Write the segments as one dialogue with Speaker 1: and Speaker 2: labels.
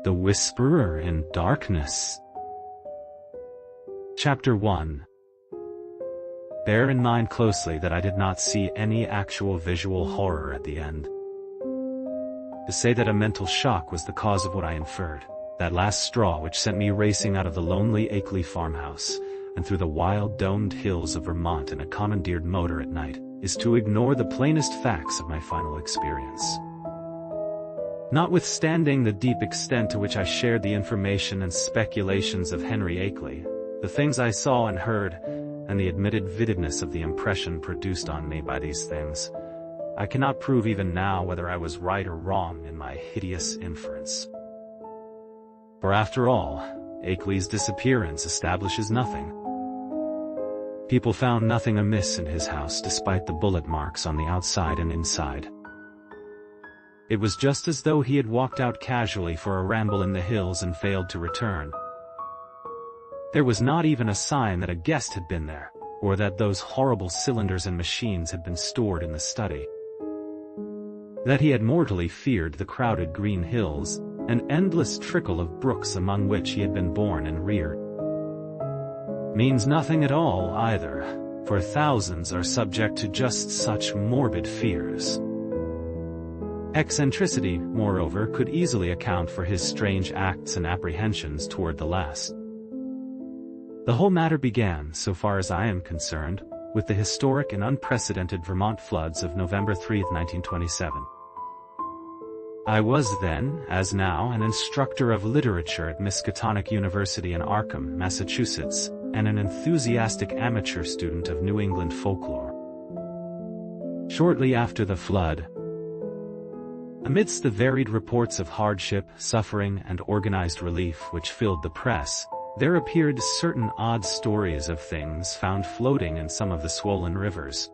Speaker 1: The Whisperer in Darkness. Chapter 1. Bear in mind closely that I did not see any actual visual horror at the end. To say that a mental shock was the cause of what I inferred, that last straw which sent me racing out of the lonely Akeley farmhouse and through the wild domed hills of Vermont in a commandeered motor at night, is to ignore the plainest facts of my final experience. Notwithstanding the deep extent to which I shared the information and speculations of Henry Akeley, the things I saw and heard, and the admitted vividness of the impression produced on me by these things, I cannot prove even now whether I was right or wrong in my hideous inference. For after all, Akeley's disappearance establishes nothing. People found nothing amiss in his house despite the bullet marks on the outside and inside. It was just as though he had walked out casually for a ramble in the hills and failed to return. There was not even a sign that a guest had been there, or that those horrible cylinders and machines had been stored in the study. That he had mortally feared the crowded green hills, an endless trickle of brooks among which he had been born and reared, means nothing at all either, for thousands are subject to just such morbid fears. Eccentricity, moreover, could easily account for his strange acts and apprehensions toward the last. The whole matter began, so far as I am concerned, with the historic and unprecedented Vermont floods of November 3, 1927. I was then, as now, an instructor of literature at Miskatonic University in Arkham, Massachusetts, and an enthusiastic amateur student of New England folklore. Shortly after the flood, amidst the varied reports of hardship, suffering, and organized relief which filled the press, there appeared certain odd stories of things found floating in some of the swollen rivers,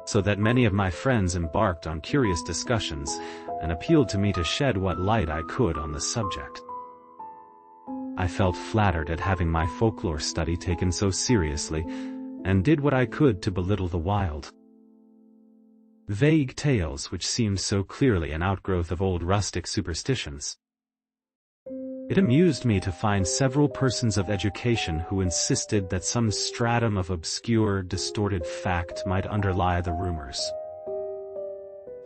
Speaker 1: so that many of my friends embarked on curious discussions and appealed to me to shed what light I could on the subject. I felt flattered at having my folklore study taken so seriously, and did what I could to belittle the wild, vague tales which seemed so clearly an outgrowth of old rustic superstitions. It amused me to find several persons of education who insisted that some stratum of obscure, distorted fact might underlie the rumors.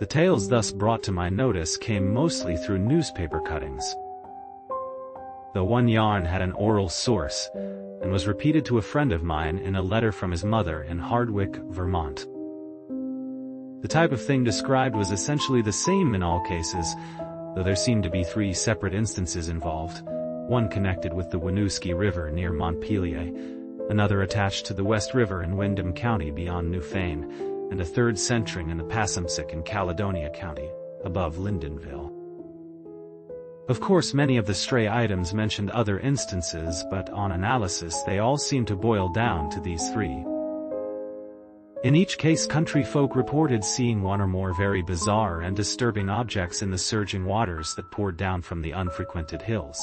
Speaker 1: The tales thus brought to my notice came mostly through newspaper cuttings. Though one yarn had an oral source, and was repeated to a friend of mine in a letter from his mother in Hardwick, Vermont. The type of thing described was essentially the same in all cases, though there seemed to be 3 separate instances involved, one connected with the Winooski River near Montpelier, another attached to the West River in Windham County beyond Newfane, and a third centering in the Passamsic in Caledonia County, above Lyndonville. Of course, many of the stray items mentioned other instances, but on analysis they all seemed to boil down to these 3. In each case, country folk reported seeing one or more very bizarre and disturbing objects in the surging waters that poured down from the unfrequented hills,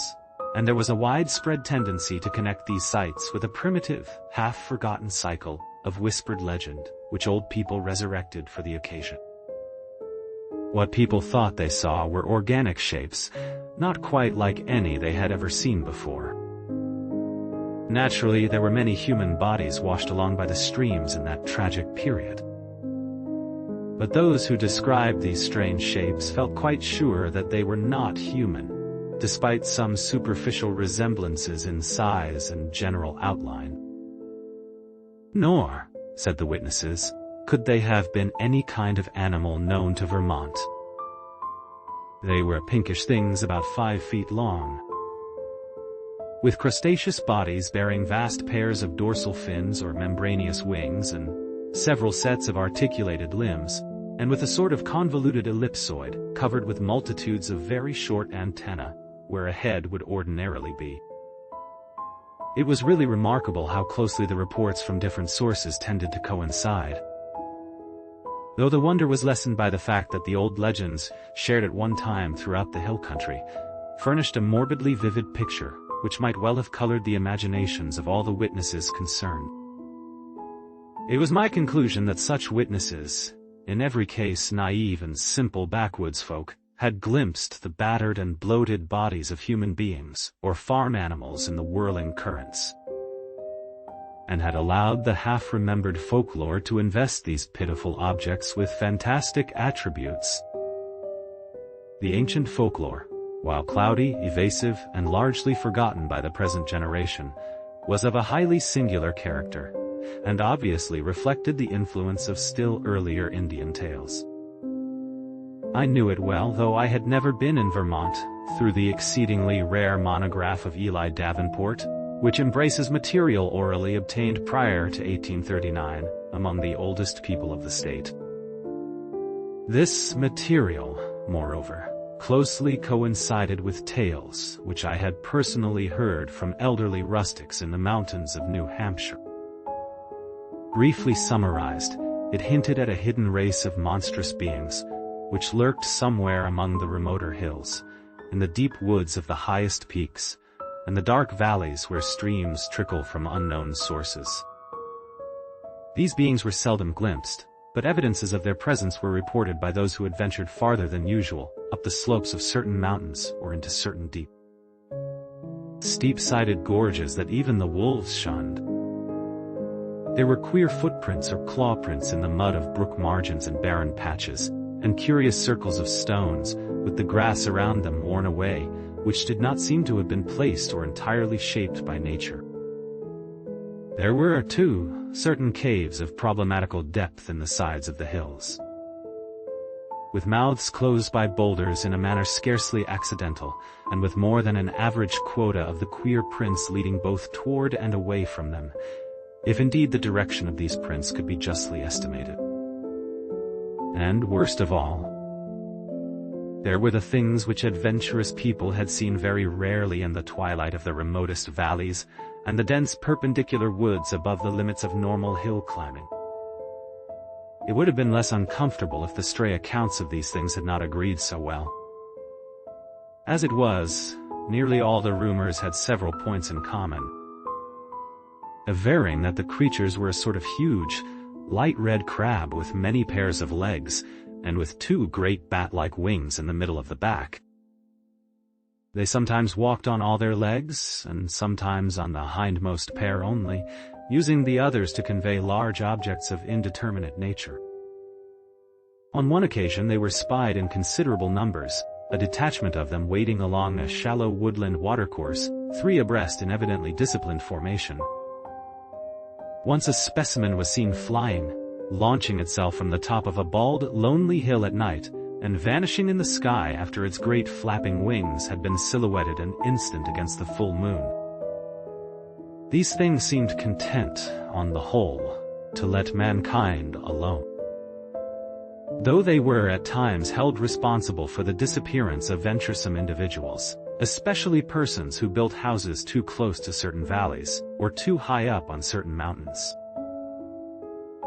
Speaker 1: and there was a widespread tendency to connect these sights with a primitive, half-forgotten cycle of whispered legend, which old people resurrected for the occasion. What people thought they saw were organic shapes, not quite like any they had ever seen before. Naturally, there were many human bodies washed along by the streams in that tragic period. But those who described these strange shapes felt quite sure that they were not human, despite some superficial resemblances in size and general outline. Nor, said the witnesses, could they have been any kind of animal known to Vermont. They were pinkish things about 5 feet long, with crustaceous bodies bearing vast pairs of dorsal fins or membranous wings and several sets of articulated limbs, and with a sort of convoluted ellipsoid covered with multitudes of very short antennae, where a head would ordinarily be. It was really remarkable how closely the reports from different sources tended to coincide. Though the wonder was lessened by the fact that the old legends, shared at one time throughout the hill country, furnished a morbidly vivid picture, which might well have colored the imaginations of all the witnesses concerned. It was my conclusion that such witnesses, in every case naive and simple backwoods folk, had glimpsed the battered and bloated bodies of human beings or farm animals in the whirling currents, and had allowed the half-remembered folklore to invest these pitiful objects with fantastic attributes. The ancient folklore, while cloudy, evasive, and largely forgotten by the present generation, was of a highly singular character, and obviously reflected the influence of still earlier Indian tales. I knew it well, though I had never been in Vermont, through the exceedingly rare monograph of Eli Davenport, which embraces material orally obtained prior to 1839 among the oldest people of the state. This material, moreover, closely coincided with tales which I had personally heard from elderly rustics in the mountains of New Hampshire. Briefly summarized, it hinted at a hidden race of monstrous beings, which lurked somewhere among the remoter hills, in the deep woods of the highest peaks, and the dark valleys where streams trickle from unknown sources. These beings were seldom glimpsed, but evidences of their presence were reported by those who had ventured farther than usual, up the slopes of certain mountains or into certain deep, steep-sided gorges that even the wolves shunned. There were queer footprints or claw prints in the mud of brook margins and barren patches, and curious circles of stones, with the grass around them worn away, which did not seem to have been placed or entirely shaped by nature. There were, too, certain caves of problematical depth in the sides of the hills, with mouths closed by boulders in a manner scarcely accidental, and with more than an average quota of the queer prints leading both toward and away from them, if indeed the direction of these prints could be justly estimated. And worst of all, there were the things which adventurous people had seen very rarely in the twilight of the remotest valleys and the dense perpendicular woods above the limits of normal hill climbing. It would have been less uncomfortable if the stray accounts of these things had not agreed so well. As it was, nearly all the rumors had several points in common, averring that the creatures were a sort of huge, light red crab with many pairs of legs, and with two great bat-like wings in the middle of the back. They sometimes walked on all their legs, and sometimes on the hindmost pair only, using the others to convey large objects of indeterminate nature. On one occasion they were spied in considerable numbers, a detachment of them wading along a shallow woodland watercourse, 3 abreast in evidently disciplined formation. Once a specimen was seen flying, launching itself from the top of a bald, lonely hill at night, and vanishing in the sky after its great flapping wings had been silhouetted an instant against the full moon. These things seemed content, on the whole, to let mankind alone, though they were at times held responsible for the disappearance of venturesome individuals, especially persons who built houses too close to certain valleys, or too high up on certain mountains.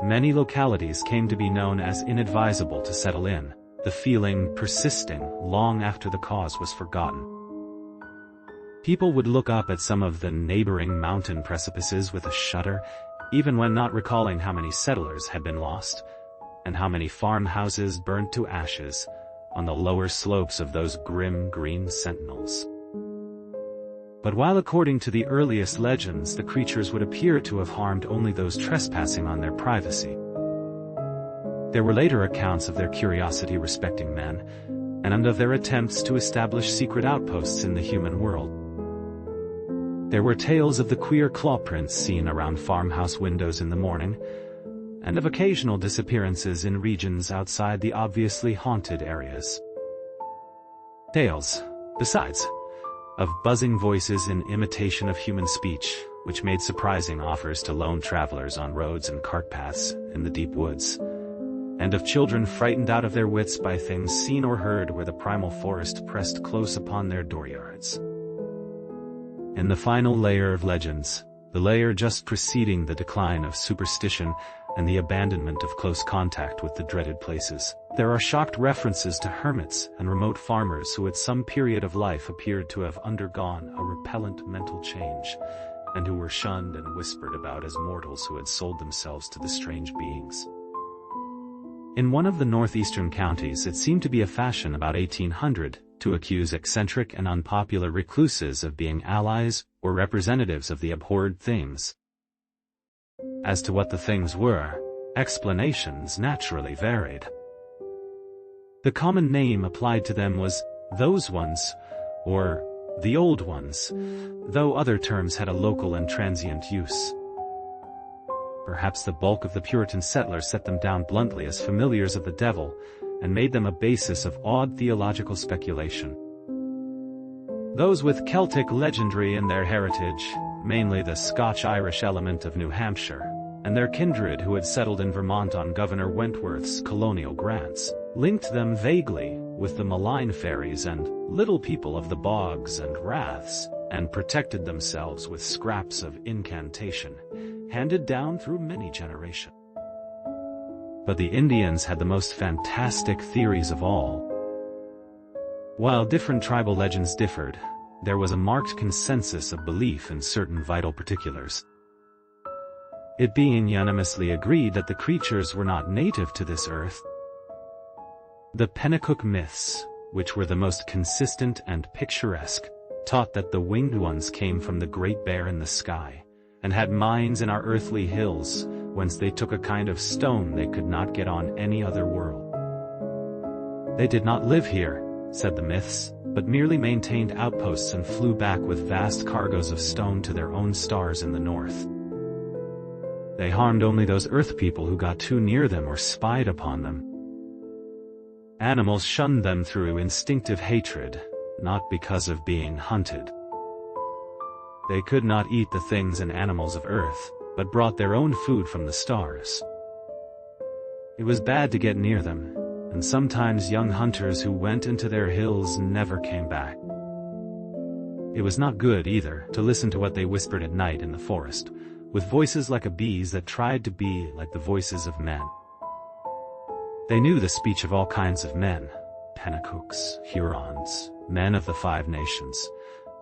Speaker 1: Many localities came to be known as inadvisable to settle in, the feeling persisting long after the cause was forgotten. People would look up at some of the neighboring mountain precipices with a shudder, even when not recalling how many settlers had been lost, and how many farmhouses burned to ashes, on the lower slopes of those grim green sentinels. But while according to the earliest legends the creatures would appear to have harmed only those trespassing on their privacy, there were later accounts of their curiosity respecting men, and of their attempts to establish secret outposts in the human world. There were tales of the queer claw prints seen around farmhouse windows in the morning, and of occasional disappearances in regions outside the obviously haunted areas. Tales, besides, of buzzing voices in imitation of human speech, which made surprising offers to lone travelers on roads and cart paths in the deep woods, and of children frightened out of their wits by things seen or heard where the primal forest pressed close upon their dooryards. In the final layer of legends, the layer just preceding the decline of superstition and the abandonment of close contact with the dreaded places, there are shocked references to hermits and remote farmers who at some period of life appeared to have undergone a repellent mental change, and who were shunned and whispered about as mortals who had sold themselves to the strange beings. In one of the northeastern counties, it seemed to be a fashion about 1800 to accuse eccentric and unpopular recluses of being allies or representatives of the abhorred things. As to what the things were, explanations naturally varied. The common name applied to them was "those ones," or "the old ones," though other terms had a local and transient use. Perhaps the bulk of the Puritan settlers set them down bluntly as familiars of the devil, and made them a basis of odd theological speculation. Those with Celtic legendary in their heritage, mainly the Scotch-Irish element of New Hampshire, and their kindred who had settled in Vermont on Governor Wentworth's colonial grants, linked them vaguely with the malign fairies and little people of the bogs and raths, and protected themselves with scraps of incantation, handed down through many generations. But the Indians had the most fantastic theories of all. While different tribal legends differed, there was a marked consensus of belief in certain vital particulars. It being unanimously agreed that the creatures were not native to this earth. The Pennacook myths, which were the most consistent and picturesque, taught that the winged ones came from the Great Bear in the sky, and had mines in our earthly hills, whence they took a kind of stone they could not get on any other world. They did not live here, said the myths, but merely maintained outposts and flew back with vast cargoes of stone to their own stars in the north. They harmed only those earth people who got too near them or spied upon them. Animals shunned them through instinctive hatred, not because of being hunted. They could not eat the things and animals of earth, but brought their own food from the stars. It was bad to get near them, and sometimes young hunters who went into their hills never came back. It was not good, either, to listen to what they whispered at night in the forest, with voices like a bee's that tried to be like the voices of men. They knew the speech of all kinds of men, Pennacooks, Hurons, men of the Five Nations,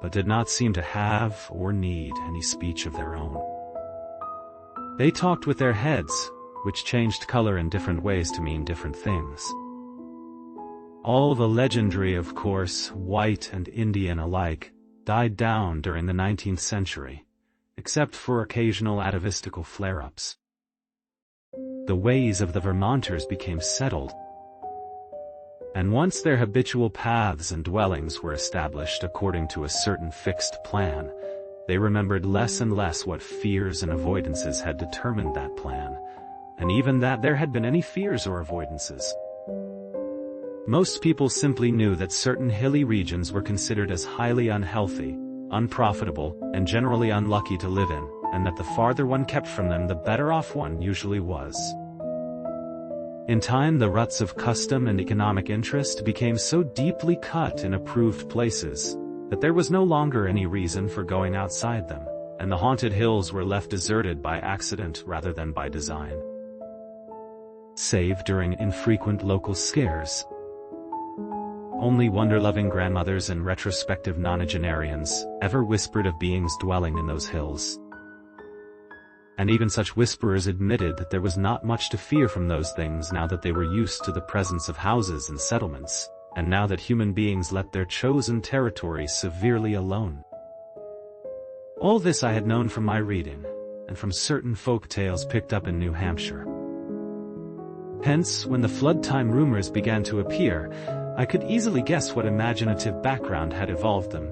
Speaker 1: but did not seem to have or need any speech of their own. They talked with their heads, which changed color in different ways to mean different things. All the legendary, of course, white and Indian alike, died down during the 19th century, except for occasional atavistical flare-ups. The ways of the Vermonters became settled, and once their habitual paths and dwellings were established according to a certain fixed plan, they remembered less and less what fears and avoidances had determined that plan, and even that there had been any fears or avoidances. Most people simply knew that certain hilly regions were considered as highly unhealthy, unprofitable, and generally unlucky to live in, and that the farther one kept from them the better off one usually was. In time, the ruts of custom and economic interest became so deeply cut in approved places that there was no longer any reason for going outside them, and the haunted hills were left deserted by accident rather than by design. Save during infrequent local scares. Only wonder-loving grandmothers and retrospective nonagenarians ever whispered of beings dwelling in those hills. And even such whisperers admitted that there was not much to fear from those things now that they were used to the presence of houses and settlements, and now that human beings let their chosen territory severely alone. All this I had known from my reading, and from certain folk tales picked up in New Hampshire. Hence, when the flood-time rumors began to appear, I could easily guess what imaginative background had evolved them.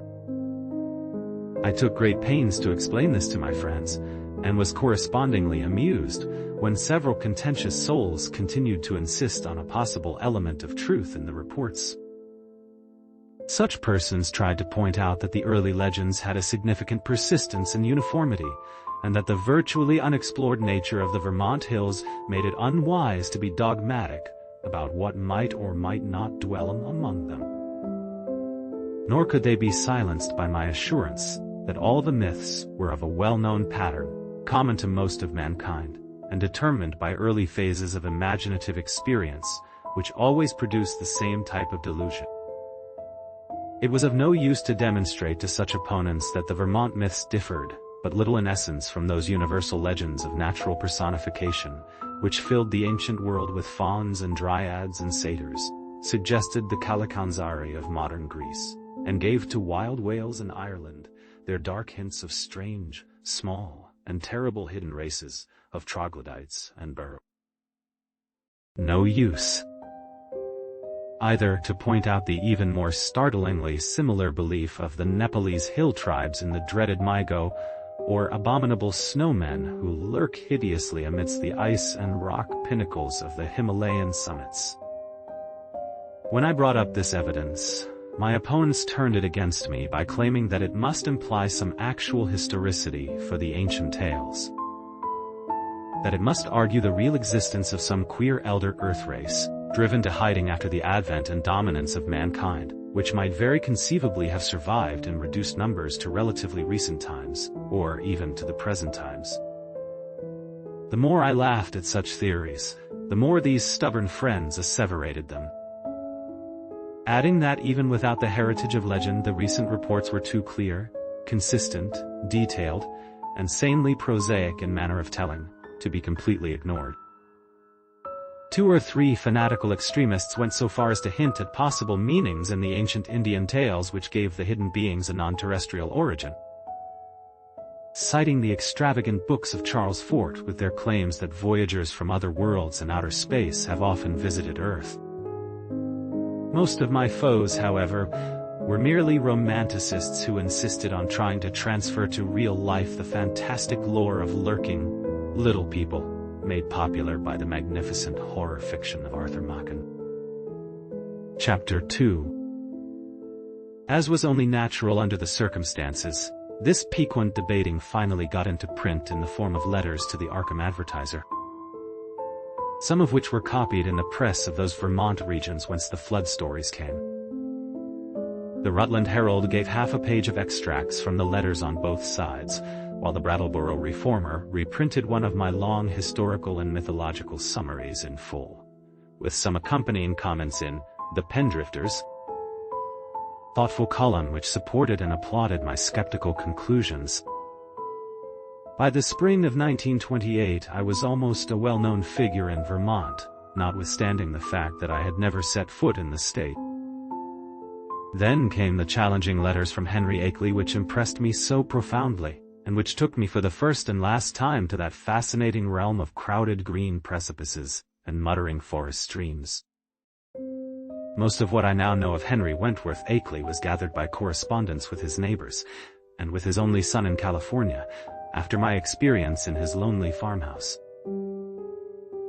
Speaker 1: I took great pains to explain this to my friends, and was correspondingly amused when several contentious souls continued to insist on a possible element of truth in the reports. Such persons tried to point out that the early legends had a significant persistence and uniformity, and that the virtually unexplored nature of the Vermont hills made it unwise to be dogmatic about what might or might not dwell among them. Nor could they be silenced by my assurance that all the myths were of a well-known pattern, common to most of mankind, and determined by early phases of imaginative experience, which always produced the same type of delusion. It was of no use to demonstrate to such opponents that the Vermont myths differed but little in essence from those universal legends of natural personification, which filled the ancient world with fauns and dryads and satyrs, suggested the Kalakanzari of modern Greece, and gave to wild Wales and Ireland their dark hints of strange, small, and terrible hidden races of troglodytes and burrow. No use either to point out the even more startlingly similar belief of the Nepalese hill tribes in the dreaded Maigo, or abominable snowmen who lurk hideously amidst the ice and rock pinnacles of the Himalayan summits. When I brought up this evidence, my opponents turned it against me by claiming that it must imply some actual historicity for the ancient tales, that it must argue the real existence of some queer elder Earth race, driven to hiding after the advent and dominance of mankind, which might very conceivably have survived in reduced numbers to relatively recent times, or even to the present times. The more I laughed at such theories, the more these stubborn friends asseverated them, adding that even without the heritage of legend, the recent reports were too clear, consistent, detailed, and sanely prosaic in manner of telling, to be completely ignored. 2 or 3 fanatical extremists went so far as to hint at possible meanings in the ancient Indian tales which gave the hidden beings a non-terrestrial origin, citing the extravagant books of Charles Fort with their claims that voyagers from other worlds and outer space have often visited Earth. Most of my foes, however, were merely romanticists who insisted on trying to transfer to real life the fantastic lore of lurking, little people, made popular by the magnificent horror fiction of Arthur Machen. Chapter 2. As was only natural under the circumstances, this piquant debating finally got into print in the form of letters to the Arkham Advertiser, some of which were copied in the press of those Vermont regions whence the flood stories came. The Rutland Herald gave half a page of extracts from the letters on both sides, while the Brattleboro Reformer reprinted one of my long historical and mythological summaries in full, with some accompanying comments in The Pendrifters, thoughtful column which supported and applauded my skeptical conclusions. By the spring of 1928 I was almost a well-known figure in Vermont, notwithstanding the fact that I had never set foot in the state. Then came the challenging letters from Henry Akeley which impressed me so profoundly, and which took me for the first and last time to that fascinating realm of crowded green precipices and muttering forest streams. Most of what I now know of Henry Wentworth Akeley was gathered by correspondence with his neighbors, and with his only son in California, after my experience in his lonely farmhouse.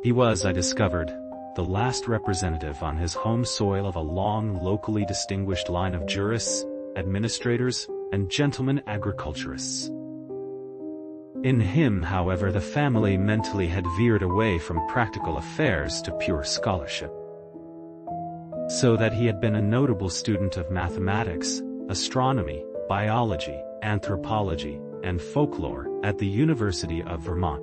Speaker 1: He was, I discovered, the last representative on his home soil of a long, locally distinguished line of jurists, administrators, and gentlemen agriculturists. In him, however, the family mentally had veered away from practical affairs to pure scholarship, so that he had been a notable student of mathematics, astronomy, biology, anthropology, and folklore at the University of Vermont.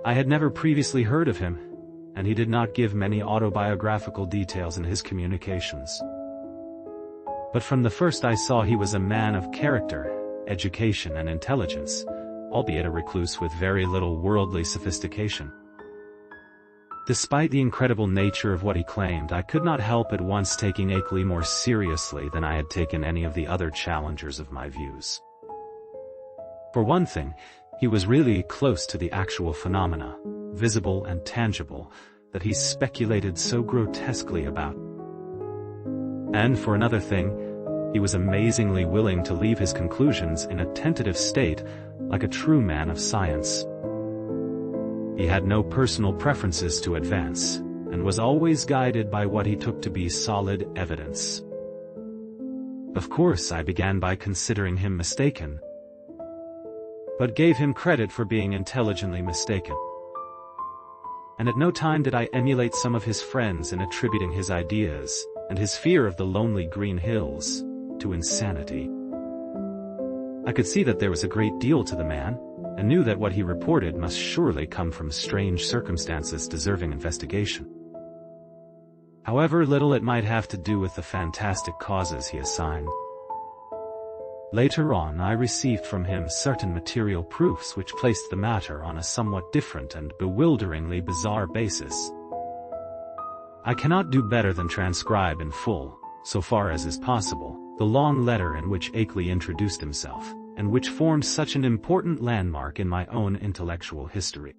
Speaker 1: I had never previously heard of him, and he did not give many autobiographical details in his communications. But from the first I saw he was a man of character, education, and intelligence, albeit a recluse with very little worldly sophistication. Despite the incredible nature of what he claimed, I could not help at once taking Akeley more seriously than I had taken any of the other challengers of my views. For one thing, he was really close to the actual phenomena, visible and tangible, that he speculated so grotesquely about. And for another thing, he was amazingly willing to leave his conclusions in a tentative state, like a true man of science. He had no personal preferences to advance, and was always guided by what he took to be solid evidence. Of course, I began by considering him mistaken, but gave him credit for being intelligently mistaken. And at no time did I emulate some of his friends in attributing his ideas, and his fear of the lonely green hills, to insanity. I could see that there was a great deal to the man, and knew that what he reported must surely come from strange circumstances deserving investigation. However little it might have to do with the fantastic causes he assigned. Later on I received from him certain material proofs which placed the matter on a somewhat different and bewilderingly bizarre basis. I cannot do better than transcribe in full, so far as is possible, the long letter in which Akeley introduced himself, and which formed such an important landmark in my own intellectual history.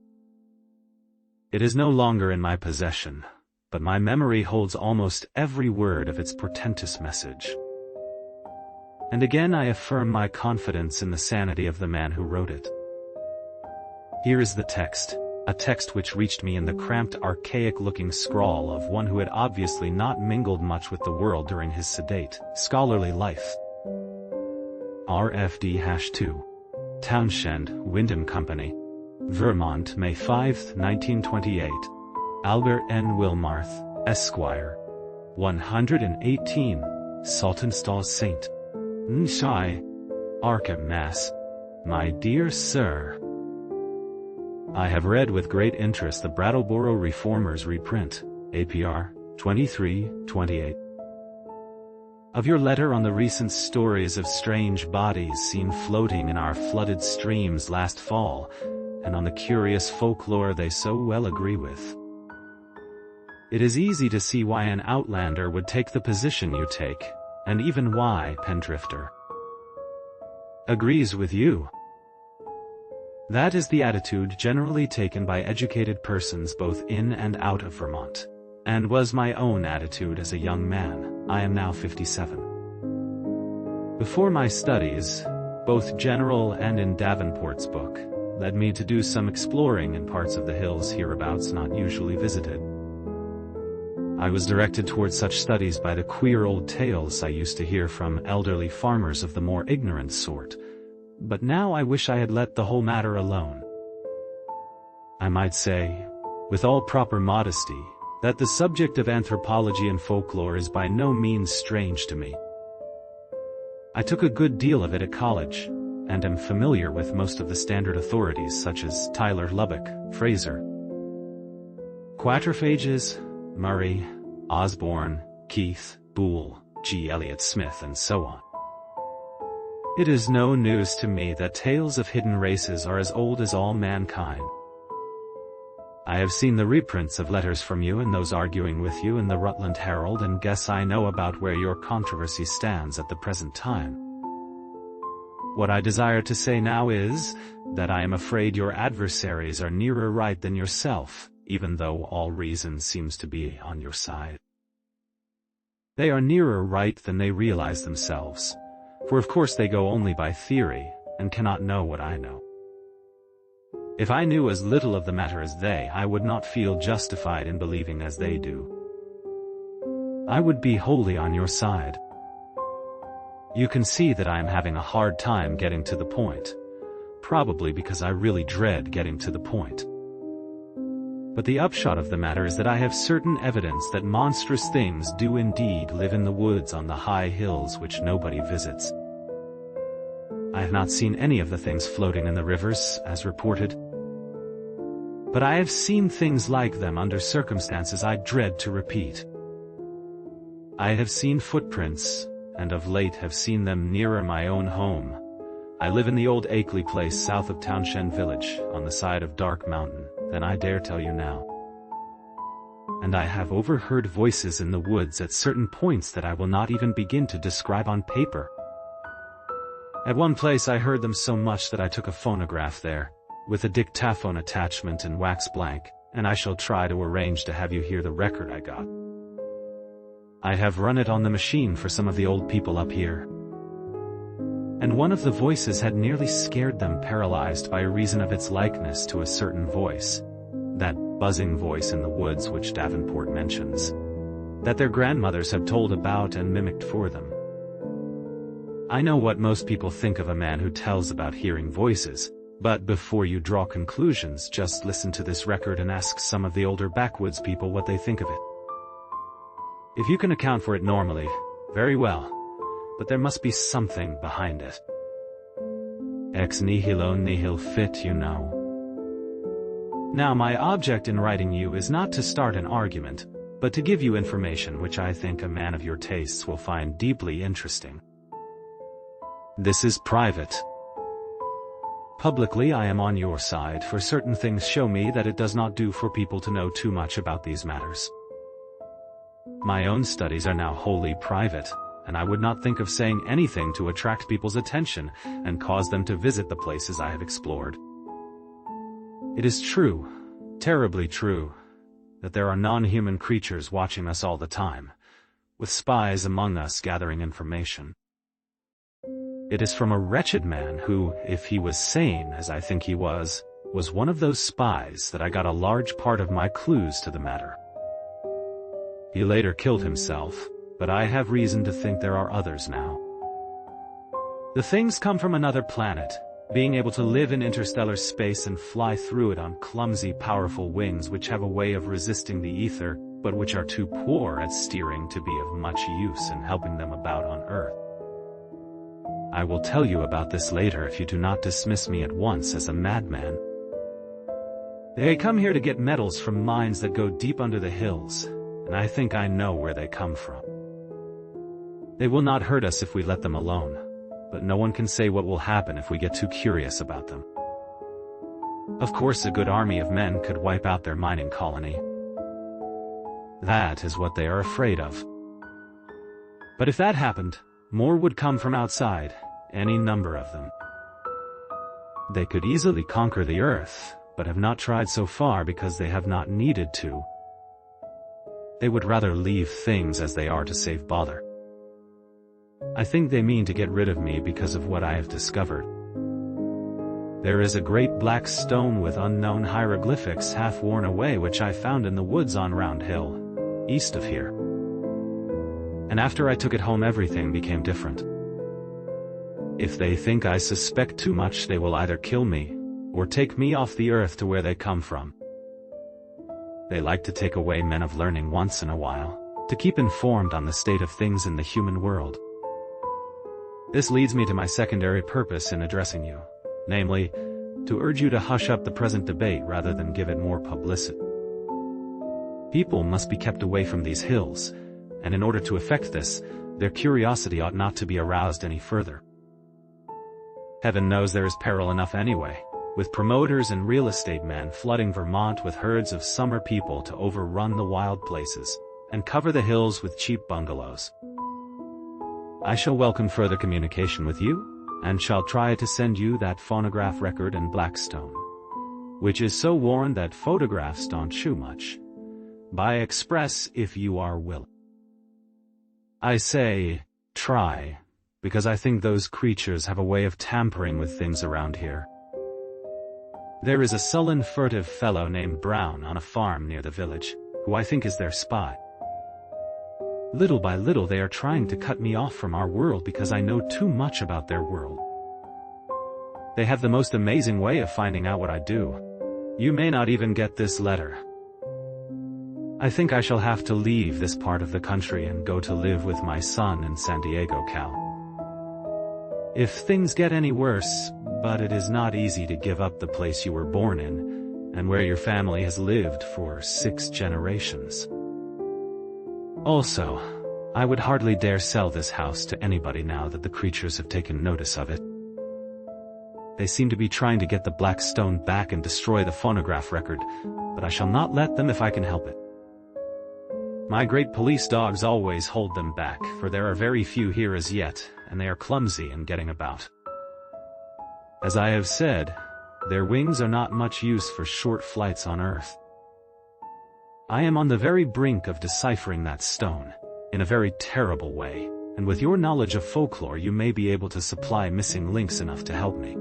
Speaker 1: It is no longer in my possession, but my memory holds almost every word of its portentous message. And again I affirm my confidence in the sanity of the man who wrote it. Here is the text, a text which reached me in the cramped, archaic-looking scrawl of one who had obviously not mingled much with the world during his sedate, scholarly life. RFD-2. Townshend, Wyndham Company. Vermont, May 5, 1928. Albert N. Wilmarth, Esquire. 118, Saltonstall St. Nshai, Arkham, Mass. My dear Sir, I have read with great interest the Brattleboro Reformers reprint, APR, 2328. Of your letter on the recent stories of strange bodies seen floating in our flooded streams last fall, and on the curious folklore they so well agree with. It is easy to see why an outlander would take the position you take, and even why Pendrifter agrees with you. That is the attitude generally taken by educated persons both in and out of Vermont, and was my own attitude as a young man. I am now 57. Before my studies, both general and in Davenport's book, led me to do some exploring in parts of the hills hereabouts not usually visited. I was directed toward such studies by the queer old tales I used to hear from elderly farmers of the more ignorant sort, but now I wish I had let the whole matter alone. I might say, with all proper modesty, that the subject of anthropology and folklore is by no means strange to me. I took a good deal of it at college, and am familiar with most of the standard authorities such as Tyler, Lubbock, Fraser, Quatrophages, Murray, Osborne, Keith, Boole, G. Elliott Smith, and so on. It is no news to me that tales of hidden races are as old as all mankind. I have seen the reprints of letters from you and those arguing with you in the Rutland Herald, and guess I know about where your controversy stands at the present time. What I desire to say now is, that I am afraid your adversaries are nearer right than yourself, even though all reason seems to be on your side. They are nearer right than they realize themselves, for of course they go only by theory, and cannot know what I know. If I knew as little of the matter as they, I would not feel justified in believing as they do. I would be wholly on your side. You can see that I am having a hard time getting to the point, probably because I really dread getting to the point. But the upshot of the matter is that I have certain evidence that monstrous things do indeed live in the woods on the high hills which nobody visits. I have not seen any of the things floating in the rivers, as reported. But I have seen things like them under circumstances I dread to repeat. I have seen footprints, and of late have seen them nearer my own home. I live in the old Akeley place south of Townshend village, on the side of Dark Mountain, than I dare tell you now. And I have overheard voices in the woods at certain points that I will not even begin to describe on paper. At one place I heard them so much that I took a phonograph there, with a dictaphone attachment and wax blank, and I shall try to arrange to have you hear the record I got. I have run it on the machine for some of the old people up here. And one of the voices had nearly scared them paralyzed by reason of its likeness to a certain voice, that buzzing voice in the woods which Davenport mentions, that their grandmothers have told about and mimicked for them. I know what most people think of a man who tells about hearing voices, but before you draw conclusions, just listen to this record and ask some of the older backwoods people what they think of it. If you can account for it normally, very well, but there must be something behind it. Ex nihilo nihil fit, you know. Now my object in writing you is not to start an argument, but to give you information which I think a man of your tastes will find deeply interesting. This is private. Publicly I am on your side, for certain things show me that it does not do for people to know too much about these matters. My own studies are now wholly private, and I would not think of saying anything to attract people's attention and cause them to visit the places I have explored. It is true, terribly true, that there are non-human creatures watching us all the time, with spies among us gathering information. It is from a wretched man who, if he was sane as I think he was one of those spies that I got a large part of my clues to the matter. He later killed himself, but I have reason to think there are others now. The things come from another planet, being able to live in interstellar space and fly through it on clumsy, powerful wings which have a way of resisting the ether, but which are too poor at steering to be of much use in helping them about on Earth. I will tell you about this later if you do not dismiss me at once as a madman. They come here to get metals from mines that go deep under the hills, and I think I know where they come from. They will not hurt us if we let them alone, but no one can say what will happen if we get too curious about them. Of course, a good army of men could wipe out their mining colony. That is what they are afraid of. But if that happened, more would come from outside, any number of them. They could easily conquer the Earth, but have not tried so far because they have not needed to. They would rather leave things as they are to save bother. I think they mean to get rid of me because of what I have discovered. There is a great black stone with unknown hieroglyphics half worn away which I found in the woods on Round Hill, east of here. And after I took it home everything became different. If they think I suspect too much they will either kill me, or take me off the Earth to where they come from. They like to take away men of learning once in a while, to keep informed on the state of things in the human world. This leads me to my secondary purpose in addressing you, namely, to urge you to hush up the present debate rather than give it more publicity. People must be kept away from these hills, and in order to effect this, their curiosity ought not to be aroused any further. Heaven knows there is peril enough anyway, with promoters and real estate men flooding Vermont with herds of summer people to overrun the wild places, and cover the hills with cheap bungalows. I shall welcome further communication with you, and shall try to send you that phonograph record in Blackstone, which is so worn that photographs don't chew much, by express if you are willing. I say, try, because I think those creatures have a way of tampering with things around here. There is a sullen, furtive fellow named Brown on a farm near the village, who I think is their spy. Little by little they are trying to cut me off from our world because I know too much about their world. They have the most amazing way of finding out what I do. You may not even get this letter. I think I shall have to leave this part of the country and go to live with my son in San Diego, Cal. If things get any worse, but it is not easy to give up the place you were born in, and where your family has lived for 6 generations. Also, I would hardly dare sell this house to anybody now that the creatures have taken notice of it. They seem to be trying to get the black stone back and destroy the phonograph record, but I shall not let them if I can help it. My great police dogs always hold them back, for there are very few here as yet, and they are clumsy in getting about. As I have said, their wings are not much use for short flights on Earth. I am on the very brink of deciphering that stone, in a very terrible way, and with your knowledge of folklore you may be able to supply missing links enough to help me.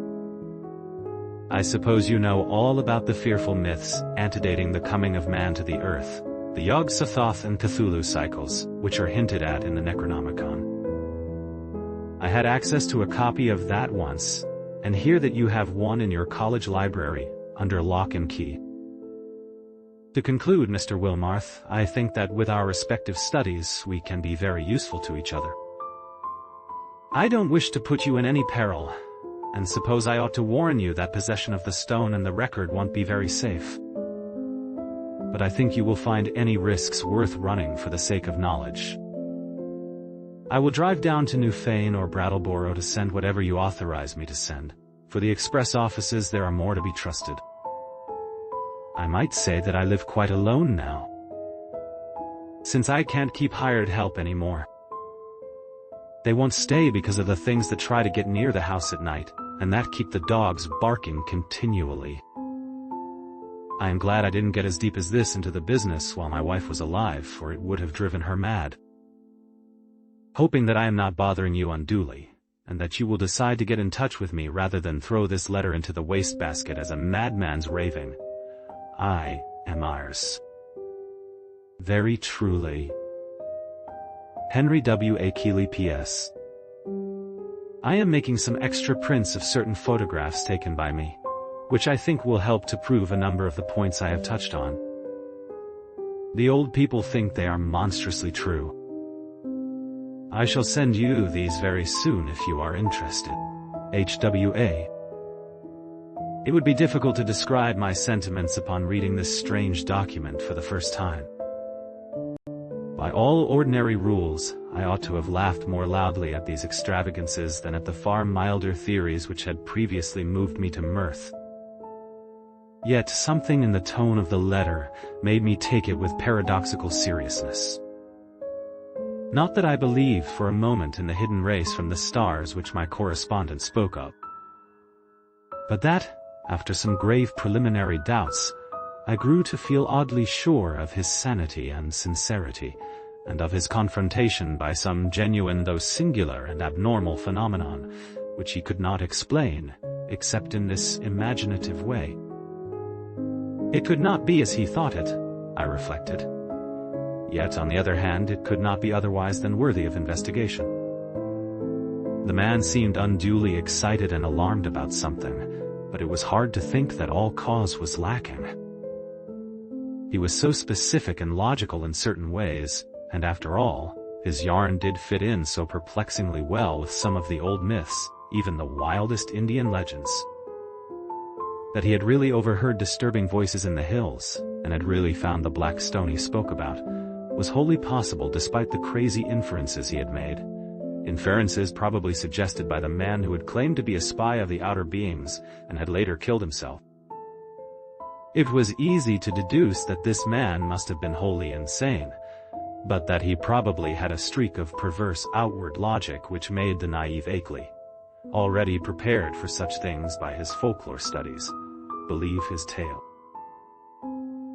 Speaker 1: I suppose you know all about the fearful myths antedating the coming of man to the Earth, the Yog-Sothoth and Cthulhu cycles, which are hinted at in the Necronomicon. I had access to a copy of that once, and hear that you have one in your college library, under lock and key. To conclude, Mr. Wilmarth, I think that with our respective studies we can be very useful to each other. I don't wish to put you in any peril, and suppose I ought to warn you that possession of the stone and the record won't be very safe. But I think you will find any risks worth running for the sake of knowledge. I will drive down to Newfane or Brattleboro to send whatever you authorize me to send. For the express offices there are more to be trusted. I might say that I live quite alone now, since I can't keep hired help anymore. They won't stay because of the things that try to get near the house at night, and that keep the dogs barking continually. I am glad I didn't get as deep as this into the business while my wife was alive, for it would have driven her mad. Hoping that I am not bothering you unduly, and that you will decide to get in touch with me rather than throw this letter into the wastebasket as a madman's raving, I am ours. Very truly, Henry W. A. Keeley P.S. I am making some extra prints of certain photographs taken by me, which I think will help to prove a number of the points I have touched on. The old people think they are monstrously true. I shall send you these very soon if you are interested. HWA. It would be difficult to describe my sentiments upon reading this strange document for the first time. By all ordinary rules, I ought to have laughed more loudly at these extravagances than at the far milder theories which had previously moved me to mirth. Yet something in the tone of the letter made me take it with paradoxical seriousness. Not that I believed for a moment in the hidden race from the stars which my correspondent spoke of, but that, after some grave preliminary doubts, I grew to feel oddly sure of his sanity and sincerity, and of his confrontation by some genuine though singular and abnormal phenomenon, which he could not explain, except in this imaginative way. It could not be as he thought it, I reflected. Yet, on the other hand, it could not be otherwise than worthy of investigation. The man seemed unduly excited and alarmed about something, but it was hard to think that all cause was lacking. He was so specific and logical in certain ways, and after all, his yarn did fit in so perplexingly well with some of the old myths, even the wildest Indian legends. That he had really overheard disturbing voices in the hills, and had really found the black stone he spoke about, was wholly possible despite the crazy inferences he had made. Inferences probably suggested by the man who had claimed to be a spy of the outer beings, and had later killed himself. It was easy to deduce that this man must have been wholly insane, but that he probably had a streak of perverse outward logic which made the naive Akeley, already prepared for such things by his folklore studies, believe his tale.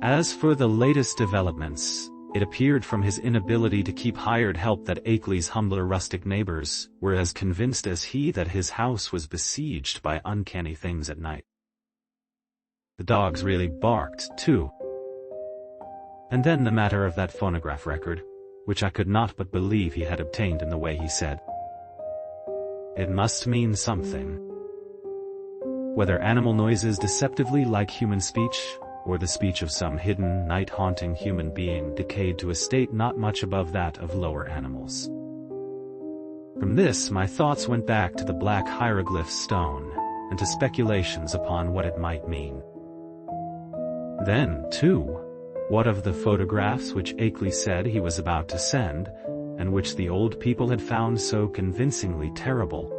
Speaker 1: As for the latest developments, it appeared from his inability to keep hired help that Akeley's humbler rustic neighbors were as convinced as he that his house was besieged by uncanny things at night. The dogs really barked, too. And then the matter of that phonograph record, which I could not but believe he had obtained in the way he said. It must mean something. Whether animal noises deceptively like human speech, or the speech of some hidden, night-haunting human being decayed to a state not much above that of lower animals. From this my thoughts went back to the black hieroglyph stone, and to speculations upon what it might mean. Then, too, what of the photographs which Akeley said he was about to send, and which the old people had found so convincingly terrible?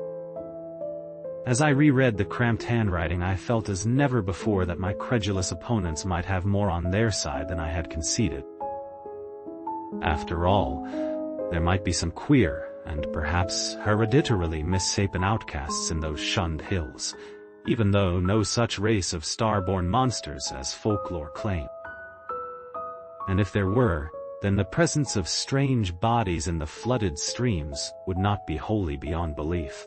Speaker 1: As I reread the cramped handwriting, I felt as never before that my credulous opponents might have more on their side than I had conceded. After all, there might be some queer, and perhaps hereditarily misshapen outcasts in those shunned hills, even though no such race of star-born monsters as folklore claimed. And if there were, then the presence of strange bodies in the flooded streams would not be wholly beyond belief.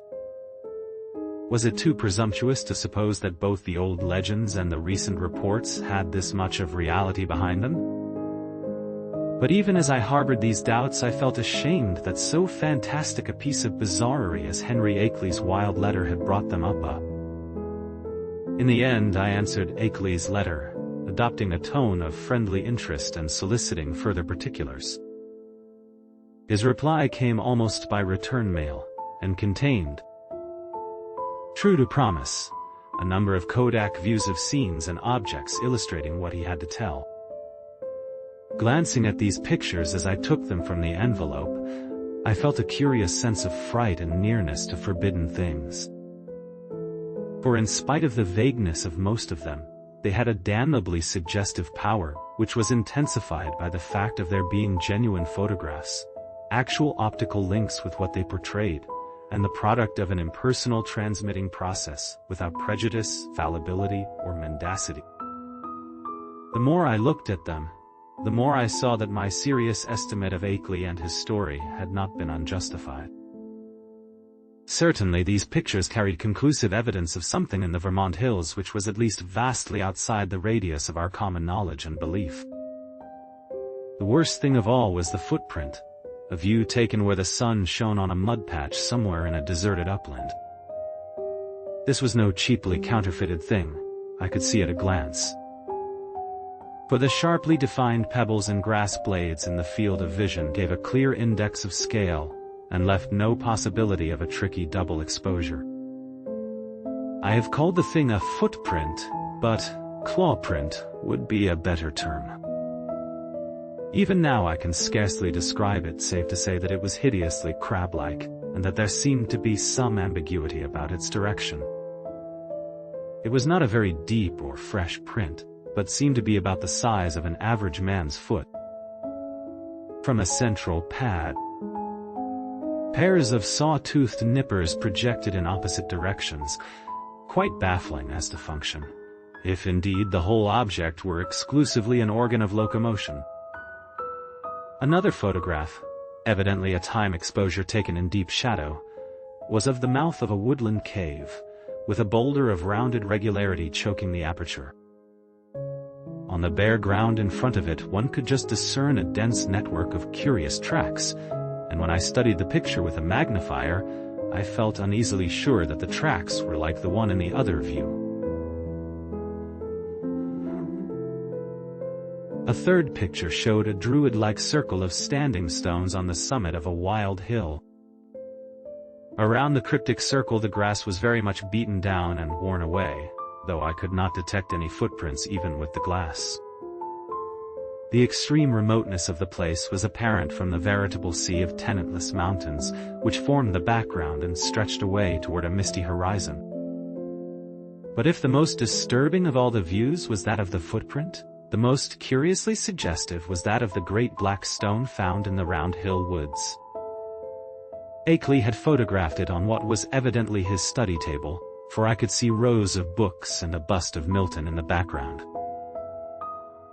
Speaker 1: Was it too presumptuous to suppose that both the old legends and the recent reports had this much of reality behind them? But even as I harbored these doubts, I felt ashamed that so fantastic a piece of bizarrerie as Henry Akeley's wild letter had brought them up. In the end, I answered Akeley's letter, adopting a tone of friendly interest and soliciting further particulars. His reply came almost by return mail, and contained, true to promise, a number of Kodak views of scenes and objects illustrating what he had to tell. Glancing at these pictures as I took them from the envelope, I felt a curious sense of fright and nearness to forbidden things. For in spite of the vagueness of most of them, they had a damnably suggestive power, which was intensified by the fact of their being genuine photographs, actual optical links with what they portrayed, and the product of an impersonal transmitting process, without prejudice, fallibility, or mendacity. The more I looked at them, the more I saw that my serious estimate of Akeley and his story had not been unjustified. Certainly these pictures carried conclusive evidence of something in the Vermont hills which was at least vastly outside the radius of our common knowledge and belief. The worst thing of all was the footprint, a view taken where the sun shone on a mud patch somewhere in a deserted upland. This was no cheaply counterfeited thing, I could see at a glance. For the sharply defined pebbles and grass blades in the field of vision gave a clear index of scale, and left no possibility of a tricky double exposure. I have called the thing a footprint, but clawprint would be a better term. Even now I can scarcely describe it save to say that it was hideously crab-like, and that there seemed to be some ambiguity about its direction. It was not a very deep or fresh print, but seemed to be about the size of an average man's foot. From a central pad, pairs of saw-toothed nippers projected in opposite directions, quite baffling as to function, if indeed the whole object were exclusively an organ of locomotion. Another photograph, evidently a time exposure taken in deep shadow, was of the mouth of a woodland cave, with a boulder of rounded regularity choking the aperture. On the bare ground in front of it one could just discern a dense network of curious tracks, and when I studied the picture with a magnifier, I felt uneasily sure that the tracks were like the one in the other view. A third picture showed a druid-like circle of standing stones on the summit of a wild hill. Around the cryptic circle the grass was very much beaten down and worn away, though I could not detect any footprints even with the glass. The extreme remoteness of the place was apparent from the veritable sea of tenantless mountains, which formed the background and stretched away toward a misty horizon. But if the most disturbing of all the views was that of the footprint, the most curiously suggestive was that of the great black stone found in the Round Hill woods. Akeley had photographed it on what was evidently his study table, for I could see rows of books and a bust of Milton in the background.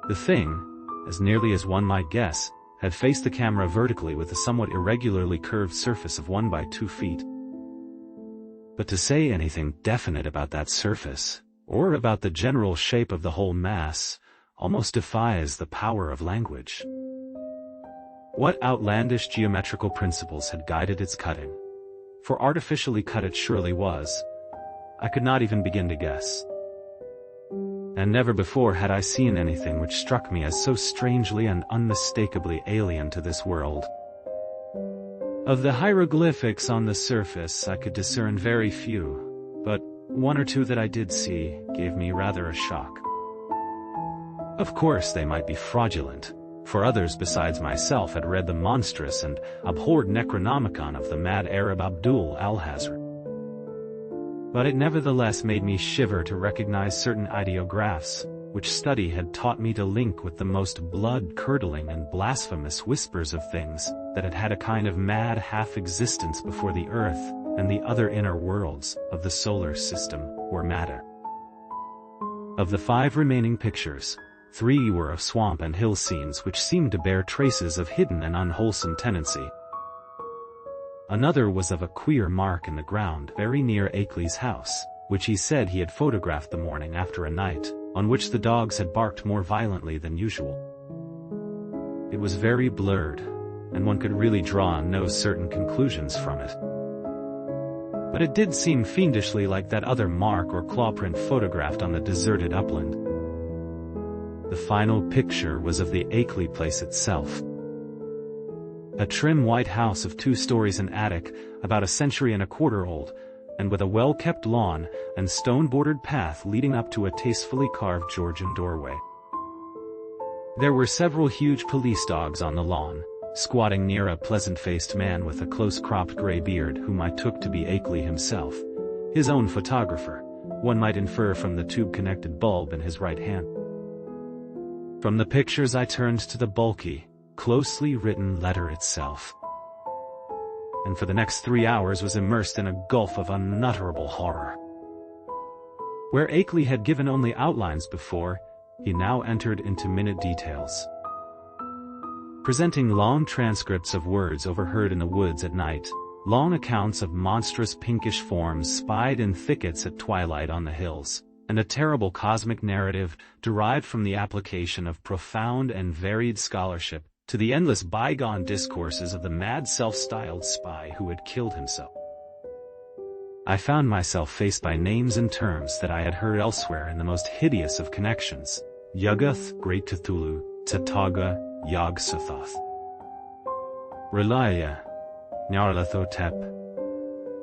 Speaker 1: The thing, as nearly as one might guess, had faced the camera vertically with a somewhat irregularly curved surface of 1 by 2 feet. But to say anything definite about that surface, or about the general shape of the whole mass, almost defies the power of language. What outlandish geometrical principles had guided its cutting? For artificially cut it surely was. I could not even begin to guess. And never before had I seen anything which struck me as so strangely and unmistakably alien to this world. Of the hieroglyphics on the surface I could discern very few, but one or two that I did see gave me rather a shock. Of course they might be fraudulent, for others besides myself had read the monstrous and abhorred Necronomicon of the mad Arab Abdul al-Hazred. But it nevertheless made me shiver to recognize certain ideographs, which study had taught me to link with the most blood-curdling and blasphemous whispers of things that had had a kind of mad half-existence before the Earth and the other inner worlds of the solar system or matter. Of the 5 remaining pictures, 3 were of swamp and hill scenes which seemed to bear traces of hidden and unwholesome tenancy. Another was of a queer mark in the ground very near Akeley's house, which he said he had photographed the morning after a night on which the dogs had barked more violently than usual. It was very blurred, and one could really draw no certain conclusions from it. But it did seem fiendishly like that other mark or clawprint photographed on the deserted upland. The final picture was of the Akeley place itself. A trim white house of 2 stories and attic, about a century and a quarter old, and with a well-kept lawn and stone-bordered path leading up to a tastefully carved Georgian doorway. There were several huge police dogs on the lawn, squatting near a pleasant-faced man with a close-cropped gray beard whom I took to be Akeley himself, his own photographer, one might infer from the tube-connected bulb in his right hand. From the pictures I turned to the bulky, closely written letter itself, and for the next 3 hours was immersed in a gulf of unutterable horror. Where Akeley had given only outlines before, he now entered into minute details, presenting long transcripts of words overheard in the woods at night, long accounts of monstrous pinkish forms spied in thickets at twilight on the hills, and a terrible cosmic narrative derived from the application of profound and varied scholarship to the endless bygone discourses of the mad self-styled spy who had killed himself. I found myself faced by names and terms that I had heard elsewhere in the most hideous of connections: Yuggoth, Great Cthulhu, Tataga, Yog-Sothoth, Relaya, Nyarlathotep,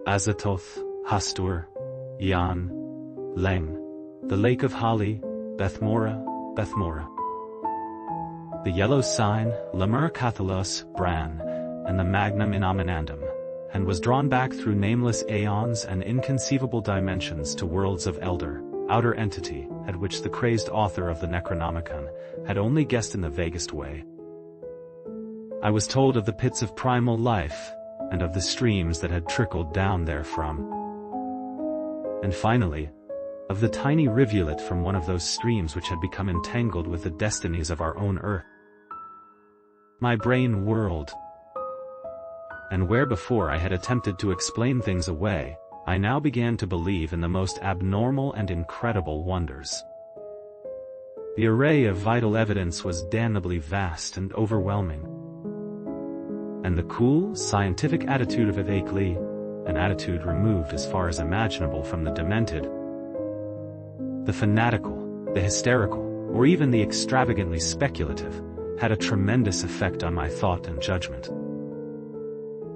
Speaker 1: Azathoth, Hastur, Yan, Leng, the Lake of Hali, Bethmora, the Yellow Sign, Lemur Cathalos, Bran, and the Magnum Innominandum, and was drawn back through nameless aeons and inconceivable dimensions to worlds of outer entity, at which the crazed author of the Necronomicon had only guessed in the vaguest way. I was told of the pits of primal life, and of the streams that had trickled down therefrom, and finally, of the tiny rivulet from one of those streams which had become entangled with the destinies of our own earth. My brain whirled, and where before I had attempted to explain things away, I now began to believe in the most abnormal and incredible wonders. The array of vital evidence was damnably vast and overwhelming, and the cool, scientific attitude of Akeley, an attitude removed as far as imaginable from the demented, the fanatical, the hysterical, or even the extravagantly speculative, had a tremendous effect on my thought and judgment.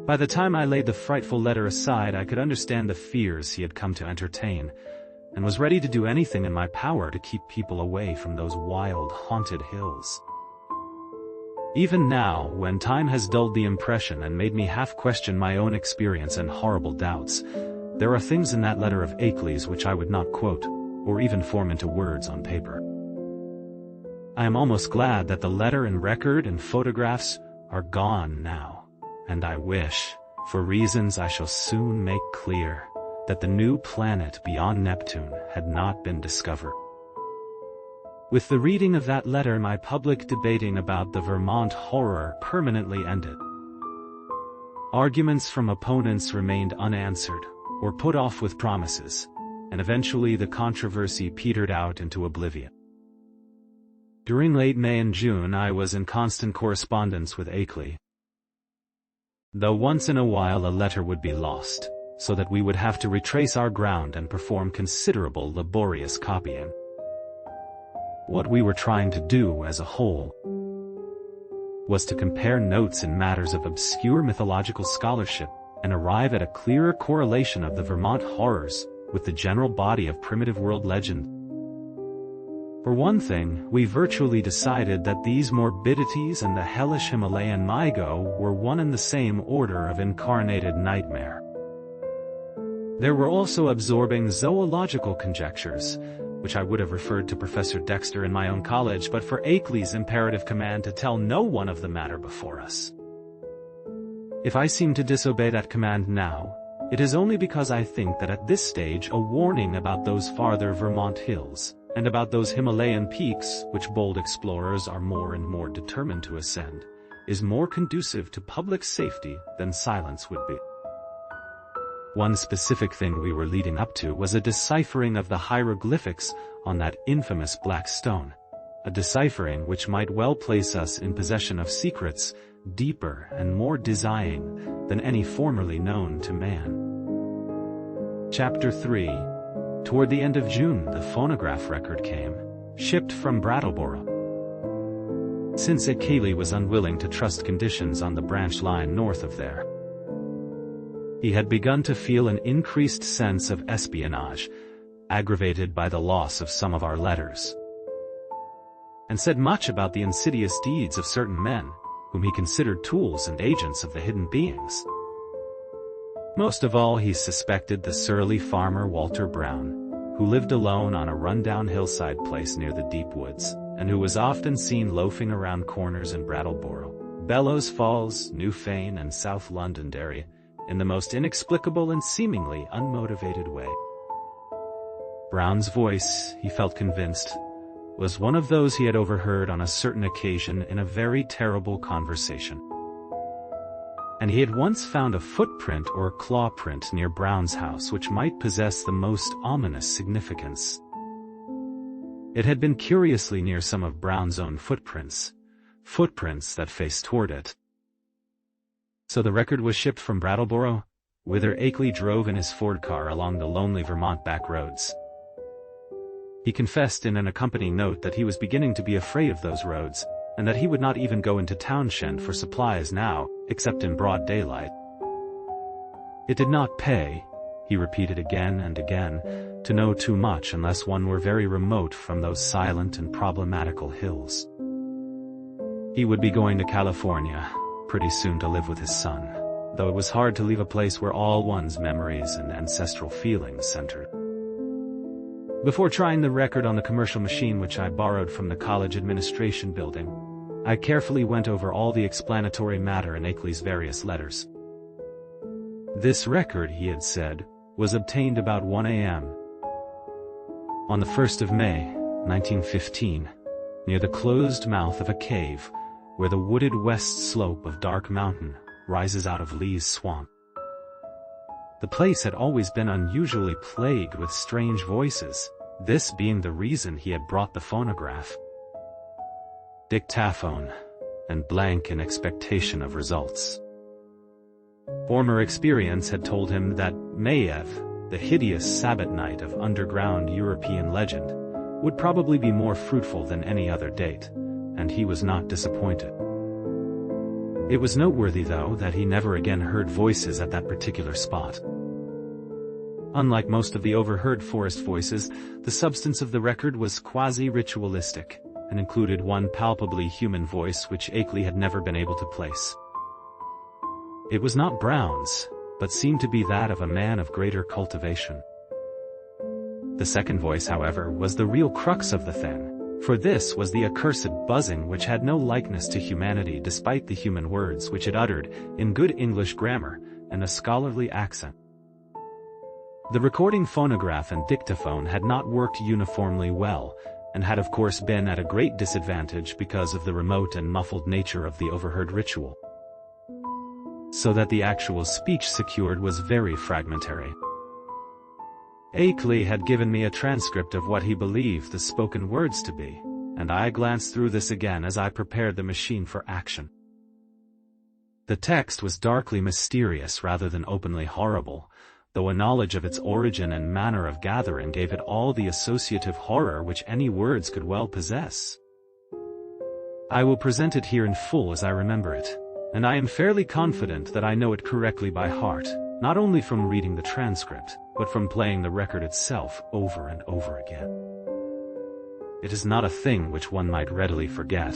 Speaker 1: By the time I laid the frightful letter aside, I could understand the fears he had come to entertain, and was ready to do anything in my power to keep people away from those wild, haunted hills. Even now, when time has dulled the impression and made me half-question my own experience and horrible doubts, there are things in that letter of Akeley's which I would not quote, or even form into words on paper. I am almost glad that the letter and record and photographs are gone now, and I wish, for reasons I shall soon make clear, that the new planet beyond Neptune had not been discovered. With the reading of that letter, my public debating about the Vermont horror permanently ended. Arguments from opponents remained unanswered, or put off with promises, and eventually the controversy petered out into oblivion. During late May and June I was in constant correspondence with Akeley, though once in a while a letter would be lost, so that we would have to retrace our ground and perform considerable laborious copying. What we were trying to do as a whole was to compare notes in matters of obscure mythological scholarship and arrive at a clearer correlation of the Vermont horrors with the general body of primitive world legend. For one thing, we virtually decided that these morbidities and the hellish Himalayan Maigo were one and the same order of incarnated nightmare. There were also absorbing zoological conjectures, which I would have referred to Professor Dexter in my own college but for Akeley's imperative command to tell no one of the matter before us. If I seem to disobey that command now, it is only because I think that at this stage a warning about those farther Vermont hills, and about those Himalayan peaks which bold explorers are more and more determined to ascend, is more conducive to public safety than silence would be. One specific thing we were leading up to was a deciphering of the hieroglyphics on that infamous black stone, a deciphering which might well place us in possession of secrets deeper and more dizzying than any formerly known to man. Chapter 3. Toward the end of June the phonograph record came, shipped from Brattleboro. Since Akeley was unwilling to trust conditions on the branch line north of there, he had begun to feel an increased sense of espionage, aggravated by the loss of some of our letters, and said much about the insidious deeds of certain men, whom he considered tools and agents of the hidden beings. Most of all, he suspected the surly farmer Walter Brown, who lived alone on a rundown hillside place near the deep woods, and who was often seen loafing around corners in Brattleboro, Bellows Falls, Newfane, and South Londonderry, in the most inexplicable and seemingly unmotivated way. Brown's voice, he felt convinced, was one of those he had overheard on a certain occasion in a very terrible conversation. And he had once found a footprint or claw print near Brown's house which might possess the most ominous significance. It had been curiously near some of Brown's own footprints that faced toward it. So the record was shipped from Brattleboro, whither Akeley drove in his Ford car along the lonely Vermont back roads. He confessed in an accompanying note that he was beginning to be afraid of those roads, and that he would not even go into Townshend for supplies now, except in broad daylight. It did not pay, he repeated again and again, to know too much unless one were very remote from those silent and problematical hills. He would be going to California pretty soon to live with his son, though it was hard to leave a place where all one's memories and ancestral feelings centered. Before trying the record on the commercial machine which I borrowed from the college administration building, I carefully went over all the explanatory matter in Akeley's various letters. This record, he had said, was obtained about 1 a.m. on the 1st of May, 1915, near the closed mouth of a cave, where the wooded west slope of Dark Mountain rises out of Lee's Swamp. The place had always been unusually plagued with strange voices, this being the reason he had brought the phonograph. Dictaphone, and blank in expectation of results. Former experience had told him that Maiev, the hideous Sabbath night of underground European legend, would probably be more fruitful than any other date, and he was not disappointed. It was noteworthy, though, that he never again heard voices at that particular spot. Unlike most of the overheard forest voices, the substance of the record was quasi-ritualistic, and included one palpably human voice which Akeley had never been able to place. It was not Brown's, but seemed to be that of a man of greater cultivation. The second voice, however, was the real crux of the thing, for this was the accursed buzzing which had no likeness to humanity despite the human words which it uttered in good English grammar and a scholarly accent. The recording phonograph and dictaphone had not worked uniformly well, and had of course been at a great disadvantage because of the remote and muffled nature of the overheard ritual. So that the actual speech secured was very fragmentary. Akeley had given me a transcript of what he believed the spoken words to be, and I glanced through this again as I prepared the machine for action. The text was darkly mysterious rather than openly horrible, though a knowledge of its origin and manner of gathering gave it all the associative horror which any words could well possess. I will present it here in full as I remember it, and I am fairly confident that I know it correctly by heart, not only from reading the transcript, but from playing the record itself over and over again. It is not a thing which one might readily forget.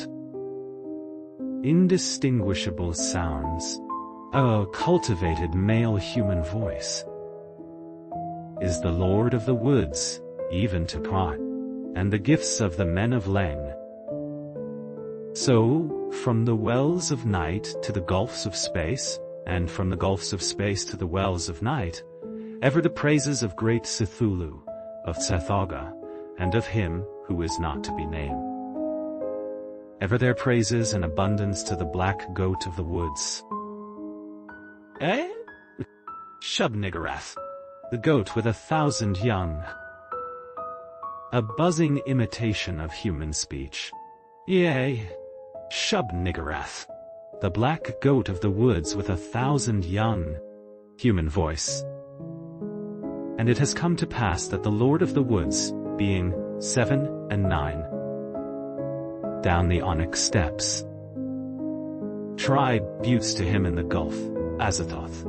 Speaker 1: Indistinguishable sounds, a cultivated male human voice, is the Lord of the woods, even to cry, and the gifts of the men of Leng. So, from the wells of night to the gulfs of space, and from the gulfs of space to the wells of night, ever the praises of great Cthulhu, of Sethaga, and of him who is not to be named. Ever their praises and abundance to the black goat of the woods. Shub-Niggurath, the goat with 1,000 young. A buzzing imitation of human speech. Yea, Shub-Niggurath, the black goat of the woods with 1,000 young. Human voice. And it has come to pass that the Lord of the woods, being 7 and 9, down the onyx steps, tried buttes to him in the gulf, Azathoth,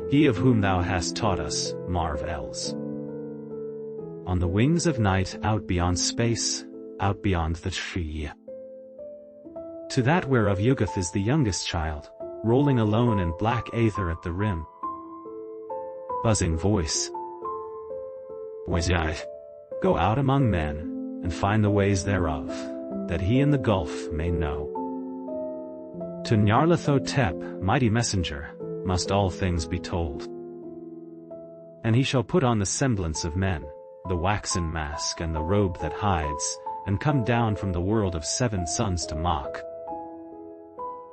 Speaker 1: he of whom thou hast taught us, marvels. On the wings of night out beyond space, out beyond the tree. To that whereof Yugath is the youngest child, rolling alone in black aether at the rim. Buzzing voice. Go out among men, and find the ways thereof, that he in the gulf may know. To Nyarlathotep, mighty messenger, must all things be told. And he shall put on the semblance of men, the waxen mask and the robe that hides, and come down from the world of 7 suns to mock.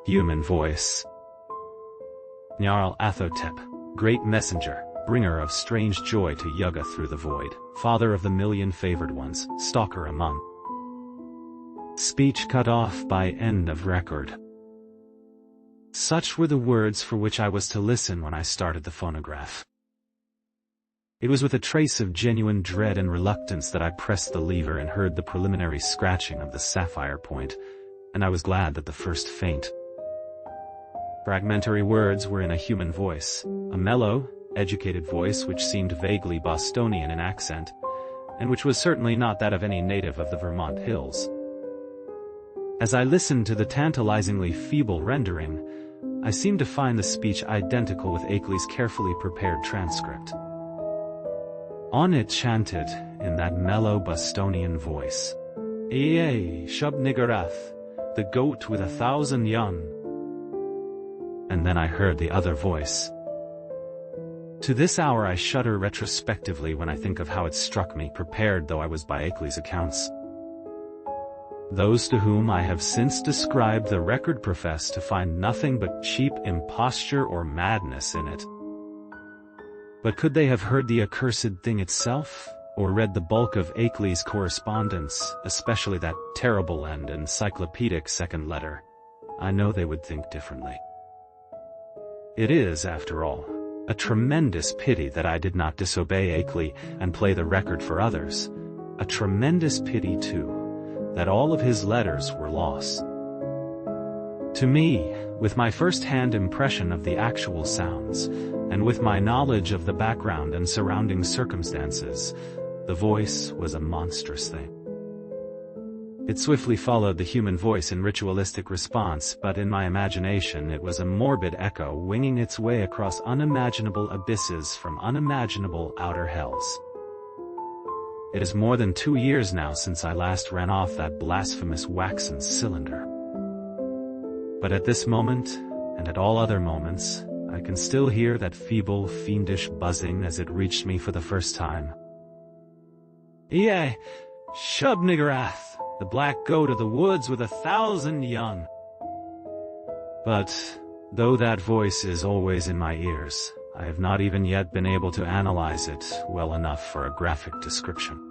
Speaker 1: Human voice. Nyarlathotep, great messenger, bringer of strange joy to Yuga through the void, father of the million favored ones, stalker among. Speech cut off by end of record. Such were the words for which I was to listen when I started the phonograph. It was with a trace of genuine dread and reluctance that I pressed the lever and heard the preliminary scratching of the sapphire point, and I was glad that the first faint, fragmentary words were in a human voice, a mellow, educated voice which seemed vaguely Bostonian in accent, and which was certainly not that of any native of the Vermont hills. As I listened to the tantalizingly feeble rendering, I seemed to find the speech identical with Akeley's carefully prepared transcript. On it chanted, in that mellow Bostonian voice, Shub-Niggurath, the goat with 1,000 young. And then I heard the other voice. To this hour I shudder retrospectively when I think of how it struck me, prepared though I was by Akeley's accounts. Those to whom I have since described the record profess to find nothing but cheap imposture or madness in it. But could they have heard the accursed thing itself, or read the bulk of Akeley's correspondence, especially that terrible and encyclopedic second letter? I know they would think differently. It is, after all, a tremendous pity that I did not disobey Akeley and play the record for others. A tremendous pity, too, that all of his letters were lost. To me, with my first-hand impression of the actual sounds, and with my knowledge of the background and surrounding circumstances, the voice was a monstrous thing. It swiftly followed the human voice in ritualistic response, but in my imagination it was a morbid echo winging its way across unimaginable abysses from unimaginable outer hells. It is more than 2 years now since I last ran off that blasphemous waxen cylinder. But at this moment, and at all other moments, I can still hear that feeble, fiendish buzzing as it reached me for the first time. Shub-Niggurath, the black goat of the woods with 1,000 young. But, though that voice is always in my ears, I have not even yet been able to analyze it well enough for a graphic description.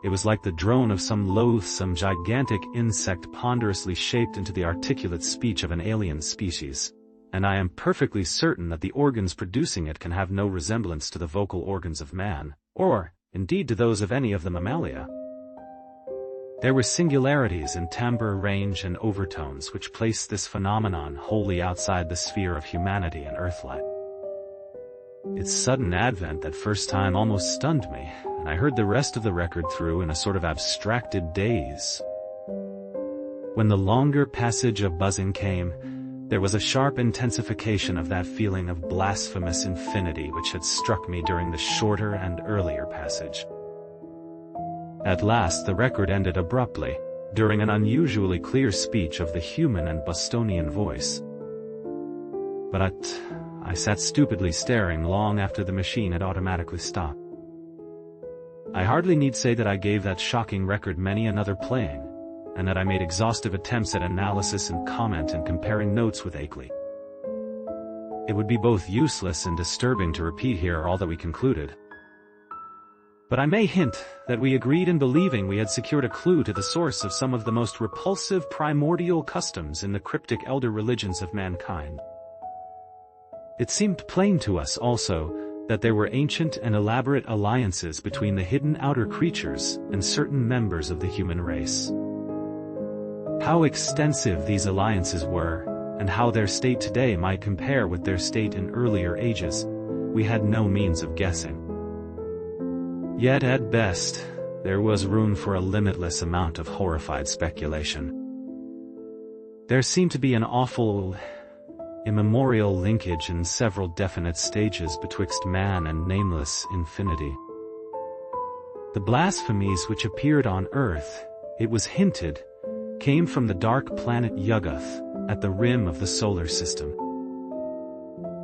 Speaker 1: It was like the drone of some loathsome gigantic insect ponderously shaped into the articulate speech of an alien species, and I am perfectly certain that the organs producing it can have no resemblance to the vocal organs of man, or, indeed, to those of any of the mammalia. There were singularities in timbre, range, and overtones which placed this phenomenon wholly outside the sphere of humanity and earthlight. Its sudden advent that first time almost stunned me, and I heard the rest of the record through in a sort of abstracted daze. When the longer passage of buzzing came, there was a sharp intensification of that feeling of blasphemous infinity which had struck me during the shorter and earlier passage. At last the record ended abruptly, during an unusually clear speech of the human and Bostonian voice. But I sat stupidly staring long after the machine had automatically stopped. I hardly need say that I gave that shocking record many another playing, and that I made exhaustive attempts at analysis and comment and comparing notes with Akeley. It would be both useless and disturbing to repeat here all that we concluded. But I may hint that we agreed in believing we had secured a clue to the source of some of the most repulsive primordial customs in the cryptic elder religions of mankind. It seemed plain to us also that there were ancient and elaborate alliances between the hidden outer creatures and certain members of the human race. How extensive these alliances were, and how their state today might compare with their state in earlier ages, we had no means of guessing. Yet at best, there was room for a limitless amount of horrified speculation. There seemed to be an awful, immemorial linkage in several definite stages betwixt man and nameless infinity. The blasphemies which appeared on earth, it was hinted, came from the dark planet Yuggoth, at the rim of the solar system.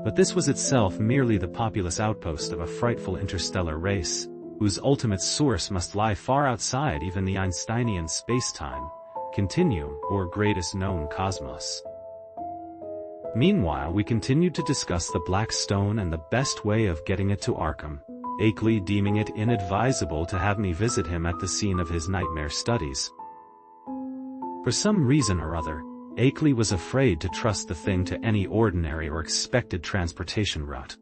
Speaker 1: But this was itself merely the populous outpost of a frightful interstellar race, whose ultimate source must lie far outside even the Einsteinian spacetime continuum or greatest known cosmos. Meanwhile, we continued to discuss the Black Stone and the best way of getting it to Arkham, Akeley deeming it inadvisable to have me visit him at the scene of his nightmare studies. For some reason or other, Akeley was afraid to trust the thing to any ordinary or expected transportation route.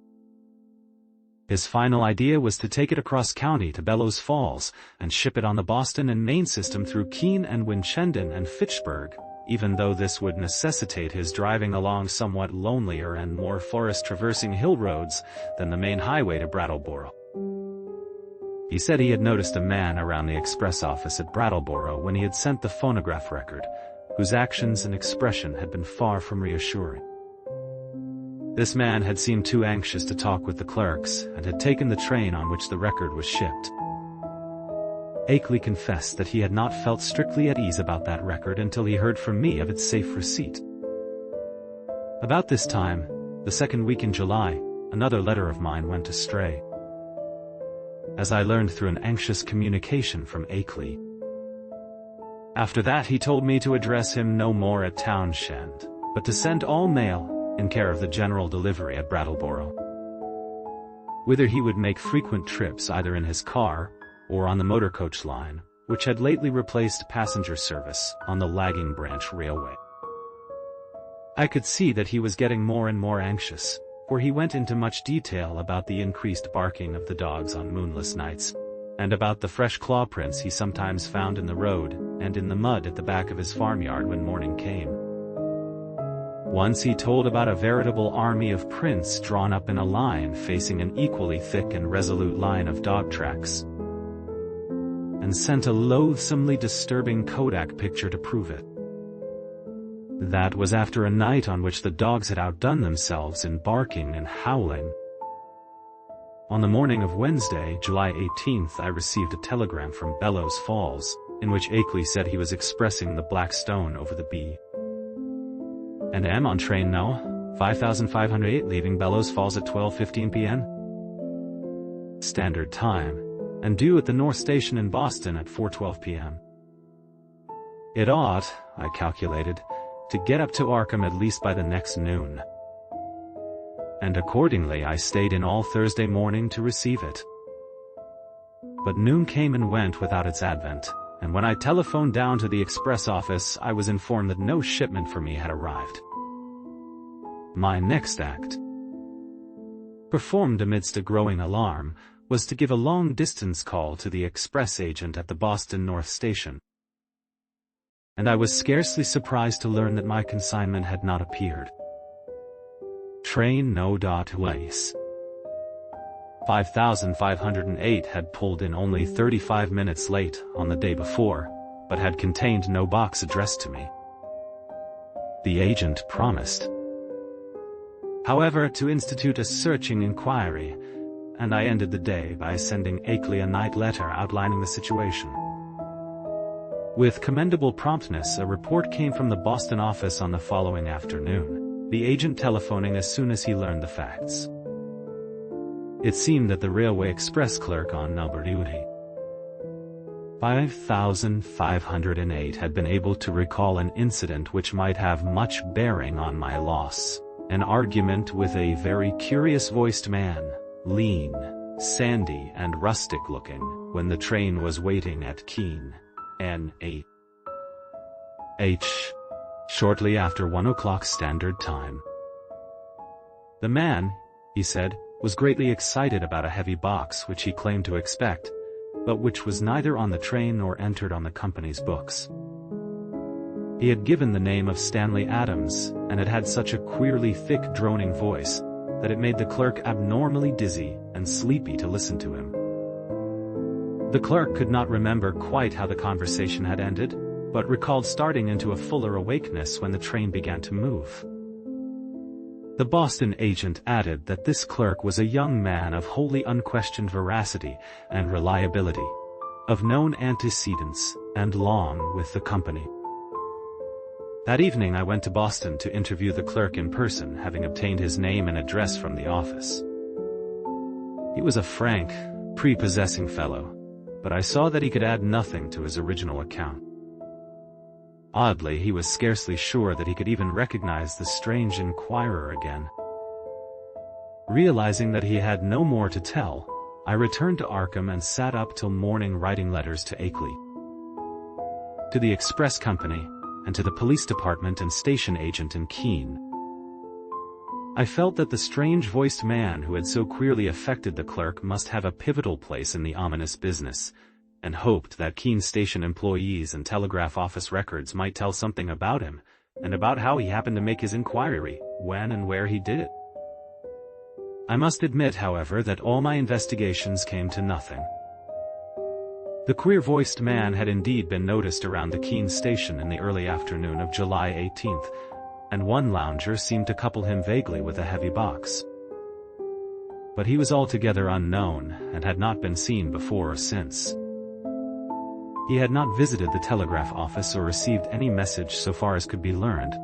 Speaker 1: His final idea was to take it across county to Bellows Falls and ship it on the Boston and Maine system through Keene and Winchendon and Fitchburg, even though this would necessitate his driving along somewhat lonelier and more forest-traversing hill roads than the main highway to Brattleboro. He said he had noticed a man around the express office at Brattleboro when he had sent the phonograph record, whose actions and expression had been far from reassuring. This man had seemed too anxious to talk with the clerks and had taken the train on which the record was shipped. Akeley confessed that he had not felt strictly at ease about that record until he heard from me of its safe receipt. About this time, the second week in July, another letter of mine went astray, as I learned through an anxious communication from Akeley. After that he told me to address him no more at Townshend, but to send all mail, in care of the general delivery at Brattleboro, whither he would make frequent trips either in his car or on the motor coach line, which had lately replaced passenger service on the lagging branch railway. I could see that he was getting more and more anxious, for he went into much detail about the increased barking of the dogs on moonless nights, and about the fresh claw prints he sometimes found in the road and in the mud at the back of his farmyard when morning came. Once he told about a veritable army of prints drawn up in a line facing an equally thick and resolute line of dog tracks, and sent a loathsomely disturbing Kodak picture to prove it. That was after a night on which the dogs had outdone themselves in barking and howling. On the morning of Wednesday, July 18th, I received a telegram from Bellows Falls, in which Akeley said he was expressing the Black Stone over the B. And M on train no. 5508 leaving Bellows Falls at 12:15 p.m. Standard Time, and due at the North Station in Boston at 4:12 p.m. It ought, I calculated, to get up to Arkham at least by the next noon. And accordingly I stayed in all Thursday morning to receive it. But noon came and went without its advent, and when I telephoned down to the express office I was informed that no shipment for me had arrived. My next act, performed amidst a growing alarm, was to give a long-distance call to the express agent at the Boston North Station. And I was scarcely surprised to learn that my consignment had not appeared. Train no. Ways. 5508 had pulled in only 35 minutes late on the day before, but had contained no box addressed to me. The agent promised, however, to institute a searching inquiry, and I ended the day by sending Akeley a night letter outlining the situation. With commendable promptness, a report came from the Boston office on the following afternoon, the agent telephoning as soon as he learned the facts. It seemed that the railway express clerk on number duty 5508 had been able to recall an incident which might have much bearing on my loss, an argument with a very curious-voiced man, lean, sandy and rustic-looking, when the train was waiting at Keene, N.H. shortly after 1 o'clock Standard Time. The man, he said, was greatly excited about a heavy box which he claimed to expect, but which was neither on the train nor entered on the company's books. He had given the name of Stanley Adams, and it had such a queerly thick droning voice, that it made the clerk abnormally dizzy and sleepy to listen to him. The clerk could not remember quite how the conversation had ended, but recalled starting into a fuller awakeness when the train began to move. The Boston agent added that this clerk was a young man of wholly unquestioned veracity and reliability, of known antecedents, and long with the company. That evening I went to Boston to interview the clerk in person, having obtained his name and address from the office. He was a frank, prepossessing fellow, but I saw that he could add nothing to his original account. Oddly, he was scarcely sure that he could even recognize the strange inquirer again. Realizing that he had no more to tell, I returned to Arkham and sat up till morning writing letters to Akeley, to the express company, and to the police department and station agent in Keene. I felt that the strange-voiced man who had so queerly affected the clerk must have a pivotal place in the ominous business, and hoped that Keene station employees and telegraph office records might tell something about him, and about how he happened to make his inquiry, when and where he did it. I must admit, however, that all my investigations came to nothing. The queer-voiced man had indeed been noticed around the Keene station in the early afternoon of July 18th, and one lounger seemed to couple him vaguely with a heavy box. But he was altogether unknown, and had not been seen before or since. He had not visited the telegraph office or received any message so far as could be learned,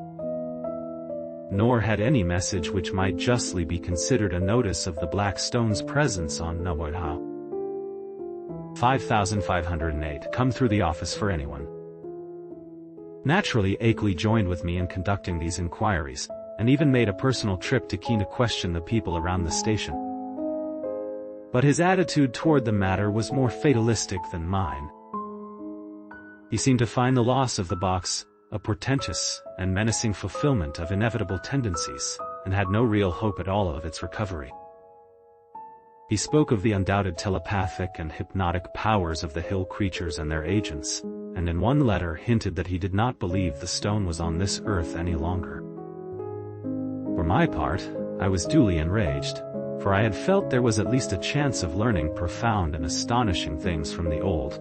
Speaker 1: nor had any message which might justly be considered a notice of the Black Stone's presence on No. 5508 come through the office for anyone. Naturally, Akeley joined with me in conducting these inquiries, and even made a personal trip to Keene to question the people around the station. But his attitude toward the matter was more fatalistic than mine. He seemed to find the loss of the box a portentous and menacing fulfillment of inevitable tendencies, and had no real hope at all of its recovery. He spoke of the undoubted telepathic and hypnotic powers of the hill creatures and their agents, and in one letter hinted that he did not believe the stone was on this earth any longer. For my part, I was duly enraged, for I had felt there was at least a chance of learning profound and astonishing things from the old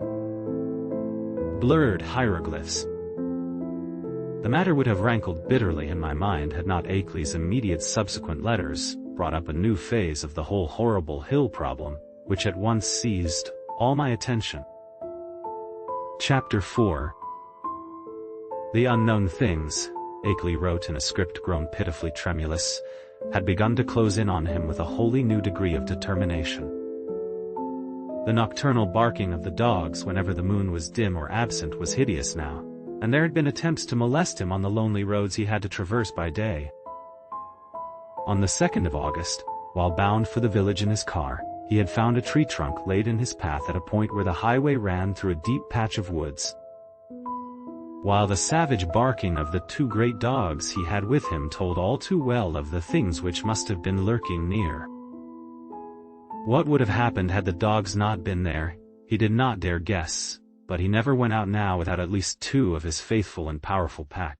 Speaker 1: blurred hieroglyphs. The matter would have rankled bitterly in my mind had not Akeley's immediate subsequent letters brought up a new phase of the whole horrible hill problem, which at once seized all my attention. Chapter 4. The unknown things, Akeley wrote in a script grown pitifully tremulous, had begun to close in on him with a wholly new degree of determination. The nocturnal barking of the dogs whenever the moon was dim or absent was hideous now, and there had been attempts to molest him on the lonely roads he had to traverse by day. On the 2nd of August, while bound for the village in his car, he had found a tree trunk laid in his path at a point where the highway ran through a deep patch of woods, while the savage barking of the two great dogs he had with him told all too well of the things which must have been lurking near. What would have happened had the dogs not been there, he did not dare guess, but he never went out now without at least two of his faithful and powerful pack.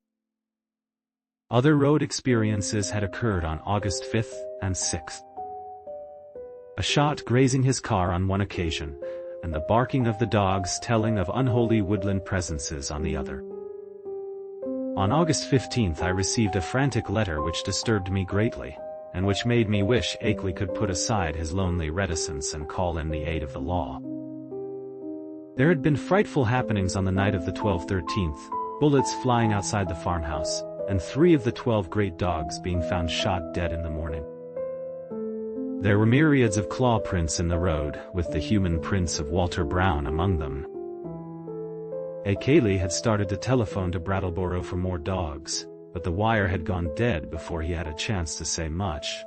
Speaker 1: Other road experiences had occurred on August 5th and 6th. A shot grazing his car on one occasion, and the barking of the dogs telling of unholy woodland presences on the other. On August 15th I received a frantic letter which disturbed me greatly, and which made me wish Akeley could put aside his lonely reticence and call in the aid of the law. There had been frightful happenings on the night of the 12/13th, bullets flying outside the farmhouse, and 3 of the 12 great dogs being found shot dead in the morning. There were myriads of claw prints in the road, with the human prints of Walter Brown among them. Akeley had started to telephone to Brattleboro for more dogs, but the wire had gone dead before he had a chance to say much.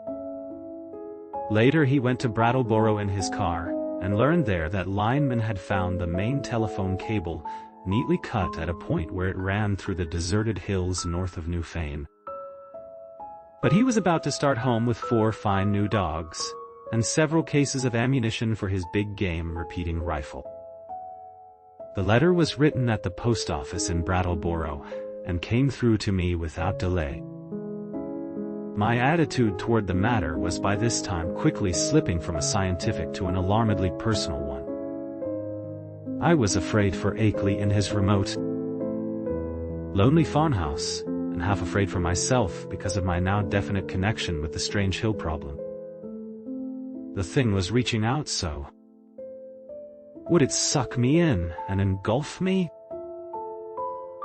Speaker 1: Later he went to Brattleboro in his car, and learned there that linemen had found the main telephone cable neatly cut at a point where it ran through the deserted hills north of New Fane. But he was about to start home with 4 fine new dogs, and several cases of ammunition for his big game repeating rifle. The letter was written at the post office in Brattleboro, and came through to me without delay. My attitude toward the matter was by this time quickly slipping from a scientific to an alarmedly personal one. I was afraid for Akeley in his remote lonely farmhouse, and half afraid for myself because of my now definite connection with the strange hill problem. The thing was reaching out so. Would it suck me in and engulf me?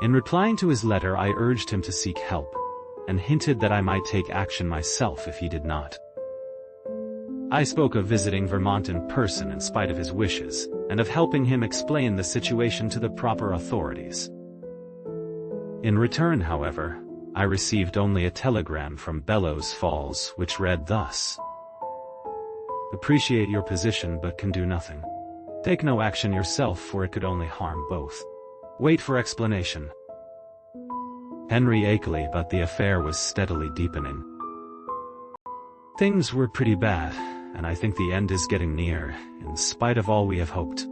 Speaker 1: In replying to his letter, I urged him to seek help, and hinted that I might take action myself if he did not. I spoke of visiting Vermont in person in spite of his wishes, and of helping him explain the situation to the proper authorities. In return, however, I received only a telegram from Bellows Falls, which read thus: "Appreciate your position but can do nothing. Take no action yourself, for it could only harm both. Wait for explanation. Henry Akeley." But the affair was steadily deepening. Things were pretty bad, and I think the end is getting near, in spite of all we have hoped.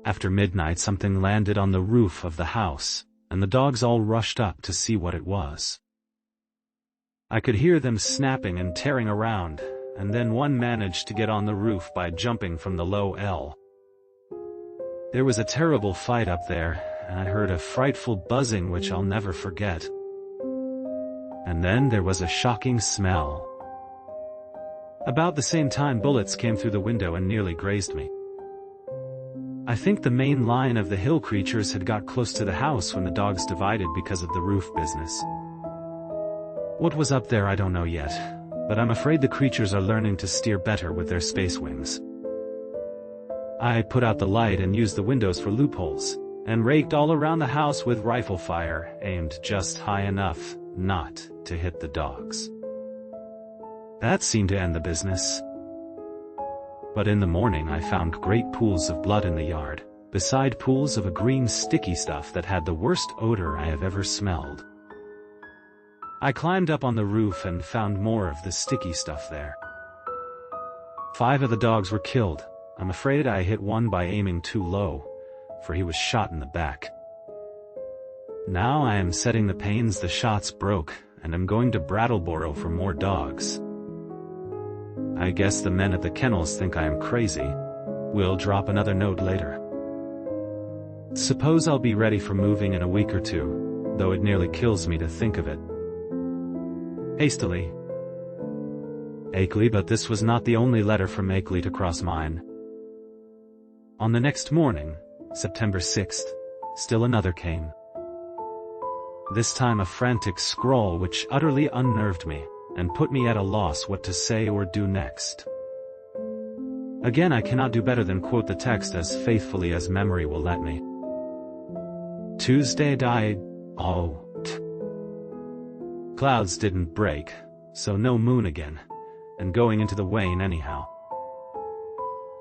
Speaker 1: After midnight, something landed on the roof of the house, and the dogs all rushed up to see what it was. I could hear them snapping and tearing around, and then one managed to get on the roof by jumping from the low L. There was a terrible fight up there, and I heard a frightful buzzing which I'll never forget. And then there was a shocking smell. About the same time, bullets came through the window and nearly grazed me. I think the main line of the hill creatures had got close to the house when the dogs divided because of the roof business. What was up there I don't know yet, but I'm afraid the creatures are learning to steer better with their space wings. I put out the light and used the windows for loopholes, and raked all around the house with rifle fire, aimed just high enough not to hit the dogs. That seemed to end the business. But in the morning I found great pools of blood in the yard, beside pools of a green sticky stuff that had the worst odor I have ever smelled. I climbed up on the roof and found more of the sticky stuff there. 5 of the dogs were killed. I'm afraid I hit one by aiming too low, for he was shot in the back. Now I am setting the pains the shots broke, and am going to Brattleboro for more dogs. I guess the men at the kennels think I am crazy. We'll drop another note later. Suppose I'll be ready for moving in a week or two, though it nearly kills me to think of it. Hastily, Akeley. But this was not the only letter from Akeley to cross mine. On the next morning, September 6th, still another came. This time a frantic scrawl which utterly unnerved me, and put me at a loss what to say or do next. Again, I cannot do better than quote the text as faithfully as memory will let me. Tuesday died. Clouds didn't break, so no moon again, and going into the wane anyhow.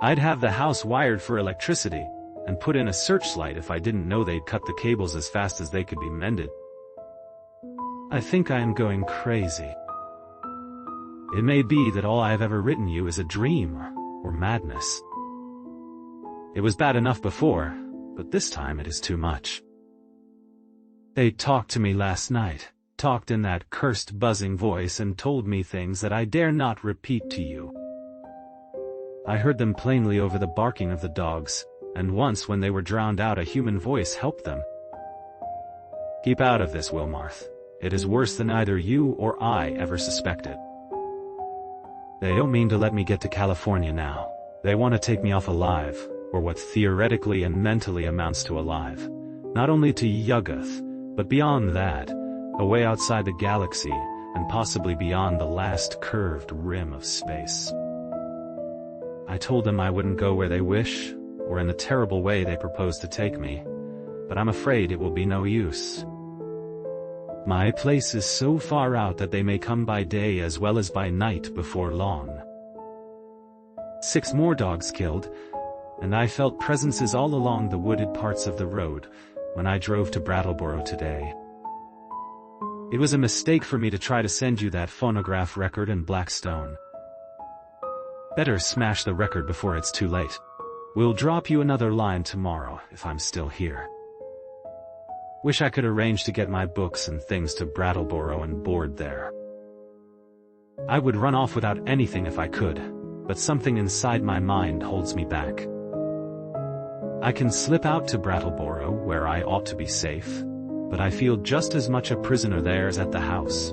Speaker 1: I'd have the house wired for electricity, and put in a searchlight if I didn't know they'd cut the cables as fast as they could be mended. I think I am going crazy. It may be that all I have ever written you is a dream, or madness. It was bad enough before, but this time it is too much. They talked to me last night, talked in that cursed buzzing voice, and told me things that I dare not repeat to you. I heard them plainly over the barking of the dogs, and once when they were drowned out a human voice helped them. Keep out of this, Wilmarth. It is worse than either you or I ever suspected. They don't mean to let me get to California now. They want to take me off alive, or what theoretically and mentally amounts to alive. Not only to Yuggoth, but beyond that, away outside the galaxy, and possibly beyond the last curved rim of space. I told them I wouldn't go where they wish, or in the terrible way they propose to take me, but I'm afraid it will be no use. My place is so far out that they may come by day as well as by night before long. 6 more dogs killed, and I felt presences all along the wooded parts of the road when I drove to Brattleboro today. It was a mistake for me to try to send you that phonograph record in Blackstone. Better smash the record before it's too late. We'll drop you another line tomorrow if I'm still here. Wish I could arrange to get my books and things to Brattleboro and board there. I would run off without anything if I could, but something inside my mind holds me back. I can slip out to Brattleboro where I ought to be safe, but I feel just as much a prisoner there as at the house.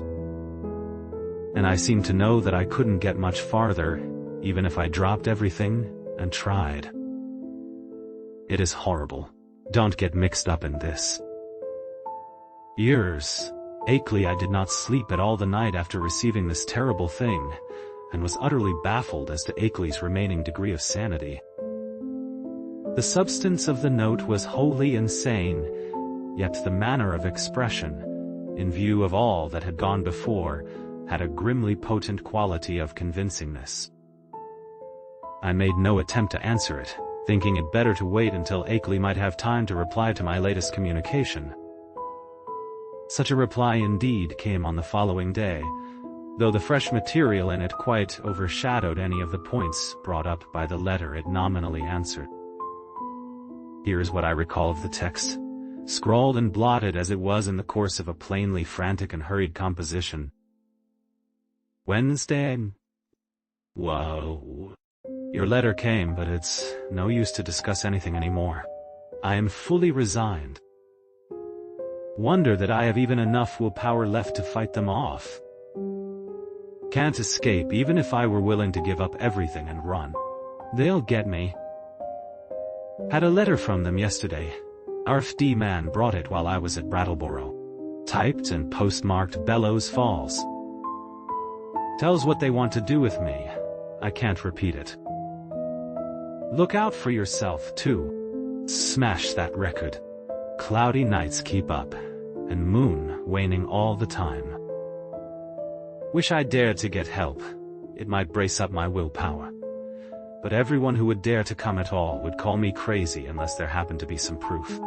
Speaker 1: And I seem to know that I couldn't get much farther, even if I dropped everything and tried. It is horrible. Don't get mixed up in this. Yours, Akeley. I did not sleep at all the night after receiving this terrible thing, and was utterly baffled as to Akeley's remaining degree of sanity. The substance of the note was wholly insane, yet the manner of expression, in view of all that had gone before, had a grimly potent quality of convincingness. I made no attempt to answer it, thinking it better to wait until Akeley might have time to reply to my latest communication. Such a reply indeed came on the following day, though the fresh material in it quite overshadowed any of the points brought up by the letter it nominally answered. Here is what I recall of the text, scrawled and blotted as it was in the course of a plainly frantic and hurried composition. Wednesday. Whoa. Your letter came, but it's no use to discuss anything anymore. I am fully resigned. Wonder that I have even enough willpower left to fight them off. Can't escape even if I were willing to give up everything and run. They'll get me. Had a letter from them yesterday. RFD man brought it while I was at Brattleboro. Typed and postmarked Bellows Falls. Tells what they want to do with me. I can't repeat it. Look out for yourself, too. Smash that record. Cloudy nights keep up, and moon waning all the time. Wish I dared to get help. It might brace up my willpower. But everyone who would dare to come at all would call me crazy unless there happened to be some proof.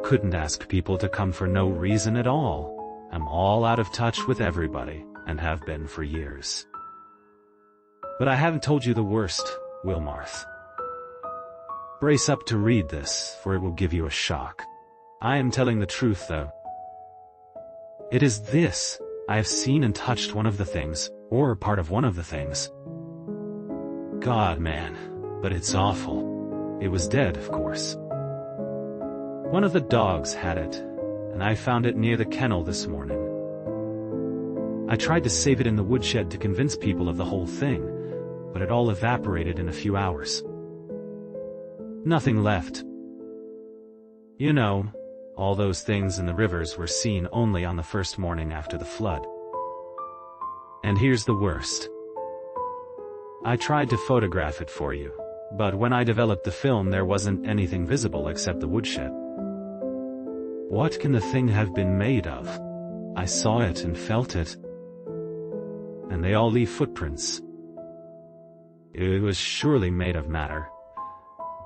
Speaker 1: Couldn't ask people to come for no reason at all. I'm all out of touch with everybody, and have been for years. But I haven't told you the worst, Wilmarth. Brace up to read this, for it will give you a shock. I am telling the truth, though. It is this. I have seen and touched one of the things, or part of one of the things. God, man, but it's awful. It was dead, of course. One of the dogs had it, and I found it near the kennel this morning. I tried to save it in the woodshed to convince people of the whole thing, but it all evaporated in a few hours. Nothing left. You know, all those things in the rivers were seen only on the first morning after the flood. And here's the worst. I tried to photograph it for you, but when I developed the film there wasn't anything visible except the woodshed. What can the thing have been made of? I saw it and felt it. And they all leave footprints. It was surely made of matter.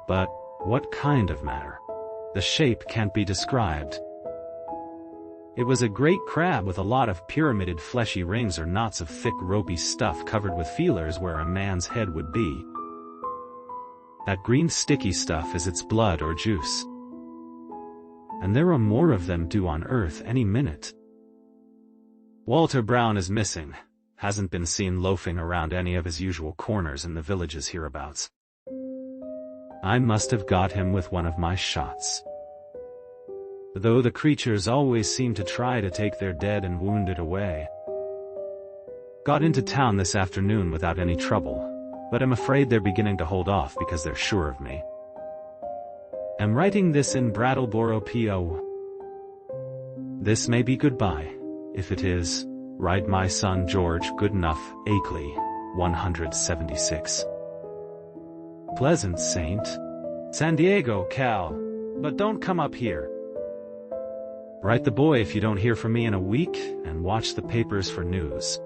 Speaker 1: But what kind of matter? The shape can't be described. It was a great crab with a lot of pyramided fleshy rings or knots of thick ropey stuff covered with feelers where a man's head would be. That green sticky stuff is its blood or juice. And there are more of them due on Earth any minute. Walter Brown is missing. Hasn't been seen loafing around any of his usual corners in the villages hereabouts. I must have got him with one of my shots. Though the creatures always seem to try to take their dead and wounded away. Got into town this afternoon without any trouble, but I'm afraid they're beginning to hold off because they're sure of me. Am writing this in Brattleboro, PO. This may be goodbye. If it is, write my son George Goodenough, Akeley, 176. Pleasant Saint. San Diego, Cal. But don't come up here. Write the boy if you don't hear from me in a week, and watch the papers for news.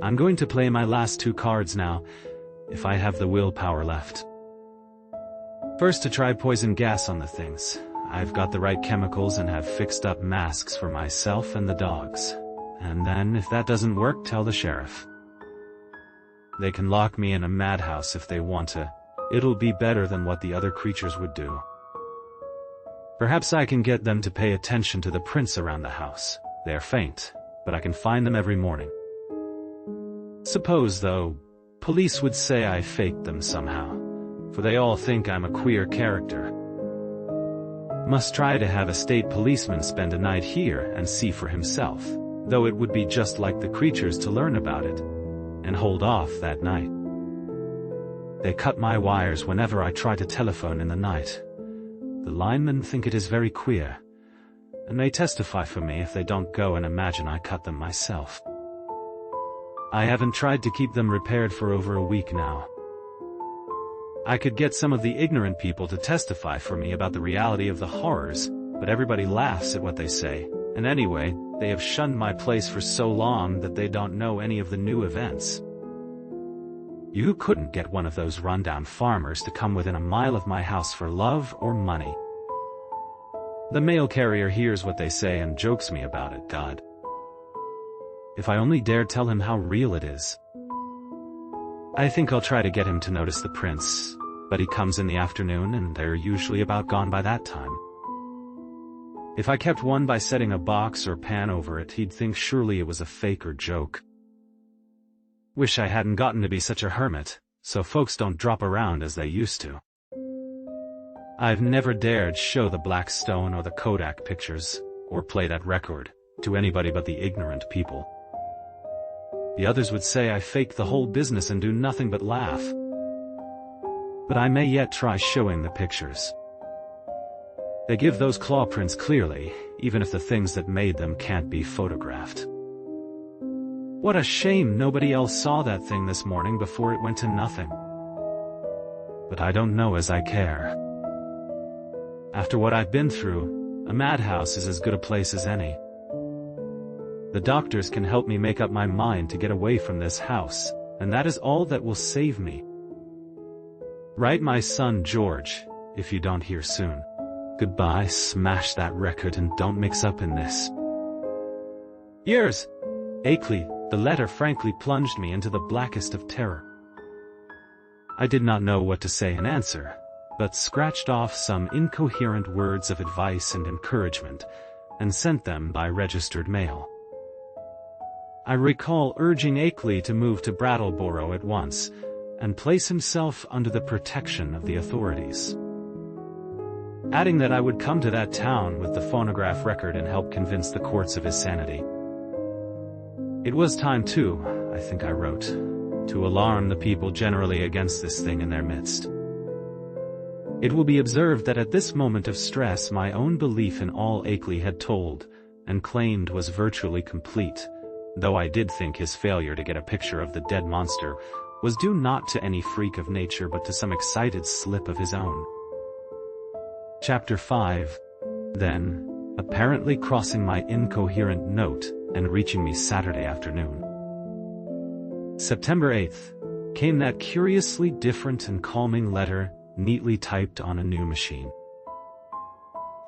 Speaker 1: I'm going to play my last 2 cards now, if I have the willpower left. First to try poison gas on the things. I've got the right chemicals and have fixed up masks for myself and the dogs. And then, if that doesn't work, tell the sheriff. They can lock me in a madhouse if they want to. It'll be better than what the other creatures would do. Perhaps I can get them to pay attention to the prints around the house. They're faint, but I can find them every morning. Suppose, though, police would say I faked them somehow, for they all think I'm a queer character. Must try to have a state policeman spend a night here and see for himself, though it would be just like the creatures to learn about it, and hold off that night. They cut my wires whenever I try to telephone in the night. The linemen think it is very queer, and may testify for me if they don't go and imagine I cut them myself. I haven't tried to keep them repaired for over a week now. I could get some of the ignorant people to testify for me about the reality of the horrors, but everybody laughs at what they say, and anyway, they have shunned my place for so long that they don't know any of the new events. You couldn't get one of those rundown farmers to come within a mile of my house for love or money. The mail carrier hears what they say and jokes me about it, God. If I only dared tell him how real it is. I think I'll try to get him to notice the prints, but he comes in the afternoon and they're usually about gone by that time. If I kept one by setting a box or pan over it, he'd think surely it was a fake or joke. Wish I hadn't gotten to be such a hermit, so folks don't drop around as they used to. I've never dared show the Black Stone or the Kodak pictures, or play that record, to anybody but the ignorant people. The others would say I fake the whole business and do nothing but laugh. But I may yet try showing the pictures. They give those claw prints clearly, even if the things that made them can't be photographed. What a shame nobody else saw that thing this morning before it went to nothing. But I don't know as I care. After what I've been through, a madhouse is as good a place as any. The doctors can help me make up my mind to get away from this house, and that is all that will save me. Write my son George, if you don't hear soon. Goodbye, smash that record and don't mix up in this. Yours, Akeley. The letter frankly plunged me into the blackest of terror. I did not know what to say in answer, but scratched off some incoherent words of advice and encouragement, and sent them by registered mail. I recall urging Akeley to move to Brattleboro at once, and place himself under the protection of the authorities. Adding that I would come to that town with the phonograph record and help convince the courts of his sanity. It was time too, I think I wrote, to alarm the people generally against this thing in their midst. It will be observed that at this moment of stress my own belief in all Akeley had told and claimed was virtually complete, though I did think his failure to get a picture of the dead monster was due not to any freak of nature but to some excited slip of his own. Chapter 5. Then, apparently crossing my incoherent note and reaching me Saturday afternoon. September 8th, came that curiously different and calming letter, neatly typed on a new machine.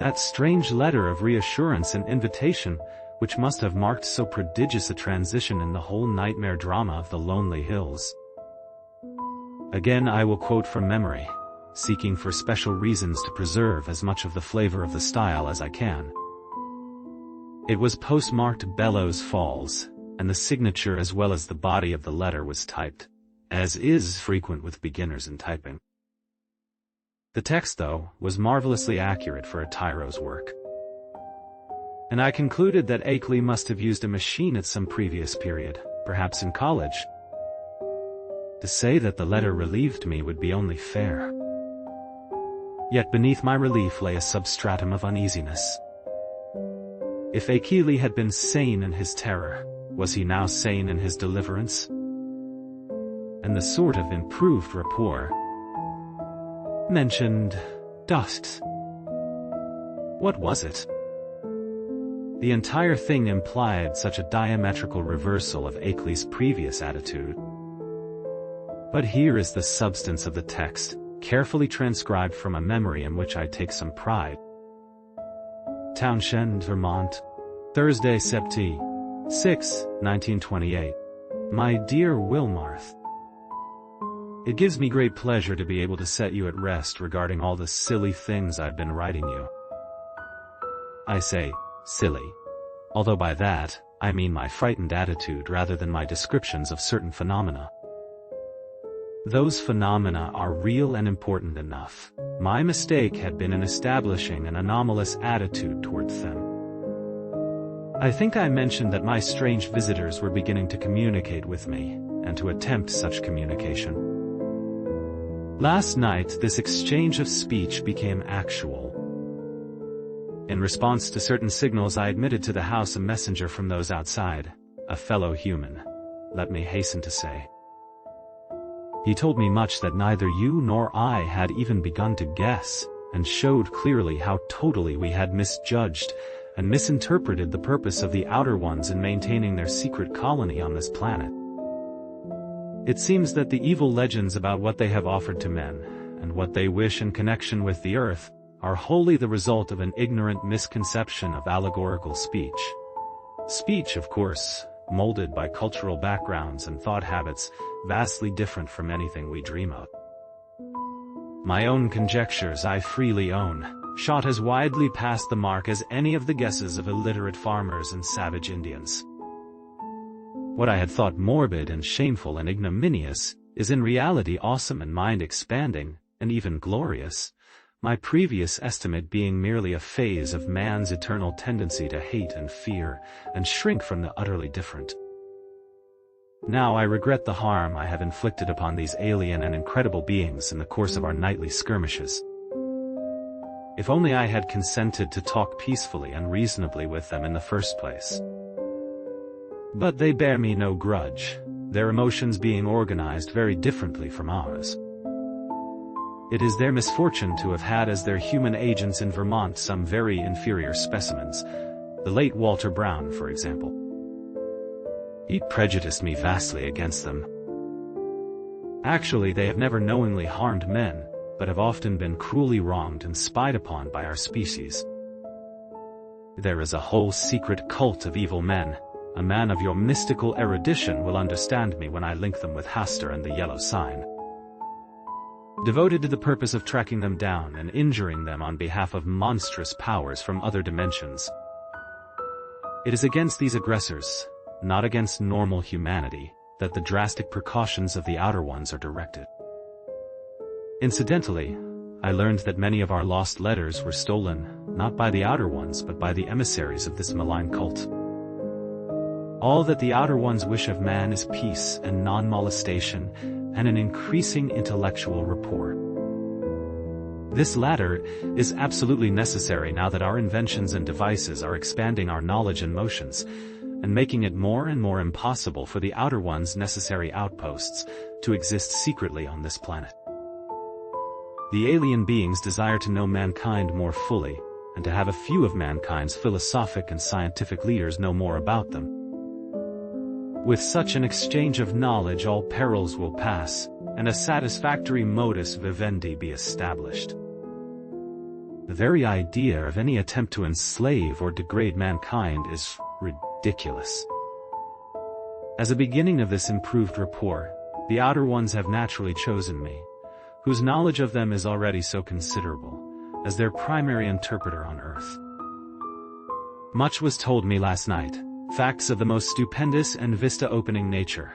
Speaker 1: That strange letter of reassurance and invitation, which must have marked so prodigious a transition in the whole nightmare drama of the lonely hills. Again I will quote from memory, seeking for special reasons to preserve as much of the flavor of the style as I can. It was postmarked Bellows Falls, and the signature as well as the body of the letter was typed, as is frequent with beginners in typing. The text, though, was marvelously accurate for a tyro's work. And I concluded that Akeley must have used a machine at some previous period, perhaps in college. To say that the letter relieved me would be only fair. Yet beneath my relief lay a substratum of uneasiness. If Akeley had been sane in his terror, was he now sane in his deliverance? And the sort of improved rapport mentioned dust. What was it? The entire thing implied such a diametrical reversal of Akeley's previous attitude. But here is the substance of the text, carefully transcribed from a memory in which I take some pride. Townshend, Vermont, Thursday, Sept. 6, 1928. My dear Wilmarth, it gives me great pleasure to be able to set you at rest regarding all the silly things I've been writing you. I say, silly, although by that, I mean my frightened attitude rather than my descriptions of certain phenomena. Those phenomena are real and important enough. My mistake had been in establishing an anomalous attitude towards them. I think I mentioned that my strange visitors were beginning to communicate with me, and to attempt such communication. Last night, this exchange of speech became actual. In response to certain signals, I admitted to the house a messenger from those outside, a fellow human, let me hasten to say. He told me much that neither you nor I had even begun to guess, and showed clearly how totally we had misjudged and misinterpreted the purpose of the Outer Ones in maintaining their secret colony on this planet. It seems that the evil legends about what they have offered to men, and what they wish in connection with the Earth, are wholly the result of an ignorant misconception of allegorical speech. Speech, of course, molded by cultural backgrounds and thought habits vastly different from anything we dream of. My own conjectures, I freely own, shot as widely past the mark as any of the guesses of illiterate farmers and savage Indians. What I had thought morbid and shameful and ignominious is in reality awesome and mind-expanding, and even glorious, my previous estimate being merely a phase of man's eternal tendency to hate and fear, and shrink from the utterly different. Now I regret the harm I have inflicted upon these alien and incredible beings in the course of our nightly skirmishes. If only I had consented to talk peacefully and reasonably with them in the first place. But they bear me no grudge, their emotions being organized very differently from ours. It is their misfortune to have had as their human agents in Vermont some very inferior specimens, the late Walter Brown, for example. He prejudiced me vastly against them. Actually, they have never knowingly harmed men, but have often been cruelly wronged and spied upon by our species. There is a whole secret cult of evil men. A man of your mystical erudition will understand me when I link them with Hastur and the Yellow Sign. Devoted to the purpose of tracking them down and injuring them on behalf of monstrous powers from other dimensions. It is against these aggressors, not against normal humanity, that the drastic precautions of the Outer Ones are directed. Incidentally, I learned that many of our lost letters were stolen, not by the Outer Ones but by the emissaries of this malign cult. All that the Outer Ones wish of man is peace and non-molestation, and an increasing intellectual rapport. This latter is absolutely necessary now that our inventions and devices are expanding our knowledge and motions, and making it more and more impossible for the Outer Ones' necessary outposts to exist secretly on this planet. The alien beings desire to know mankind more fully, and to have a few of mankind's philosophic and scientific leaders know more about them. With such an exchange of knowledge, all perils will pass, and a satisfactory modus vivendi be established. The very idea of any attempt to enslave or degrade mankind is ridiculous. As a beginning of this improved rapport, the Outer Ones have naturally chosen me, whose knowledge of them is already so considerable, as their primary interpreter on Earth. Much was told me last night. Facts of the most stupendous and vista-opening nature,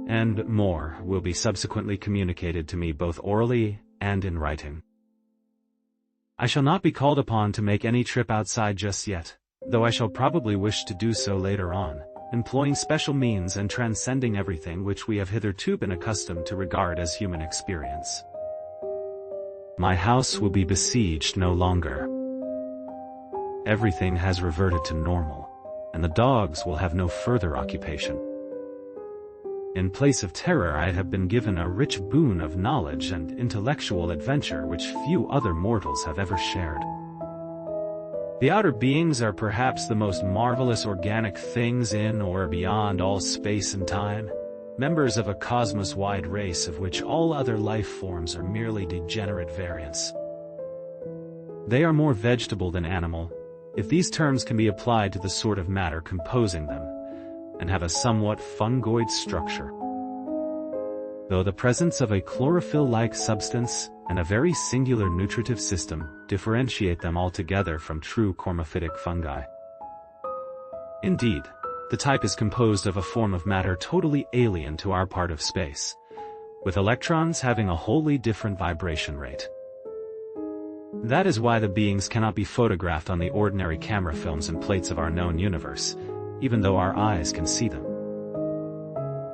Speaker 1: and more will be subsequently communicated to me both orally and in writing. I shall not be called upon to make any trip outside just yet, though I shall probably wish to do so later on, employing special means and transcending everything which we have hitherto been accustomed to regard as human experience. My house will be besieged no longer. Everything has reverted to normal, and the dogs will have no further occupation. In place of terror, I have been given a rich boon of knowledge and intellectual adventure which few other mortals have ever shared. The outer beings are perhaps the most marvelous organic things in or beyond all space and time, members of a cosmos-wide race of which all other life forms are merely degenerate variants. They are more vegetable than animal, if these terms can be applied to the sort of matter composing them, and have a somewhat fungoid structure. Though the presence of a chlorophyll-like substance and a very singular nutritive system differentiate them altogether from true cormophytic fungi. Indeed, the type is composed of a form of matter totally alien to our part of space, with electrons having a wholly different vibration rate. That is why the beings cannot be photographed on the ordinary camera films and plates of our known universe, even though our eyes can see them.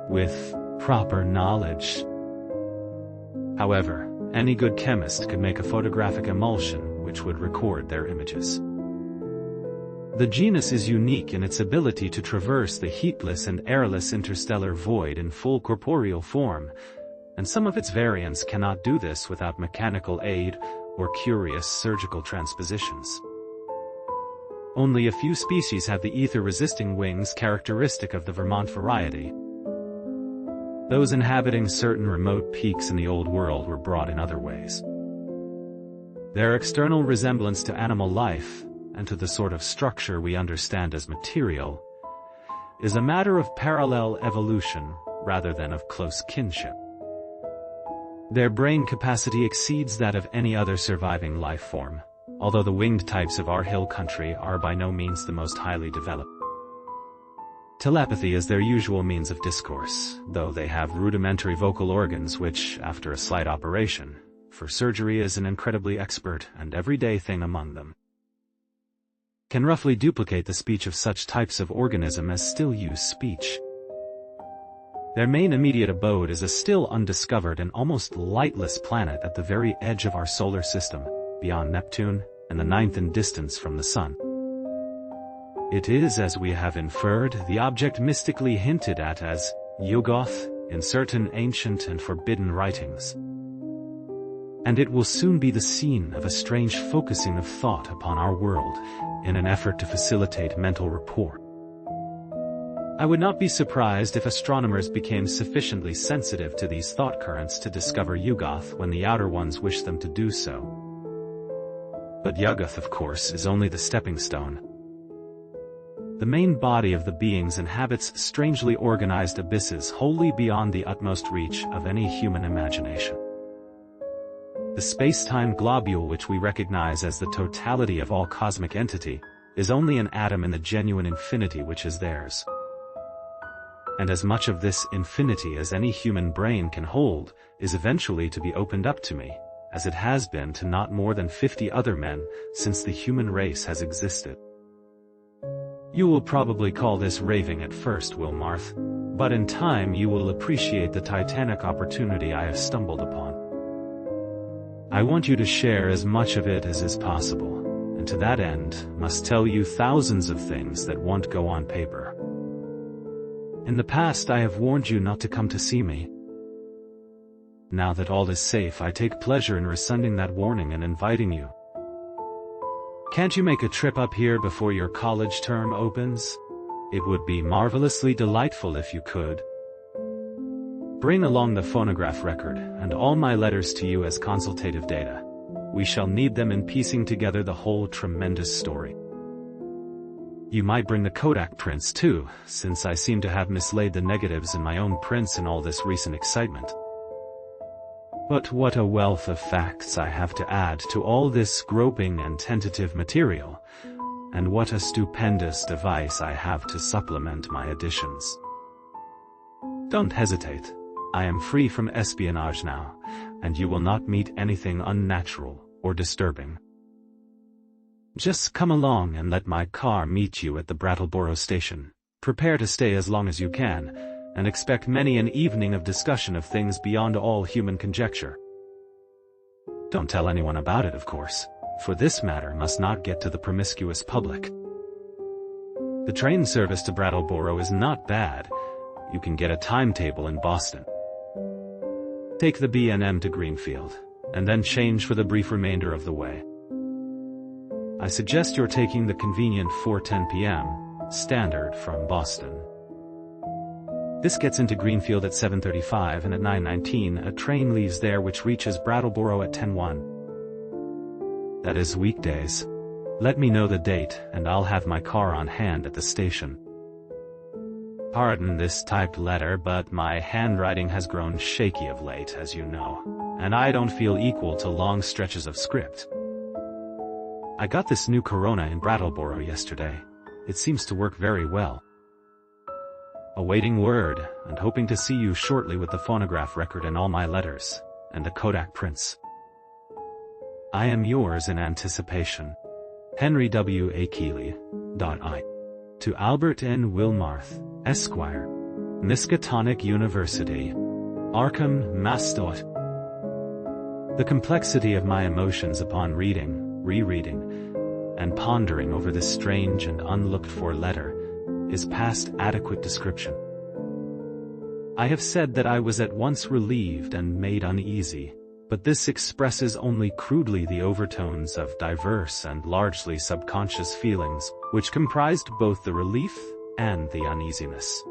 Speaker 1: With proper knowledge. However, any good chemist could make a photographic emulsion which would record their images. The genus is unique in its ability to traverse the heatless and airless interstellar void in full corporeal form, and some of its variants cannot do this without mechanical aid or curious surgical transpositions. Only a few species have the ether-resisting wings characteristic of the Vermont variety. Those inhabiting certain remote peaks in the Old World were brought in other ways. Their external resemblance to animal life, and to the sort of structure we understand as material, is a matter of parallel evolution rather than of close kinship. Their brain capacity exceeds that of any other surviving life form, although the winged types of our hill country are by no means the most highly developed. Telepathy is their usual means of discourse, though they have rudimentary vocal organs which, after a slight operation, for surgery is an incredibly expert and everyday thing among them, can roughly duplicate the speech of such types of organism as still use speech. Their main immediate abode is a still undiscovered and almost lightless planet at the very edge of our solar system, beyond Neptune and the ninth in distance from the Sun. It is, as we have inferred, the object mystically hinted at as Yuggoth in certain ancient and forbidden writings. And it will soon be the scene of a strange focusing of thought upon our world, in an effort to facilitate mental rapport. I would not be surprised if astronomers became sufficiently sensitive to these thought currents to discover Yuggoth when the outer ones wish them to do so. But Yuggoth, of course, is only the stepping stone. The main body of the beings inhabits strangely organized abysses wholly beyond the utmost reach of any human imagination. The space-time globule which we recognize as the totality of all cosmic entity is only an atom in the genuine infinity which is theirs. And as much of this infinity as any human brain can hold is eventually to be opened up to me, as it has been to not more than 50 other men since the human race has existed. You will probably call this raving at first, Wilmarth, but in time you will appreciate the titanic opportunity I have stumbled upon. I want you to share as much of it as is possible, and to that end must tell you thousands of things that won't go on paper. In the past I have warned you not to come to see me. Now that all is safe, I take pleasure in rescinding that warning and inviting you. Can't you make a trip up here before your college term opens? It would be marvelously delightful if you could. Bring along the phonograph record and all my letters to you as consultative data. We shall need them in piecing together the whole tremendous story. You might bring the Kodak prints too, since I seem to have mislaid the negatives in my own prints in all this recent excitement. But what a wealth of facts I have to add to all this groping and tentative material, and what a stupendous device I have to supplement my additions. Don't hesitate. I am free from espionage now, and you will not meet anything unnatural or disturbing. Just come along and let my car meet you at the Brattleboro station. Prepare to stay as long as you can, and expect many an evening of discussion of things beyond all human conjecture. Don't tell anyone about it, of course, for this matter must not get to the promiscuous public. The train service to Brattleboro is not bad. You can get a timetable in Boston. Take the B&M to Greenfield, and then change for the brief remainder of the way. I suggest you're taking the convenient 4:10 p.m. standard from Boston. This gets into Greenfield at 7:35, and at 9:19 a train leaves there which reaches Brattleboro at 10:01. That is weekdays. Let me know the date, and I'll have my car on hand at the station. Pardon this typed letter, but my handwriting has grown shaky of late, as you know, and I don't feel equal to long stretches of script. I got this new Corona in Brattleboro yesterday. It seems to work very well. Awaiting word, and hoping to see you shortly with the phonograph record and all my letters, and the Kodak prints. I am yours in anticipation. Henry W. A. Keeley. I. To Albert N. Wilmarth, Esquire. Miskatonic University. Arkham, Mass. The complexity of my emotions upon reading, rereading, and pondering over this strange and unlooked-for letter is past adequate description. I have said that I was at once relieved and made uneasy, but this expresses only crudely the overtones of diverse and largely subconscious feelings, which comprised both the relief and the uneasiness.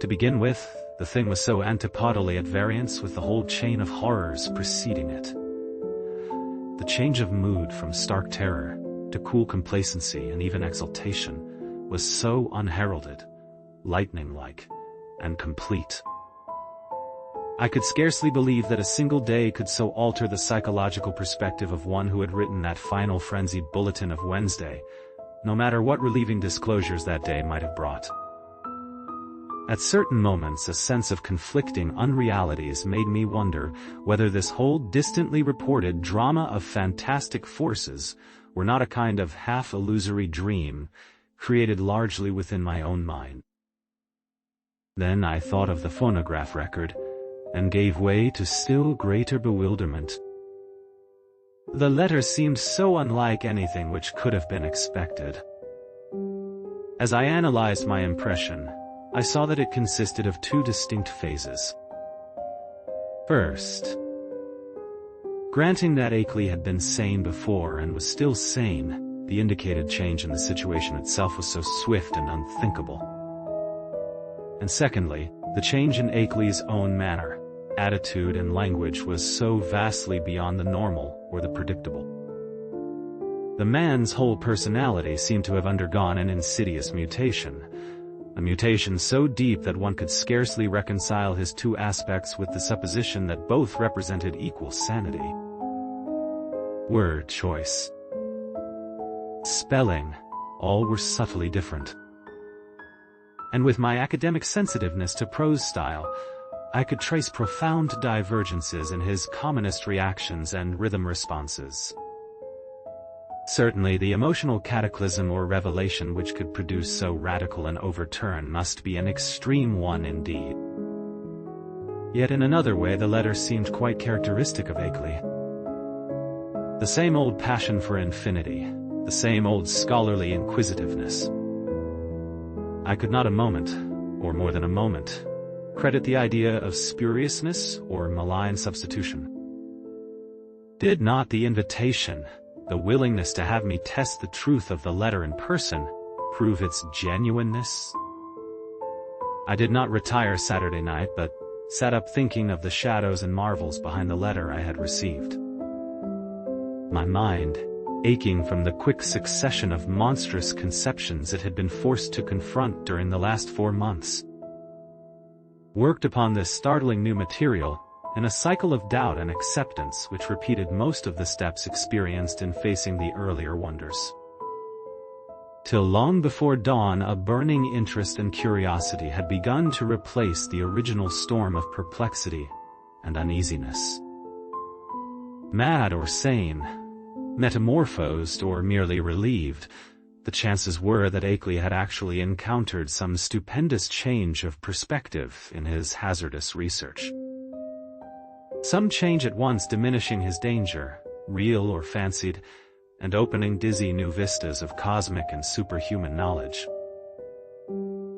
Speaker 1: To begin with, the thing was so antipodally at variance with the whole chain of horrors preceding it. The change of mood from stark terror to cool complacency and even exultation was so unheralded, lightning-like, and complete. I could scarcely believe that a single day could so alter the psychological perspective of one who had written that final frenzied bulletin of Wednesday, no matter what relieving disclosures that day might have brought. At certain moments, a sense of conflicting unrealities made me wonder whether this whole distantly reported drama of fantastic forces were not a kind of half-illusory dream, created largely within my own mind. Then I thought of the phonograph record, and gave way to still greater bewilderment. The letter seemed so unlike anything which could have been expected. As I analyzed my impression, I saw that it consisted of two distinct phases. First, granting that Akeley had been sane before and was still sane, the indicated change in the situation itself was so swift and unthinkable. And secondly, the change in Akeley's own manner, attitude and language was so vastly beyond the normal or the predictable. The man's whole personality seemed to have undergone an insidious mutation, a mutation so deep that one could scarcely reconcile his two aspects with the supposition that both represented equal sanity. Word choice, spelling, all were subtly different. And with my academic sensitiveness to prose style, I could trace profound divergences in his commonest reactions and rhythm responses. Certainly the emotional cataclysm or revelation which could produce so radical an overturn must be an extreme one indeed. Yet in another way the letter seemed quite characteristic of Akeley. The same old passion for infinity, the same old scholarly inquisitiveness. I could not a moment, or more than a moment, credit the idea of spuriousness or malign substitution. Did not the invitation, the willingness to have me test the truth of the letter in person, prove its genuineness? I did not retire Saturday night, but sat up thinking of the shadows and marvels behind the letter I had received. My mind, aching from the quick succession of monstrous conceptions it had been forced to confront during the last 4 months, worked upon this startling new material in a cycle of doubt and acceptance which repeated most of the steps experienced in facing the earlier wonders. Till long before dawn a burning interest and curiosity had begun to replace the original storm of perplexity and uneasiness. Mad or sane, metamorphosed or merely relieved, the chances were that Akeley had actually encountered some stupendous change of perspective in his hazardous research. Some change at once diminishing his danger, real or fancied, and opening dizzy new vistas of cosmic and superhuman knowledge.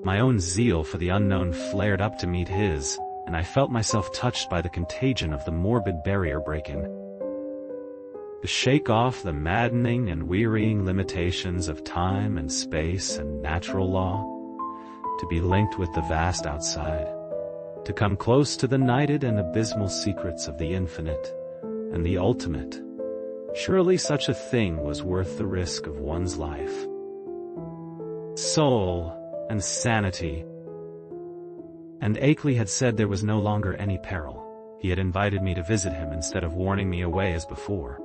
Speaker 1: My own zeal for the unknown flared up to meet his, and I felt myself touched by the contagion of the morbid barrier breaking. To shake off the maddening and wearying limitations of time and space and natural law, to be linked with the vast outside, to come close to the nighted and abysmal secrets of the infinite and the ultimate, surely such a thing was worth the risk of one's life. Soul and sanity. And Akeley had said there was no longer any peril. He had invited me to visit him instead of warning me away as before.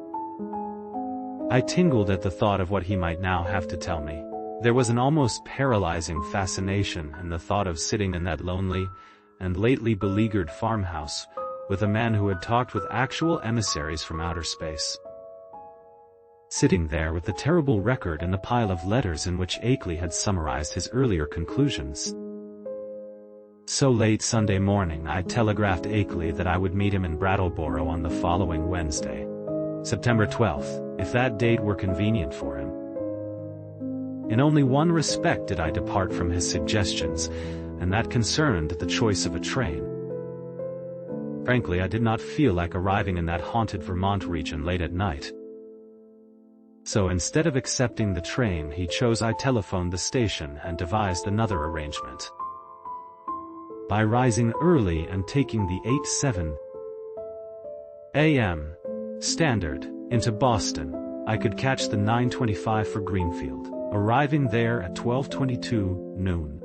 Speaker 1: I tingled at the thought of what he might now have to tell me. There was an almost paralyzing fascination in the thought of sitting in that lonely and lately beleaguered farmhouse, with a man who had talked with actual emissaries from outer space. Sitting there with the terrible record and the pile of letters in which Akeley had summarized his earlier conclusions. So late Sunday morning I telegraphed Akeley that I would meet him in Brattleboro on the following Wednesday, September 12th, if that date were convenient for him. In only one respect did I depart from his suggestions, and that concerned the choice of a train. Frankly, I did not feel like arriving in that haunted Vermont region late at night. So instead of accepting the train he chose, I telephoned the station and devised another arrangement. By rising early and taking the 8:07 a.m. Standard into Boston, I could catch the 9:25 for Greenfield, arriving there at 12:22 noon.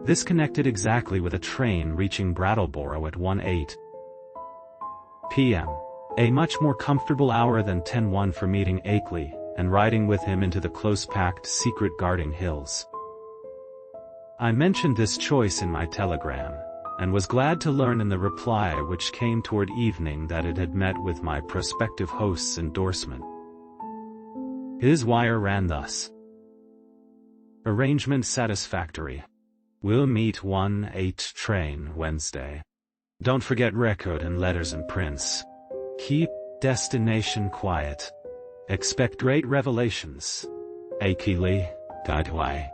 Speaker 1: This connected exactly with a train reaching Brattleboro at 1:08 p.m., a much more comfortable hour than 10:01 for meeting Akeley and riding with him into the close-packed secret guarding hills. I mentioned this choice in my telegram, and was glad to learn in the reply which came toward evening that it had met with my prospective host's endorsement. His wire ran thus: "Arrangement satisfactory. We'll meet 1:08 train Wednesday. Don't forget record and letters and prints. Keep destination quiet. Expect great revelations. Akeley, Guideway."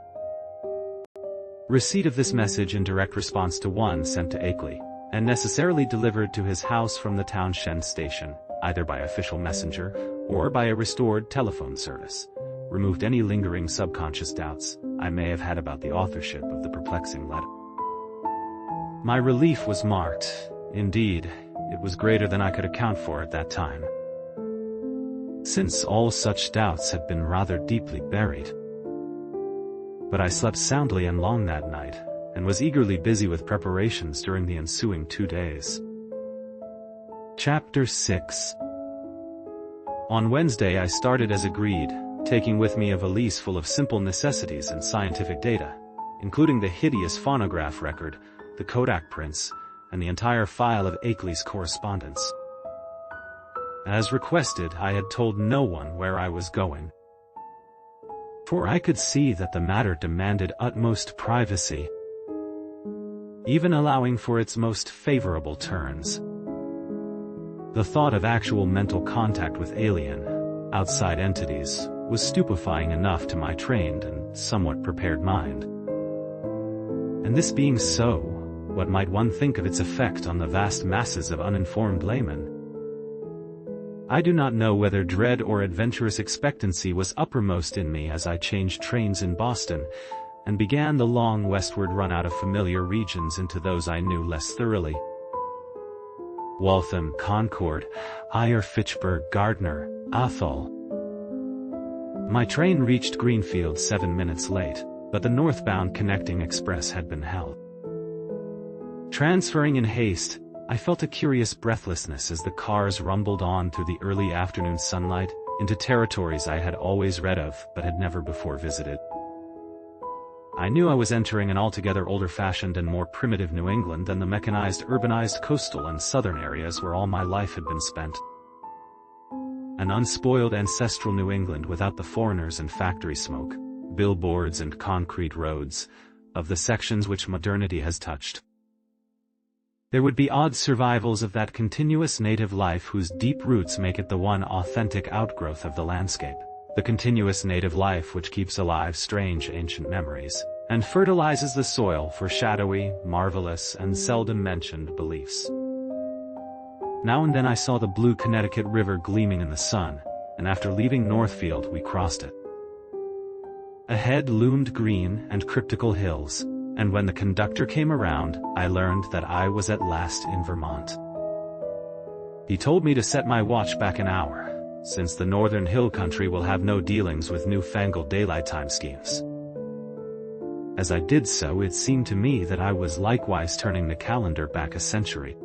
Speaker 1: Receipt of this message in direct response to one sent to Akeley, and necessarily delivered to his house from the Townshend station, either by official messenger or by a restored telephone service, removed any lingering subconscious doubts I may have had about the authorship of the perplexing letter. My relief was marked. Indeed, it was greater than I could account for at that time, since all such doubts had been rather deeply buried. But I slept soundly and long that night, and was eagerly busy with preparations during the ensuing 2 days. Chapter 6. On Wednesday I started as agreed, taking with me a valise full of simple necessities and scientific data, including the hideous phonograph record, the Kodak prints, and the entire file of Akeley's correspondence. As requested, I had told no one where I was going, for I could see that the matter demanded utmost privacy, even allowing for its most favorable turns. The thought of actual mental contact with alien, outside entities was stupefying enough to my trained and somewhat prepared mind. And this being so, what might one think of its effect on the vast masses of uninformed laymen? I do not know whether dread or adventurous expectancy was uppermost in me as I changed trains in Boston, and began the long westward run out of familiar regions into those I knew less thoroughly. Waltham, Concord, Ayr, Fitchburg, Gardner, Athol. My train reached Greenfield 7 minutes late, but the northbound connecting express had been held. Transferring in haste, I felt a curious breathlessness as the cars rumbled on through the early afternoon sunlight into territories I had always read of but had never before visited. I knew I was entering an altogether older-fashioned and more primitive New England than the mechanized, urbanized coastal and southern areas where all my life had been spent. An unspoiled ancestral New England without the foreigners and factory smoke, billboards and concrete roads, of the sections which modernity has touched. There would be odd survivals of that continuous native life whose deep roots make it the one authentic outgrowth of the landscape, the continuous native life which keeps alive strange ancient memories, and fertilizes the soil for shadowy, marvelous, and seldom mentioned beliefs. Now and then I saw the blue Connecticut River gleaming in the sun, and after leaving Northfield we crossed it. Ahead loomed green and cryptical hills, and when the conductor came around, I learned that I was at last in Vermont. He told me to set my watch back an hour, since the northern hill country will have no dealings with newfangled daylight time schemes. As I did so, it seemed to me that I was likewise turning the calendar back a century.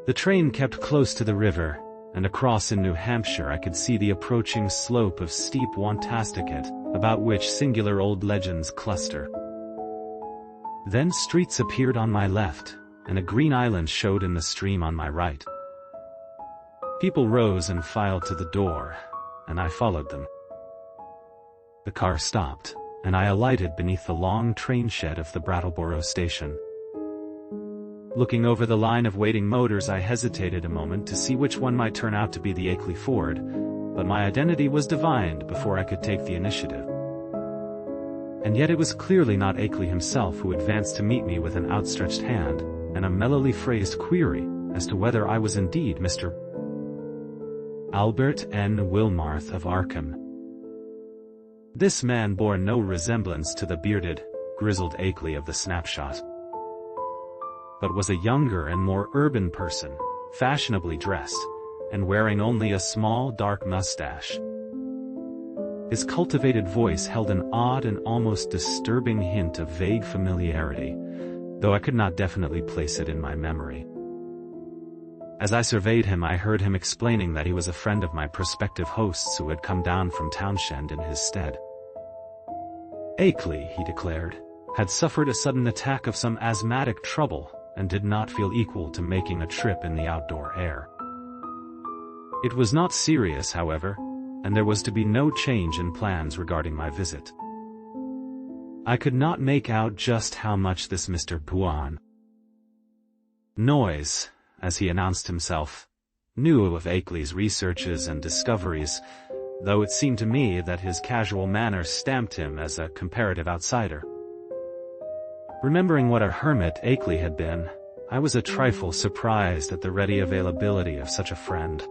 Speaker 1: The train kept close to the river, and across in New Hampshire I could see the approaching slope of steep Wantasticate, about which singular old legends cluster. Then streets appeared on my left, and a green island showed in the stream on my right. People rose and filed to the door, and I followed them. The car stopped, and I alighted beneath the long train shed of the Brattleboro station. Looking over the line of waiting motors, I hesitated a moment to see which one might turn out to be the Akeley Ford, but my identity was divined before I could take the initiative. And yet it was clearly not Akeley himself who advanced to meet me with an outstretched hand, and a mellowly phrased query as to whether I was indeed Mr. Albert N. Wilmarth of Arkham. This man bore no resemblance to the bearded, grizzled Akeley of the snapshot, but was a younger and more urban person, fashionably dressed, and wearing only a small dark mustache. His cultivated voice held an odd and almost disturbing hint of vague familiarity, though I could not definitely place it in my memory. As I surveyed him, I heard him explaining that he was a friend of my prospective hosts who had come down from Townshend in his stead. Akeley, he declared, had suffered a sudden attack of some asthmatic trouble and did not feel equal to making a trip in the outdoor air. It was not serious, however, and there was to be no change in plans regarding my visit. I could not make out just how much this Mr. Puan Noise, as he announced himself, knew of Akeley's researches and discoveries, though it seemed to me that his casual manner stamped him as a comparative outsider. Remembering what a hermit Akeley had been, I was a trifle surprised at the ready availability of such a friend,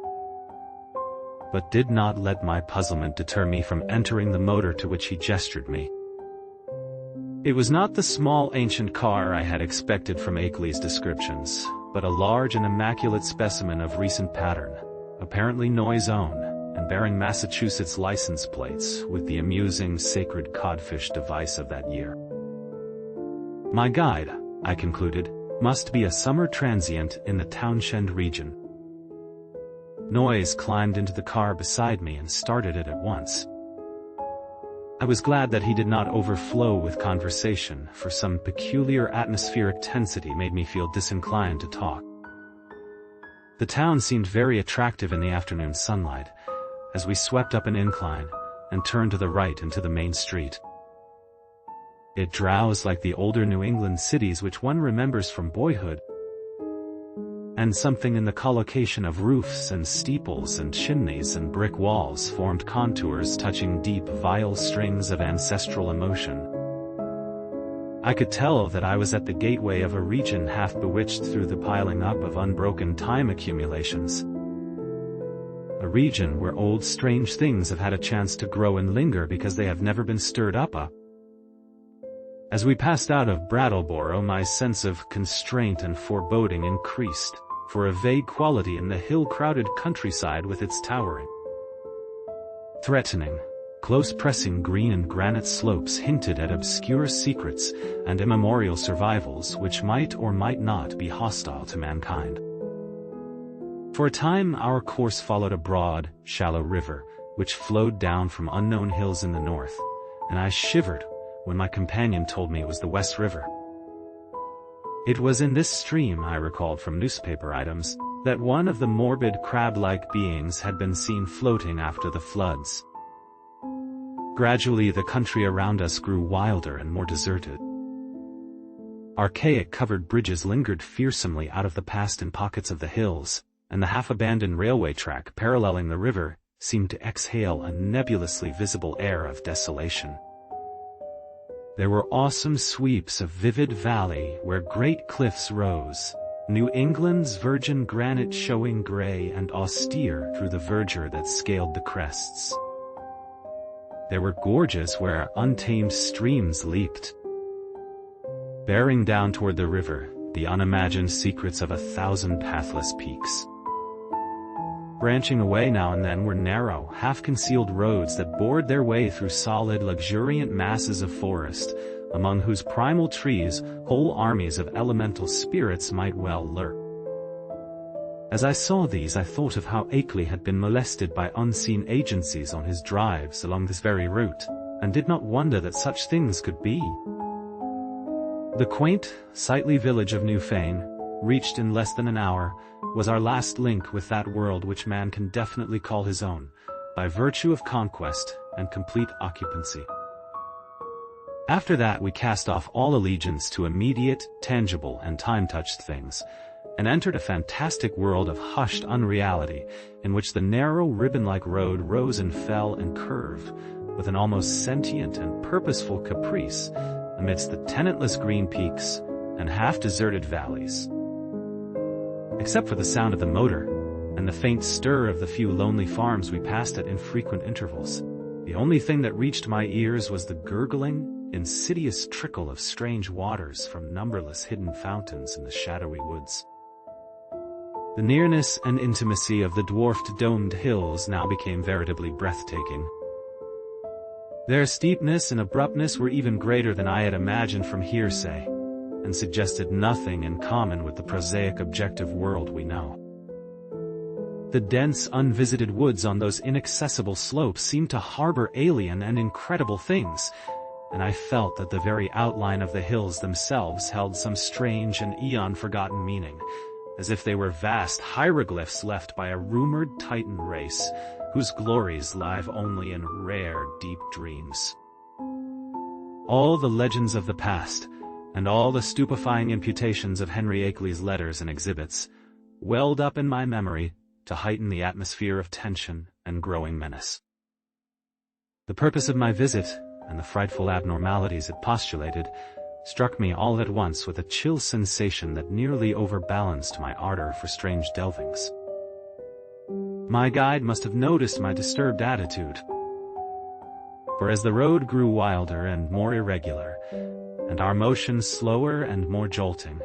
Speaker 1: but did not let my puzzlement deter me from entering the motor to which he gestured me. It was not the small ancient car I had expected from Akeley's descriptions, but a large and immaculate specimen of recent pattern, apparently Noy's own, and bearing Massachusetts license plates with the amusing sacred codfish device of that year. My guide, I concluded, must be a summer transient in the Townshend region. Noyes climbed into the car beside me and started it at once. I was glad that he did not overflow with conversation, for some peculiar atmospheric tensity made me feel disinclined to talk. The town seemed very attractive in the afternoon sunlight, as we swept up an incline and turned to the right into the main street. It drowsed like the older New England cities which one remembers from boyhood, and something in the collocation of roofs and steeples and chimneys and brick walls formed contours touching deep vial strings of ancestral emotion. I could tell that I was at the gateway of a region half bewitched through the piling up of unbroken time accumulations. A region where old strange things have had a chance to grow and linger because they have never been stirred up. As we passed out of Brattleboro, my sense of constraint and foreboding increased, for a vague quality in the hill-crowded countryside with its towering, threatening, close-pressing green and granite slopes hinted at obscure secrets and immemorial survivals which might or might not be hostile to mankind. For a time our course followed a broad, shallow river, which flowed down from unknown hills in the north, and I shivered when my companion told me it was the West River. It was in this stream, I recalled from newspaper items, that one of the morbid crab-like beings had been seen floating after the floods. Gradually the country around us grew wilder and more deserted. Archaic covered bridges lingered fearsomely out of the past in pockets of the hills, and the half-abandoned railway track paralleling the river seemed to exhale a nebulously visible air of desolation. There were awesome sweeps of vivid valley where great cliffs rose, New England's virgin granite showing gray and austere through the verdure that scaled the crests. There were gorges where untamed streams leaped, bearing down toward the river the unimagined secrets of 1,000 pathless peaks. Branching away now and then were narrow, half-concealed roads that bored their way through solid, luxuriant masses of forest, among whose primal trees whole armies of elemental spirits might well lurk. As I saw these, I thought of how Akeley had been molested by unseen agencies on his drives along this very route, and did not wonder that such things could be. The quaint, sightly village of Newfane, reached in less than an hour, was our last link with that world which man can definitely call his own, by virtue of conquest and complete occupancy. After that we cast off all allegiance to immediate, tangible, and time-touched things, and entered a fantastic world of hushed unreality, in which the narrow ribbon-like road rose and fell and curved, with an almost sentient and purposeful caprice, amidst the tenantless green peaks and half-deserted valleys. Except for the sound of the motor, and the faint stir of the few lonely farms we passed at infrequent intervals, the only thing that reached my ears was the gurgling, insidious trickle of strange waters from numberless hidden fountains in the shadowy woods. The nearness and intimacy of the dwarfed domed hills now became veritably breathtaking. Their steepness and abruptness were even greater than I had imagined from hearsay, and suggested nothing in common with the prosaic objective world we know. The dense, unvisited woods on those inaccessible slopes seemed to harbor alien and incredible things, and I felt that the very outline of the hills themselves held some strange and eon-forgotten meaning, as if they were vast hieroglyphs left by a rumored Titan race, whose glories live only in rare, deep dreams. All the legends of the past, and all the stupefying imputations of Henry Akeley's letters and exhibits, welled up in my memory to heighten the atmosphere of tension and growing menace. The purpose of my visit, and the frightful abnormalities it postulated, struck me all at once with a chill sensation that nearly overbalanced my ardor for strange delvings. My guide must have noticed my disturbed attitude, for as the road grew wilder and more irregular, and our motions slower and more jolting,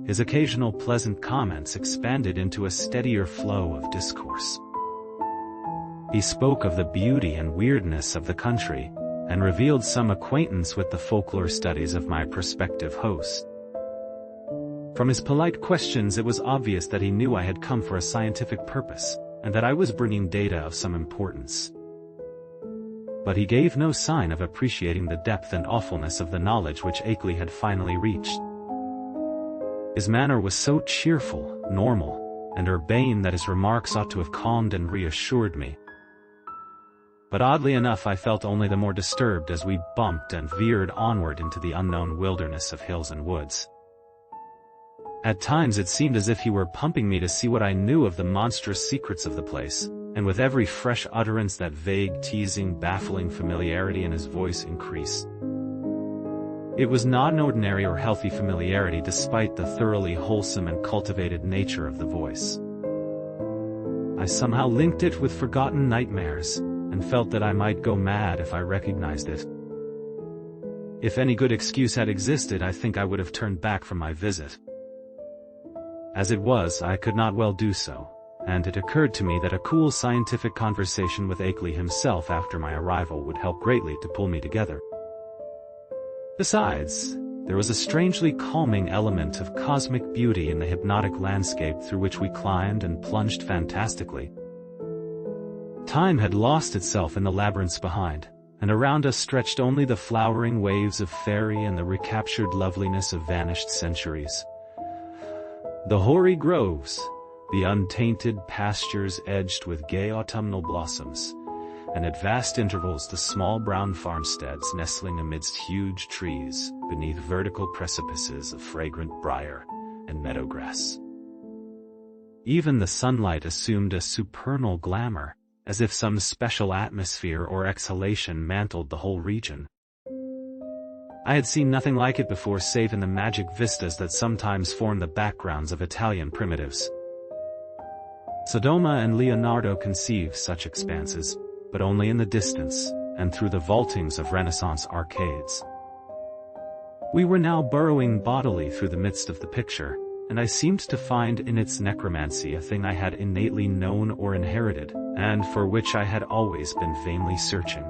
Speaker 1: his occasional pleasant comments expanded into a steadier flow of discourse. He spoke of the beauty and weirdness of the country, and revealed some acquaintance with the folklore studies of my prospective host. From his polite questions it was obvious that he knew I had come for a scientific purpose, and that I was bringing data of some importance. But he gave no sign of appreciating the depth and awfulness of the knowledge which Akeley had finally reached. His manner was so cheerful, normal, and urbane that his remarks ought to have calmed and reassured me. But oddly enough I felt only the more disturbed as we bumped and veered onward into the unknown wilderness of hills and woods. At times it seemed as if he were pumping me to see what I knew of the monstrous secrets of the place, and with every fresh utterance that vague, teasing, baffling familiarity in his voice increased. It was not an ordinary or healthy familiarity despite the thoroughly wholesome and cultivated nature of the voice. I somehow linked it with forgotten nightmares, and felt that I might go mad if I recognized it. If any good excuse had existed, I think I would have turned back from my visit. As it was, I could not well do so, and it occurred to me that a cool scientific conversation with Akeley himself after my arrival would help greatly to pull me together. Besides, there was a strangely calming element of cosmic beauty in the hypnotic landscape through which we climbed and plunged fantastically. Time had lost itself in the labyrinths behind, and around us stretched only the flowering waves of fairy and the recaptured loveliness of vanished centuries. The hoary groves, the untainted pastures edged with gay autumnal blossoms, and at vast intervals the small brown farmsteads nestling amidst huge trees beneath vertical precipices of fragrant briar and meadowgrass. Even the sunlight assumed a supernal glamour, as if some special atmosphere or exhalation mantled the whole region. I had seen nothing like it before save in the magic vistas that sometimes form the backgrounds of Italian primitives. Sodoma and Leonardo conceived such expanses, but only in the distance, and through the vaultings of Renaissance arcades. We were now burrowing bodily through the midst of the picture, and I seemed to find in its necromancy a thing I had innately known or inherited, and for which I had always been vainly searching.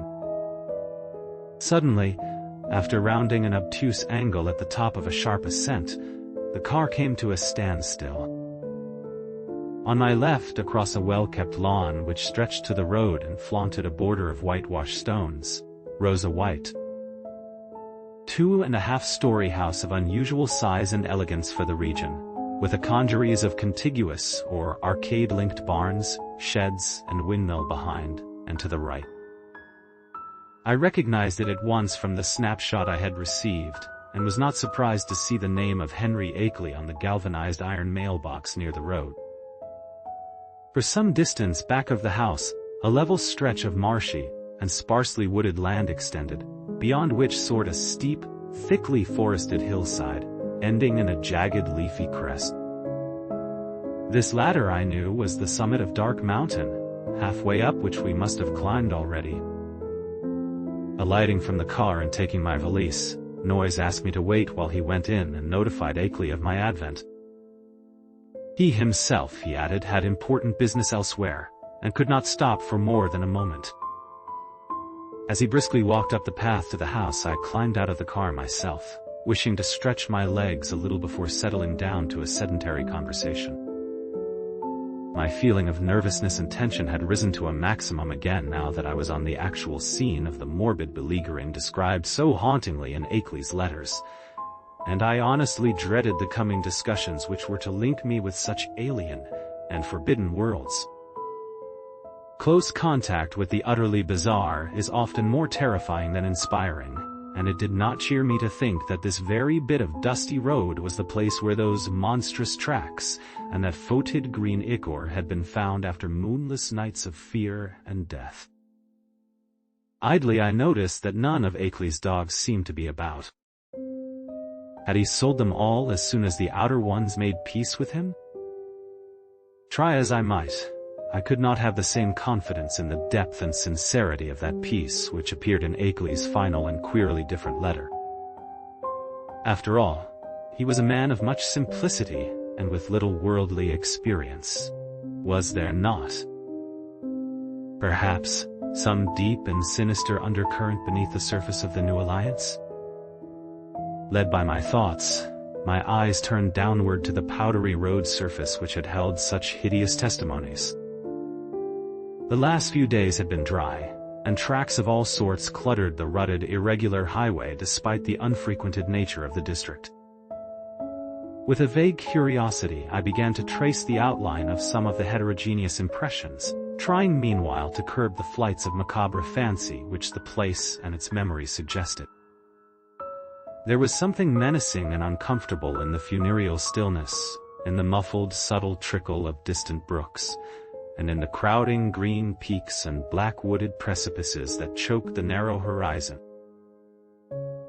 Speaker 1: Suddenly, after rounding an obtuse angle at the top of a sharp ascent, the car came to a standstill. On my left, across a well-kept lawn which stretched to the road and flaunted a border of whitewashed stones, rose a white, 2.5-story house of unusual size and elegance for the region, with a congeries of contiguous or arcade-linked barns, sheds, and windmill behind and to the right. I recognized it at once from the snapshot I had received, and was not surprised to see the name of Henry Akeley on the galvanized iron mailbox near the road. For some distance back of the house, a level stretch of marshy and sparsely wooded land extended, beyond which soared a steep, thickly forested hillside, ending in a jagged leafy crest. This latter, I knew, was the summit of Dark Mountain, halfway up which we must have climbed already. Alighting from the car and taking my valise, Noyes asked me to wait while he went in and notified Akeley of my advent. He himself, he added, had important business elsewhere, and could not stop for more than a moment. As he briskly walked up the path to the house, I climbed out of the car myself, wishing to stretch my legs a little before settling down to a sedentary conversation. My feeling of nervousness and tension had risen to a maximum again now that I was on the actual scene of the morbid beleaguering described so hauntingly in Akeley's letters, and I honestly dreaded the coming discussions which were to link me with such alien and forbidden worlds. Close contact with the utterly bizarre is often more terrifying than inspiring, and it did not cheer me to think that this very bit of dusty road was the place where those monstrous tracks and that fotid green ichor had been found after moonless nights of fear and death. Idly I noticed that none of Akeley's dogs seemed to be about. Had he sold them all as soon as the outer ones made peace with him? Try as I might, I could not have the same confidence in the depth and sincerity of that peace which appeared in Akeley's final and queerly different letter. After all, he was a man of much simplicity and with little worldly experience. Was there not? Perhaps some deep and sinister undercurrent beneath the surface of the new alliance? Led by my thoughts, my eyes turned downward to the powdery road surface which had held such hideous testimonies. The last few days had been dry, and tracks of all sorts cluttered the rutted, irregular highway despite the unfrequented nature of the district. With a vague curiosity, I began to trace the outline of some of the heterogeneous impressions, trying meanwhile to curb the flights of macabre fancy which the place and its memories suggested. There was something menacing and uncomfortable in the funereal stillness, in the muffled, subtle trickle of distant brooks, and in the crowding green peaks and black-wooded precipices that choked the narrow horizon.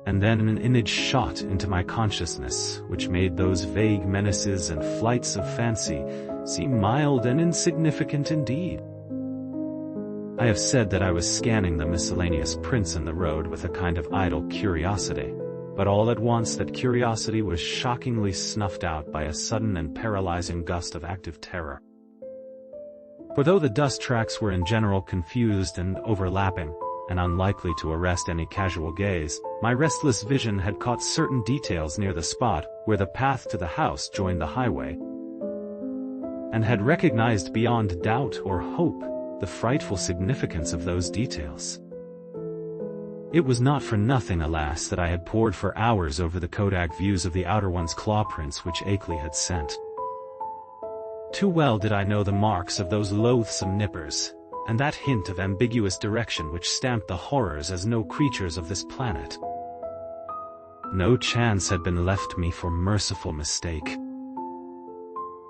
Speaker 1: And then an image shot into my consciousness which made those vague menaces and flights of fancy seem mild and insignificant indeed. I have said that I was scanning the miscellaneous prints in the road with a kind of idle curiosity, but all at once that curiosity was shockingly snuffed out by a sudden and paralyzing gust of active terror. For though the dust tracks were in general confused and overlapping, and unlikely to arrest any casual gaze, my restless vision had caught certain details near the spot where the path to the house joined the highway, and had recognized beyond doubt or hope the frightful significance of those details. It was not for nothing, alas, that I had pored for hours over the Kodak views of the outer one's claw prints which Akeley had sent. Too well did I know the marks of those loathsome nippers, and that hint of ambiguous direction which stamped the horrors as no creatures of this planet. No chance had been left me for merciful mistake.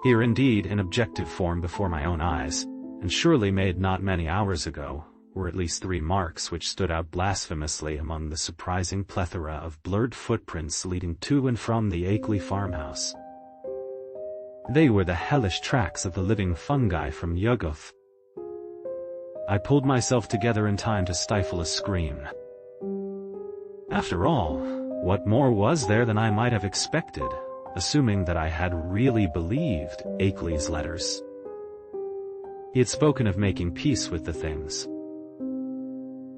Speaker 1: Here indeed, in objective form before my own eyes, and surely made not many hours ago, were at least 3 marks which stood out blasphemously among the surprising plethora of blurred footprints leading to and from the Akeley farmhouse. They were the hellish tracks of the living fungi from Yuggoth. I pulled myself together in time to stifle a scream. After all, what more was there than I might have expected, assuming that I had really believed Akeley's letters? He had spoken of making peace with the things.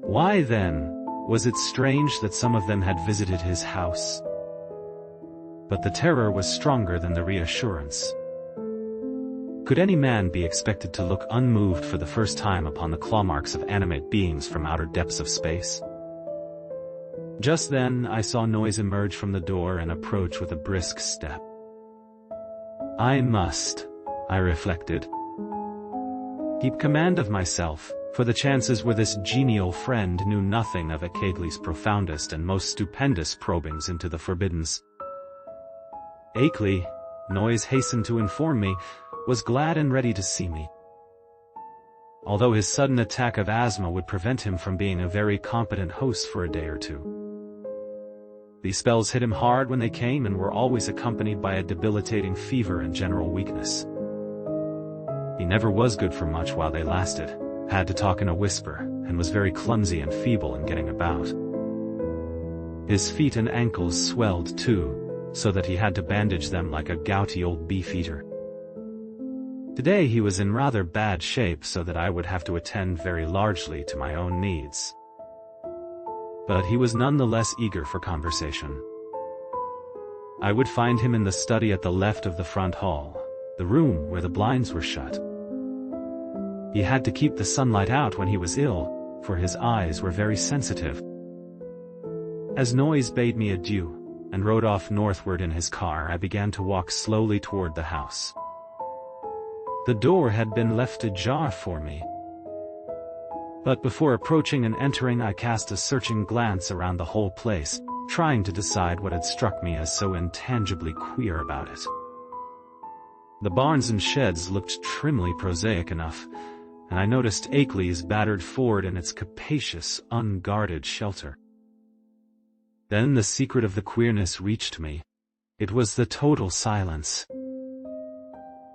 Speaker 1: Why, then, was it strange that some of them had visited his house? But the terror was stronger than the reassurance. Could any man be expected to look unmoved for the first time upon the claw marks of animate beings from outer depths of space? Just then I saw Noyes emerge from the door and approach with a brisk step. I reflected, keep command of myself, for the chances were this genial friend knew nothing of Akeley's profoundest and most stupendous probings into the forbiddens. Akeley, Noise hastened to inform me, was glad and ready to see me. Although his sudden attack of asthma would prevent him from being a very competent host for a day or two. These spells hit him hard when they came and were always accompanied by a debilitating fever and general weakness. He never was good for much while they lasted, had to talk in a whisper, and was very clumsy and feeble in getting about. His feet and ankles swelled too, so that he had to bandage them like a gouty old beefeater. Today he was in rather bad shape, so that I would have to attend very largely to my own needs. But he was none the less eager for conversation. I would find him in the study at the left of the front hall, the room where the blinds were shut. He had to keep the sunlight out when he was ill, for his eyes were very sensitive. As Noise bade me adieu, and rode off northward in his car, I began to walk slowly toward the house. The door had been left ajar for me. But before approaching and entering, I cast a searching glance around the whole place, trying to decide what had struck me as so intangibly queer about it. The barns and sheds looked trimly prosaic enough, and I noticed Akeley's battered Ford in its capacious, unguarded shelter. Then the secret of the queerness reached me. It was the total silence.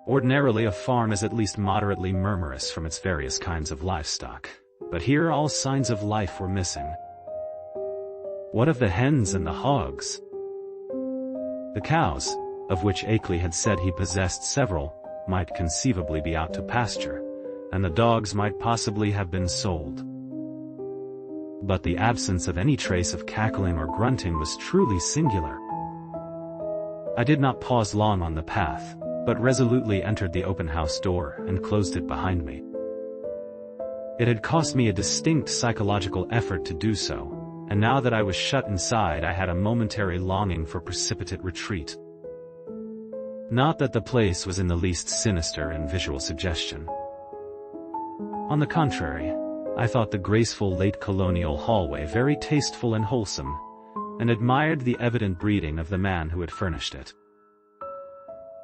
Speaker 1: Ordinarily a farm is at least moderately murmurous from its various kinds of livestock, but here all signs of life were missing. What of the hens and the hogs? The cows, of which Akeley had said he possessed several, might conceivably be out to pasture, and the dogs might possibly have been sold. But the absence of any trace of cackling or grunting was truly singular. I did not pause long on the path, but resolutely entered the open house door and closed it behind me. It had cost me a distinct psychological effort to do so, and now that I was shut inside, I had a momentary longing for precipitate retreat. Not that the place was in the least sinister in visual suggestion. On the contrary, I thought the graceful late colonial hallway very tasteful and wholesome, and admired the evident breeding of the man who had furnished it.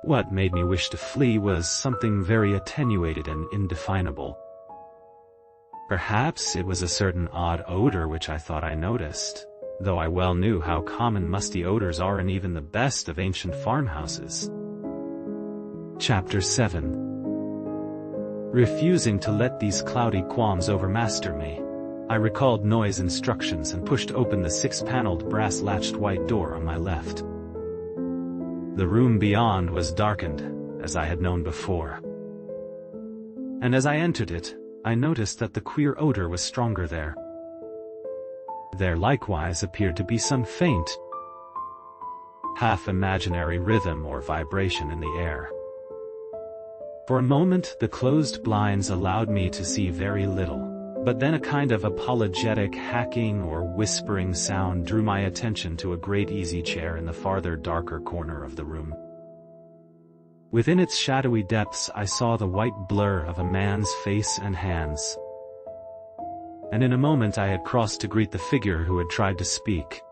Speaker 1: What made me wish to flee was something very attenuated and indefinable. Perhaps it was a certain odd odor which I thought I noticed, though I well knew how common musty odors are in even the best of ancient farmhouses. Chapter 7. Refusing to let these cloudy qualms overmaster me, I recalled Noy's instructions and pushed open the 6-paneled brass-latched white door on my left. The room beyond was darkened, as I had known before. And as I entered it, I noticed that the queer odor was stronger there. There likewise appeared to be some faint, half-imaginary rhythm or vibration in the air. For a moment the closed blinds allowed me to see very little, but then a kind of apologetic hacking or whispering sound drew my attention to a great easy chair in the farther darker corner of the room. Within its shadowy depths I saw the white blur of a man's face and hands. And in a moment I had crossed to greet the figure who had tried to speak.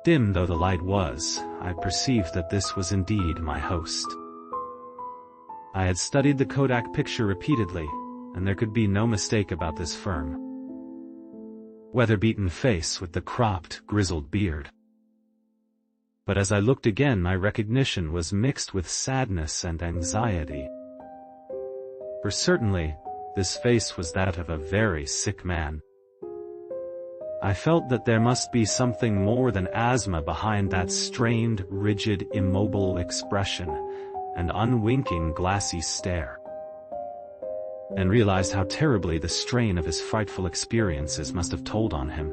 Speaker 1: Dim though the light was, I perceived that this was indeed my host. I had studied the Kodak picture repeatedly, and there could be no mistake about this firm, weather-beaten face with the cropped, grizzled beard. But as I looked again, my recognition was mixed with sadness and anxiety. For certainly, this face was that of a very sick man. I felt that there must be something more than asthma behind that strained, rigid, immobile expression and unwinking, glassy stare, and realized how terribly the strain of his frightful experiences must have told on him.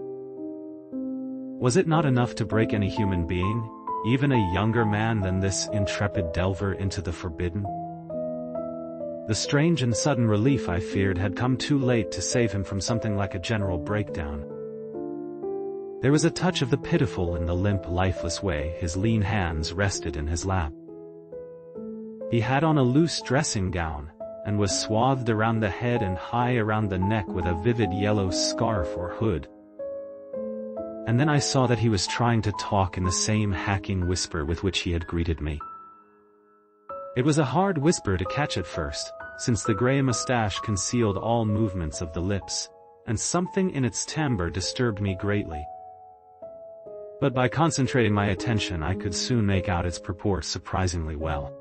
Speaker 1: Was it not enough to break any human being, even a younger man than this intrepid delver into the forbidden? The strange and sudden relief, I feared, had come too late to save him from something like a general breakdown. There was a touch of the pitiful in the limp, lifeless way his lean hands rested in his lap. He had on a loose dressing gown, and was swathed around the head and high around the neck with a vivid yellow scarf or hood. And then I saw that he was trying to talk in the same hacking whisper with which he had greeted me. It was a hard whisper to catch at first, since the grey mustache concealed all movements of the lips, and something in its timbre disturbed me greatly. But by concentrating my attention I could soon make out its purport surprisingly well.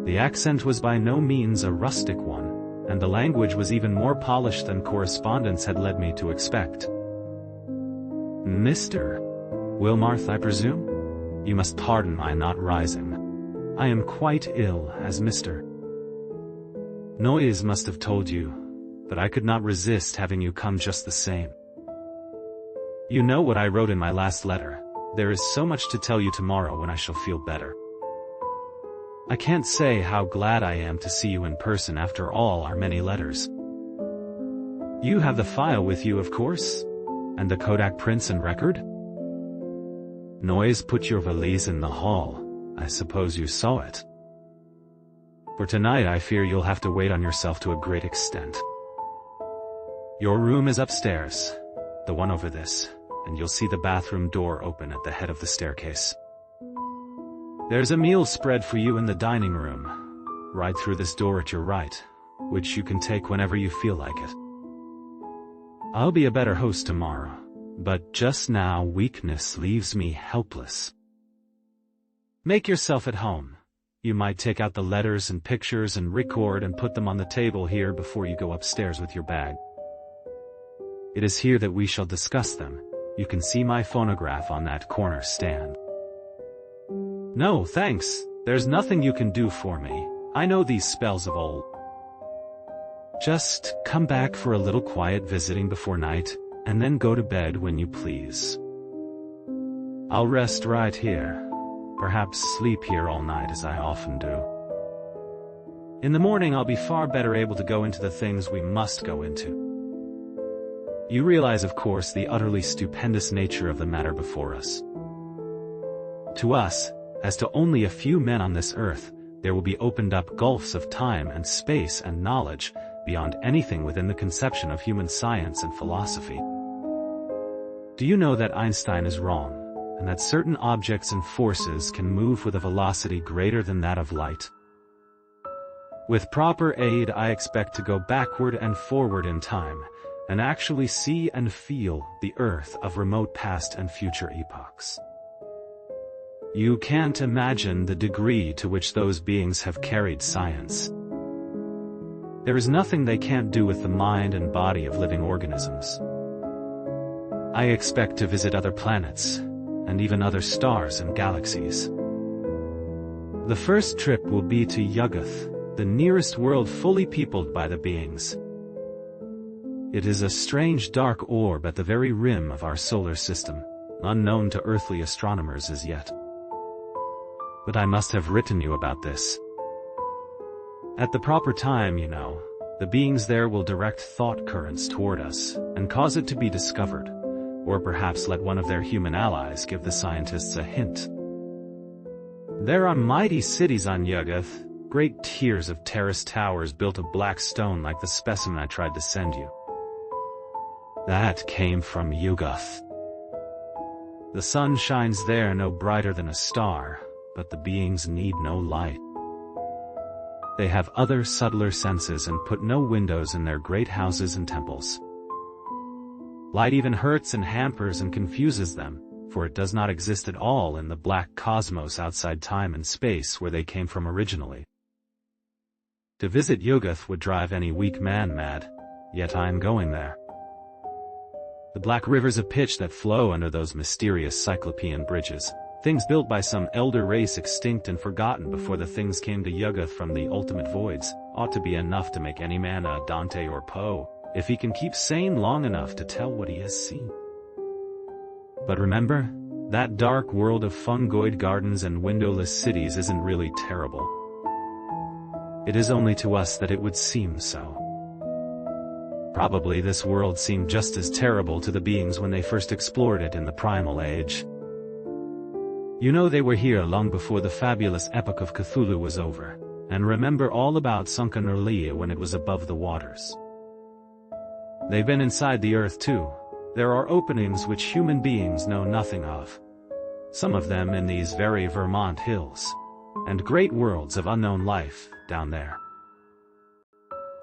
Speaker 1: The accent was by no means a rustic one, and the language was even more polished than correspondence had led me to expect. "Mr. Wilmarth, I presume? You must pardon my not rising. I am quite ill, as Mr. Noyes must have told you, but I could not resist having you come just the same. You know what I wrote in my last letter. There is so much to tell you tomorrow when I shall feel better. I can't say how glad I am to see you in person after all our many letters. You have the file with you, of course? And the Kodak prints and record? Noyes put your valise in the hall. I suppose you saw it. For tonight I fear you'll have to wait on yourself to a great extent. Your room is upstairs, the one over this, and you'll see the bathroom door open at the head of the staircase. There's a meal spread for you in the dining room, right through this door at your right, which you can take whenever you feel like it. I'll be a better host tomorrow, but just now weakness leaves me helpless. Make yourself at home. You might take out the letters and pictures and record and put them on the table here before you go upstairs with your bag. It is here that we shall discuss them. You can see my phonograph on that corner stand. No, thanks. There's nothing you can do for me. I know these spells of old. Just come back for a little quiet visiting before night, and then go to bed when you please. I'll rest right here, perhaps sleep here all night as I often do. In the morning I'll be far better able to go into the things we must go into. You realize, of course, the utterly stupendous nature of the matter before us. To us, as to only a few men on this earth, there will be opened up gulfs of time and space and knowledge beyond anything within the conception of human science and philosophy. Do you know that Einstein is wrong, and that certain objects and forces can move with a velocity greater than that of light? With proper aid I expect to go backward and forward in time, and actually see and feel the earth of remote past and future epochs. You can't imagine the degree to which those beings have carried science. There is nothing they can't do with the mind and body of living organisms. I expect to visit other planets, and even other stars and galaxies. The first trip will be to Yuggoth, the nearest world fully peopled by the beings. It is a strange dark orb at the very rim of our solar system, unknown to earthly astronomers as yet. But I must have written you about this. At the proper time, you know, the beings there will direct thought currents toward us, and cause it to be discovered, or perhaps let one of their human allies give the scientists a hint. There are mighty cities on Yuggoth, great tiers of terraced towers built of black stone like the specimen I tried to send you. That came from Yuggoth. The sun shines there no brighter than a star, but the beings need no light. They have other subtler senses and put no windows in their great houses and temples. Light even hurts and hampers and confuses them, for it does not exist at all in the black cosmos outside time and space where they came from originally. To visit Yuggoth would drive any weak man mad, yet I am going there. The black rivers of pitch that flow under those mysterious cyclopean bridges, things built by some elder race extinct and forgotten before the things came to Yuggoth from the ultimate voids, ought to be enough to make any man a Dante or Poe, if he can keep sane long enough to tell what he has seen. But remember, that dark world of fungoid gardens and windowless cities isn't really terrible. It is only to us that it would seem so. Probably this world seemed just as terrible to the beings when they first explored it in the primal age. You know they were here long before the fabulous epoch of Cthulhu was over, and remember all about sunken Erlia when it was above the waters. They've been inside the earth too. There are openings which human beings know nothing of. Some of them in these very Vermont hills, and great worlds of unknown life down there.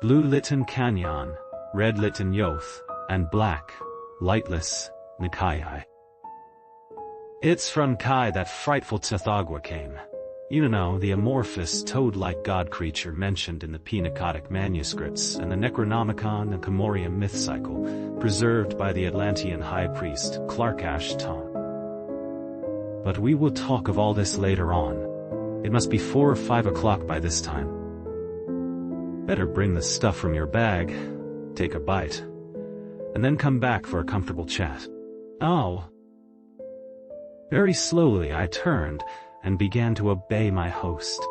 Speaker 1: Blue Litan Canyon, red Litan Yoth, and black, lightless, Nikai. It's from Kai that frightful Tsathoggua came. You know, the amorphous toad-like god creature mentioned in the Pnakotic manuscripts and the Necronomicon and Comorium myth cycle, preserved by the Atlantean high priest Clark Ashton. But we will talk of all this later on. It must be 4 or 5 o'clock by this time. Better bring the stuff from your bag, take a bite, and then come back for a comfortable chat. Oh. Very slowly I turned and began to obey my host.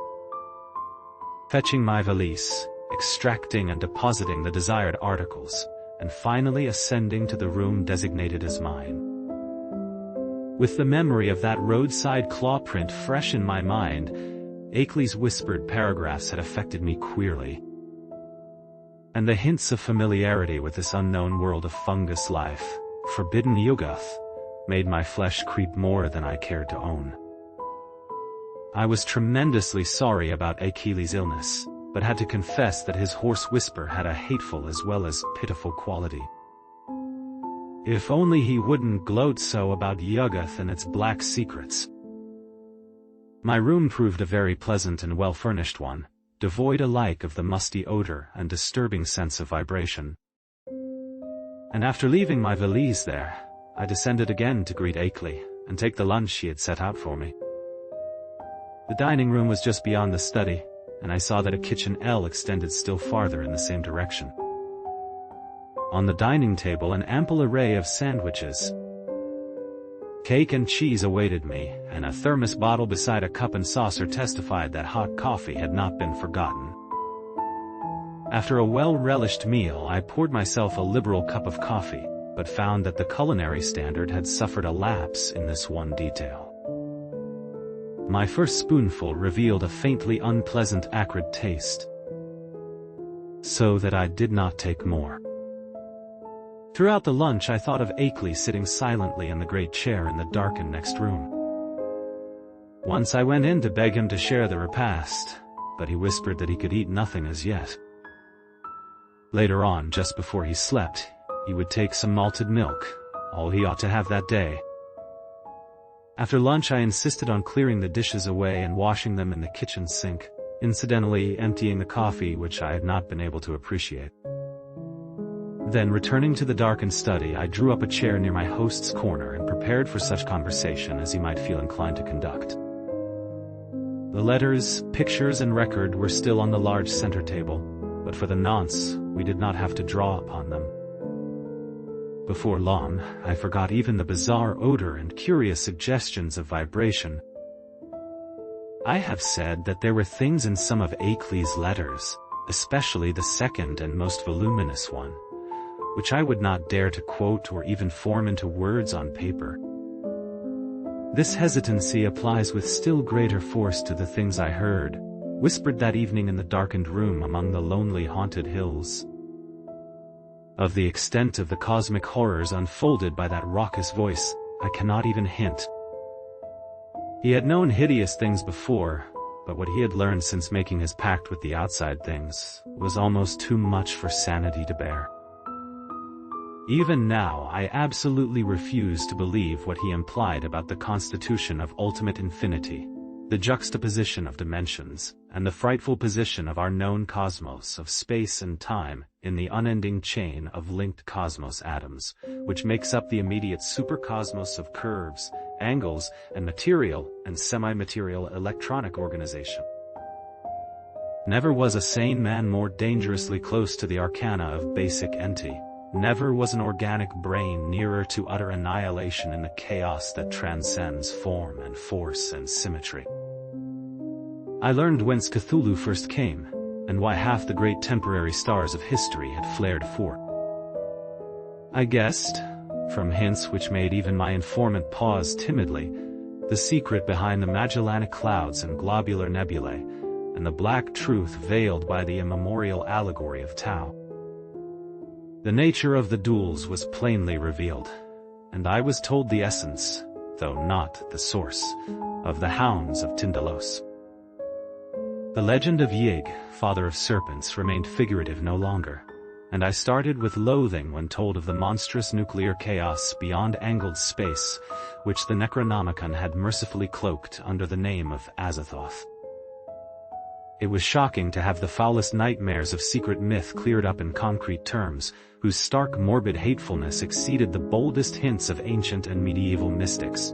Speaker 1: Fetching my valise, extracting and depositing the desired articles, and finally ascending to the room designated as mine. With the memory of that roadside claw print fresh in my mind, Akeley's whispered paragraphs had affected me queerly. And the hints of familiarity with this unknown world of fungus life, forbidden Yuggoth, made my flesh creep more than I cared to own. I was tremendously sorry about Akeley's illness, but had to confess that his hoarse whisper had a hateful as well as pitiful quality. If only he wouldn't gloat so about Yuggoth and its black secrets. My room proved a very pleasant and well-furnished one, devoid alike of the musty odor and disturbing sense of vibration. And after leaving my valise there, I descended again to greet Akeley and take the lunch she had set out for me. The dining room was just beyond the study, and I saw that a kitchen L extended still farther in the same direction. On the dining table, an ample array of sandwiches, cake and cheese awaited me, and a thermos bottle beside a cup and saucer testified that hot coffee had not been forgotten. After a well-relished meal, I poured myself a liberal cup of coffee, but found that the culinary standard had suffered a lapse in this one detail. My first spoonful revealed a faintly unpleasant acrid taste, so that I did not take more. Throughout the lunch I thought of Akeley sitting silently in the great chair in the darkened next room. Once I went in to beg him to share the repast, but he whispered that he could eat nothing as yet. Later on, just before he slept, he would take some malted milk, all he ought to have that day. After lunch I insisted on clearing the dishes away and washing them in the kitchen sink, incidentally emptying the coffee which I had not been able to appreciate. Then, returning to the darkened study, I drew up a chair near my host's corner and prepared for such conversation as he might feel inclined to conduct. The letters, pictures, and record were still on the large center table, but for the nonce, we did not have to draw upon them. Before long, I forgot even the bizarre odor and curious suggestions of vibration. I have said that there were things in some of Akeley's letters, especially the second and most voluminous one, which I would not dare to quote or even form into words on paper. This hesitancy applies with still greater force to the things I heard, whispered that evening in the darkened room among the lonely haunted hills. Of the extent of the cosmic horrors unfolded by that raucous voice, I cannot even hint. He had known hideous things before, but what he had learned since making his pact with the outside things was almost too much for sanity to bear. Even now, I absolutely refuse to believe what he implied about the constitution of ultimate infinity, the juxtaposition of dimensions, and the frightful position of our known cosmos of space and time in the unending chain of linked cosmos atoms, which makes up the immediate supercosmos of curves, angles, and material and semi-material electronic organization. Never was a sane man more dangerously close to the arcana of basic enti. Never was an organic brain nearer to utter annihilation in the chaos that transcends form and force and symmetry. I learned whence Cthulhu first came, and why half the great temporary stars of history had flared forth. I guessed, from hints which made even my informant pause timidly, the secret behind the Magellanic Clouds and globular nebulae, and the black truth veiled by the immemorial allegory of Tau. The nature of the duels was plainly revealed, and I was told the essence, though not the source, of the hounds of Tyndalos. The legend of Yig, father of serpents, remained figurative no longer, and I started with loathing when told of the monstrous nuclear chaos beyond angled space, which the Necronomicon had mercifully cloaked under the name of Azathoth. It was shocking to have the foulest nightmares of secret myth cleared up in concrete terms, whose stark morbid hatefulness exceeded the boldest hints of ancient and medieval mystics.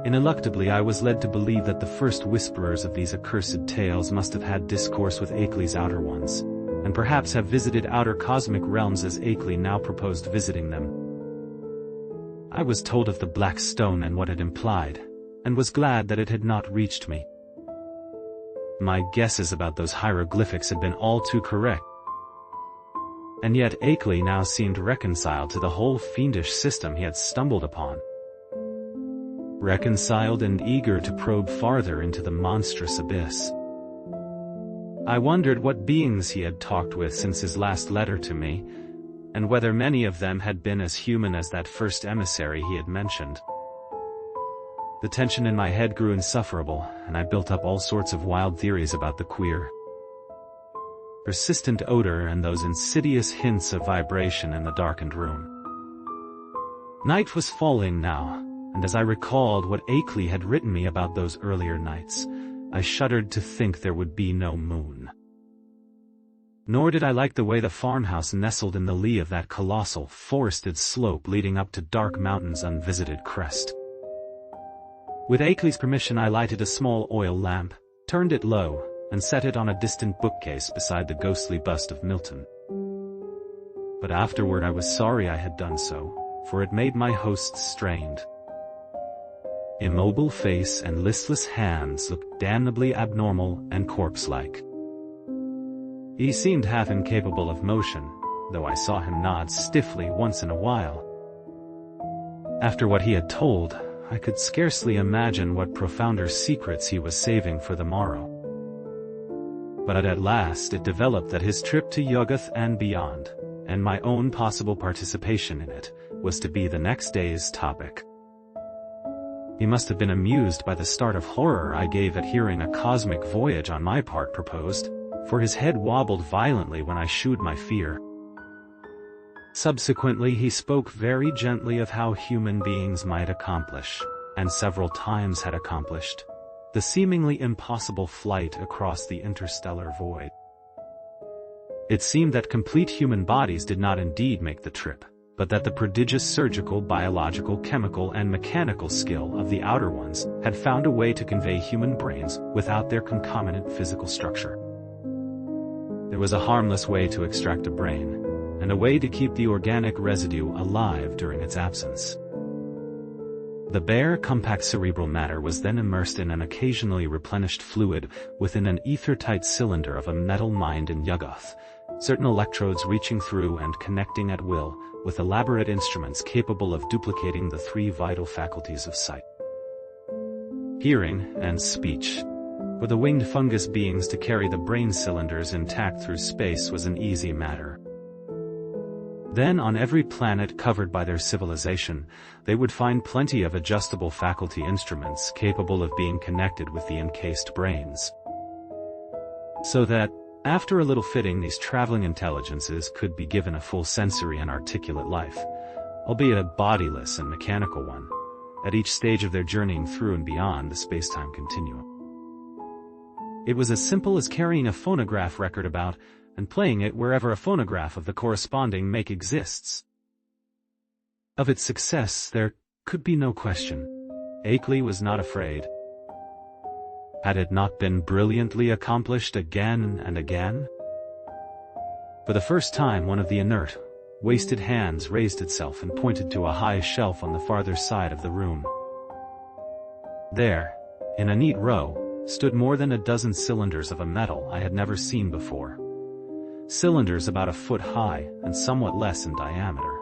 Speaker 1: Ineluctably I was led to believe that the first whisperers of these accursed tales must have had discourse with Akeley's outer ones, and perhaps have visited outer cosmic realms as Akeley now proposed visiting them. I was told of the Black Stone and what it implied, and was glad that it had not reached me. My guesses about those hieroglyphics had been all too correct. And yet Akeley now seemed reconciled to the whole fiendish system he had stumbled upon. Reconciled and eager to probe farther into the monstrous abyss. I wondered what beings he had talked with since his last letter to me, and whether many of them had been as human as that first emissary he had mentioned. The tension in my head grew insufferable, and I built up all sorts of wild theories about the queer, persistent odor and those insidious hints of vibration in the darkened room. Night was falling now, and as I recalled what Akeley had written me about those earlier nights, I shuddered to think there would be no moon. Nor did I like the way the farmhouse nestled in the lee of that colossal, forested slope leading up to Dark Mountain's unvisited crest. With Akeley's permission I lighted a small oil lamp, turned it low, and set it on a distant bookcase beside the ghostly bust of Milton. But afterward I was sorry I had done so, for it made my host strained. Immobile face and listless hands looked damnably abnormal and corpse-like. He seemed half incapable of motion, though I saw him nod stiffly once in a while. After what he had told, I could scarcely imagine what profounder secrets he was saving for the morrow. But at last it developed that his trip to Yuggoth and beyond, and my own possible participation in it, was to be the next day's topic. He must have been amused by the start of horror I gave at hearing a cosmic voyage on my part proposed, for his head wobbled violently when I shewed my fear. Subsequently he spoke very gently of how human beings might accomplish, and several times had accomplished, the seemingly impossible flight across the interstellar void. It seemed that complete human bodies did not indeed make the trip, but that the prodigious surgical, biological, chemical, and mechanical skill of the outer ones had found a way to convey human brains without their concomitant physical structure. There was a harmless way to extract a brain, and a way to keep the organic residue alive during its absence. The bare, compact cerebral matter was then immersed in an occasionally replenished fluid within an ether-tight cylinder of a metal mined in Yuggoth, certain electrodes reaching through and connecting at will with elaborate instruments capable of duplicating the three vital faculties of sight, hearing, and speech. For the winged fungus beings to carry the brain cylinders intact through space was an easy matter. Then on every planet covered by their civilization, they would find plenty of adjustable faculty instruments capable of being connected with the encased brains. So that, after a little fitting, these traveling intelligences could be given a full sensory and articulate life, albeit a bodiless and mechanical one, at each stage of their journeying through and beyond the space-time continuum. It was as simple as carrying a phonograph record about and playing it wherever a phonograph of the corresponding make exists. Of its success there could be no question. Akeley was not afraid. Had it not been brilliantly accomplished again and again? For the first time one of the inert, wasted hands raised itself and pointed to a high shelf on the farther side of the room. There, in a neat row, stood more than a dozen cylinders of a metal I had never seen before. Cylinders about a foot high and somewhat less in diameter,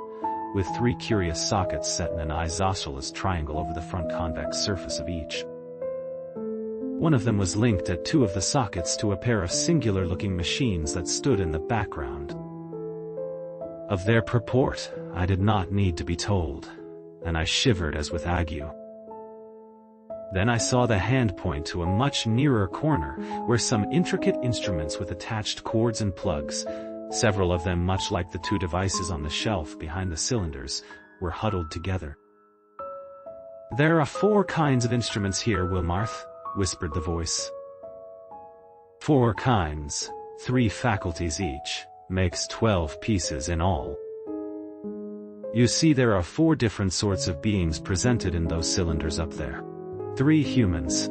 Speaker 1: with 3 curious sockets set in an isosceles triangle over the front convex surface of each. One of them was linked at 2 of the sockets to a pair of singular-looking machines that stood in the background. Of their purport, I did not need to be told, and I shivered as with ague. Then I saw the hand point to a much nearer corner, where some intricate instruments with attached cords and plugs, several of them much like the 2 devices on the shelf behind the cylinders, were huddled together. "There are 4 kinds of instruments here, Wilmarth," whispered the voice. 4 kinds, 3 faculties each, makes 12 pieces in all. You see, there are 4 different sorts of beings presented in those cylinders up there. 3 humans.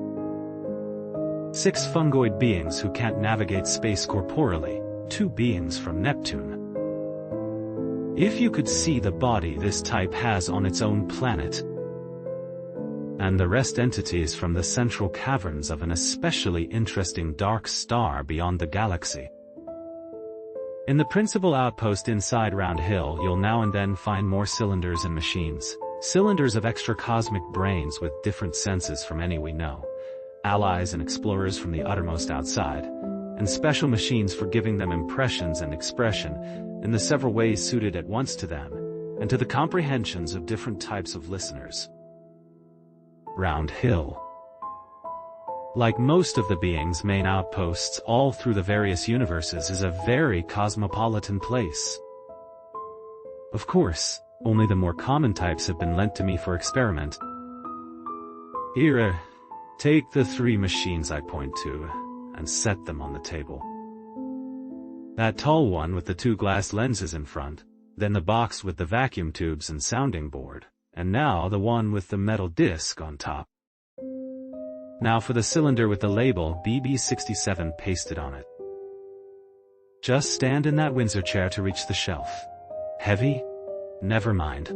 Speaker 1: 6 fungoid beings who can't navigate space corporally, 2 beings from Neptune. If you could see the body this type has on its own planet, and the rest entities from the central caverns of an especially interesting dark star beyond the galaxy. In the principal outpost inside Round Hill, you'll now and then find more cylinders and machines. Cylinders of extra-cosmic brains with different senses from any we know, allies and explorers from the uttermost outside, and special machines for giving them impressions and expression in the several ways suited at once to them, and to the comprehensions of different types of listeners. Round Hill. Like most of the being's main outposts all through the various universes, is a very cosmopolitan place. Of course, only the more common types have been lent to me for experiment. Here, take the 3 machines I point to, and set them on the table. That tall one with the 2 glass lenses in front, then the box with the vacuum tubes and sounding board, and now the one with the metal disc on top. Now for the cylinder with the label BB67 pasted on it. Just stand in that Windsor chair to reach the shelf. Heavy? Never mind.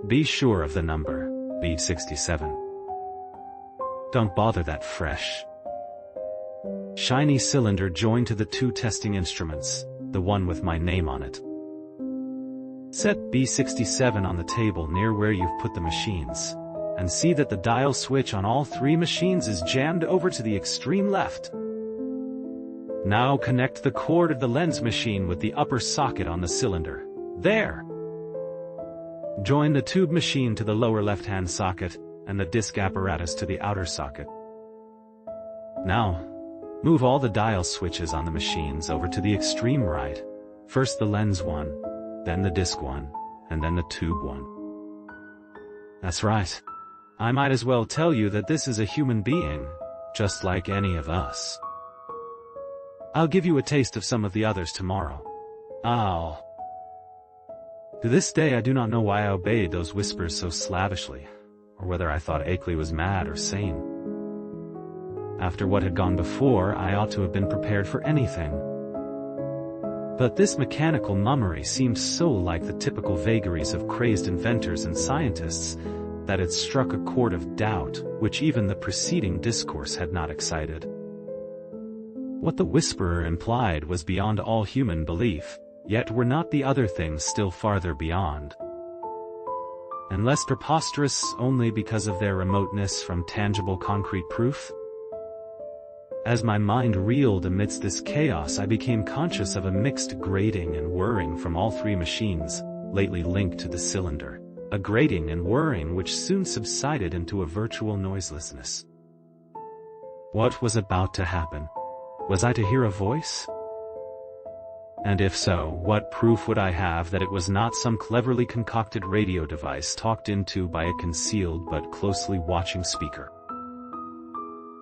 Speaker 1: Be sure of the number, B67. Don't bother that fresh. Shiny cylinder joined to the 2 testing instruments, the one with my name on it. Set B67 on the table near where you've put the machines, and see that the dial switch on all 3 machines is jammed over to the extreme left. Now connect the cord of the lens machine with the upper socket on the cylinder. There! Join the tube machine to the lower left-hand socket, and the disc apparatus to the outer socket. Now, move all the dial switches on the machines over to the extreme right. First the lens one, then the disc one, and then the tube one. That's right. I might as well tell you that this is a human being, just like any of us. I'll give you a taste of some of the others tomorrow. To this day I do not know why I obeyed those whispers so slavishly, or whether I thought Akeley was mad or sane. After what had gone before, I ought to have been prepared for anything. But this mechanical mummery seemed so like the typical vagaries of crazed inventors and scientists, that it struck a chord of doubt which even the preceding discourse had not excited. What the whisperer implied was beyond all human belief, yet were not the other things still farther beyond? And less preposterous only because of their remoteness from tangible concrete proof? As my mind reeled amidst this chaos, I became conscious of a mixed grating and whirring from all 3 machines, lately linked to the cylinder. A grating and whirring which soon subsided into a virtual noiselessness. What was about to happen? Was I to hear a voice? And if so, what proof would I have that it was not some cleverly concocted radio device talked into by a concealed but closely watching speaker?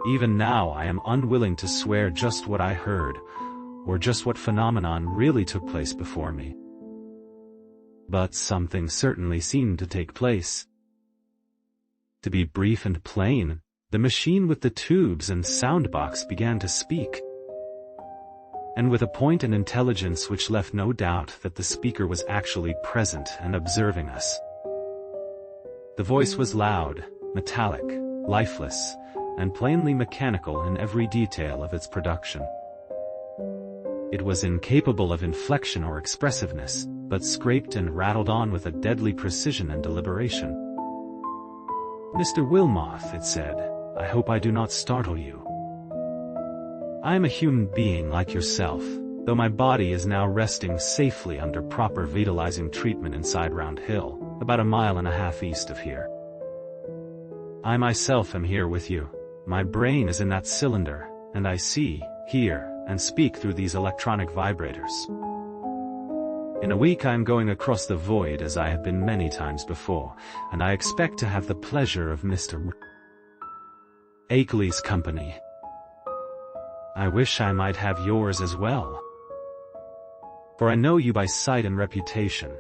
Speaker 1: Even now I am unwilling to swear just what I heard, or just what phenomenon really took place before me. But something certainly seemed to take place. To be brief and plain, the machine with the tubes and soundbox began to speak. And with a point and intelligence which left no doubt that the speaker was actually present and observing us. The voice was loud, metallic, lifeless, and plainly mechanical in every detail of its production. It was incapable of inflection or expressiveness, but scraped and rattled on with a deadly precision and deliberation. "Mr. Wilmoth," it said, "I hope I do not startle you. I am a human being like yourself, though my body is now resting safely under proper vitalizing treatment inside Round Hill, about 1.5 miles east of here. I myself am here with you. My brain is in that cylinder, and I see, hear, and speak through these electronic vibrators. In a week I am going across the void as I have been many times before, and I expect to have the pleasure of Mr. Akeley's company. I wish I might have yours as well. For I know you by sight and reputation,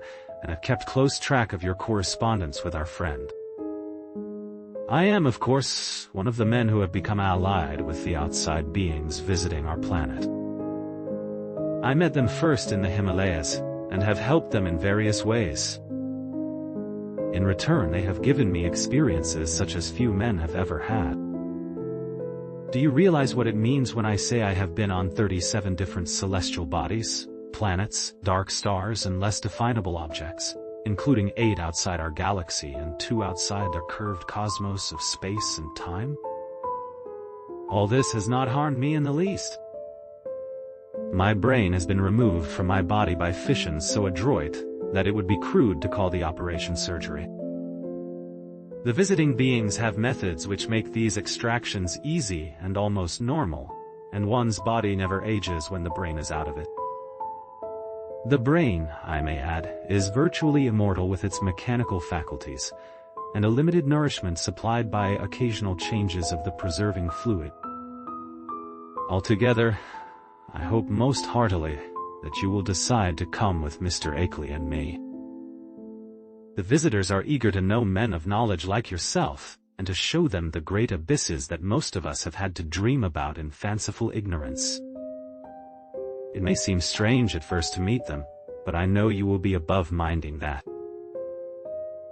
Speaker 1: and have kept close track of your correspondence with our friend. I am, of course, one of the men who have become allied with the outside beings visiting our planet. I met them first in the Himalayas, and have helped them in various ways. In return, they have given me experiences such as few men have ever had. Do you realize what it means when I say I have been on 37 different celestial bodies, planets, dark stars, and less definable objects, including 8 outside our galaxy and 2 outside the curved cosmos of space and time? All this has not harmed me in the least. My brain has been removed from my body by fissions so adroit that it would be crude to call the operation surgery. The visiting beings have methods which make these extractions easy and almost normal, and one's body never ages when the brain is out of it. The brain, I may add, is virtually immortal with its mechanical faculties, and a limited nourishment supplied by occasional changes of the preserving fluid. Altogether, I hope most heartily that you will decide to come with Mr. Akeley and me. The visitors are eager to know men of knowledge like yourself, and to show them the great abysses that most of us have had to dream about in fanciful ignorance. It may seem strange at first to meet them, but I know you will be above minding that.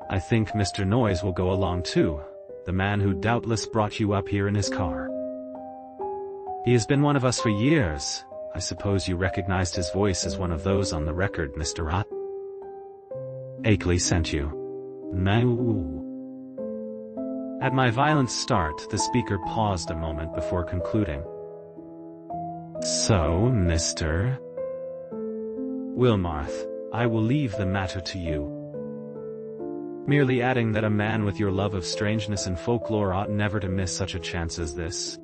Speaker 1: I think Mr. Noyes will go along too, the man who doubtless brought you up here in his car. He has been one of us for years. I suppose you recognized his voice as one of those on the record, Mr. Rott. Akeley sent you. No. At my violent start, the speaker paused a moment before concluding. So, Mr. Wilmarth, I will leave the matter to you. Merely adding that a man with your love of strangeness and folklore ought never to miss such a chance as this.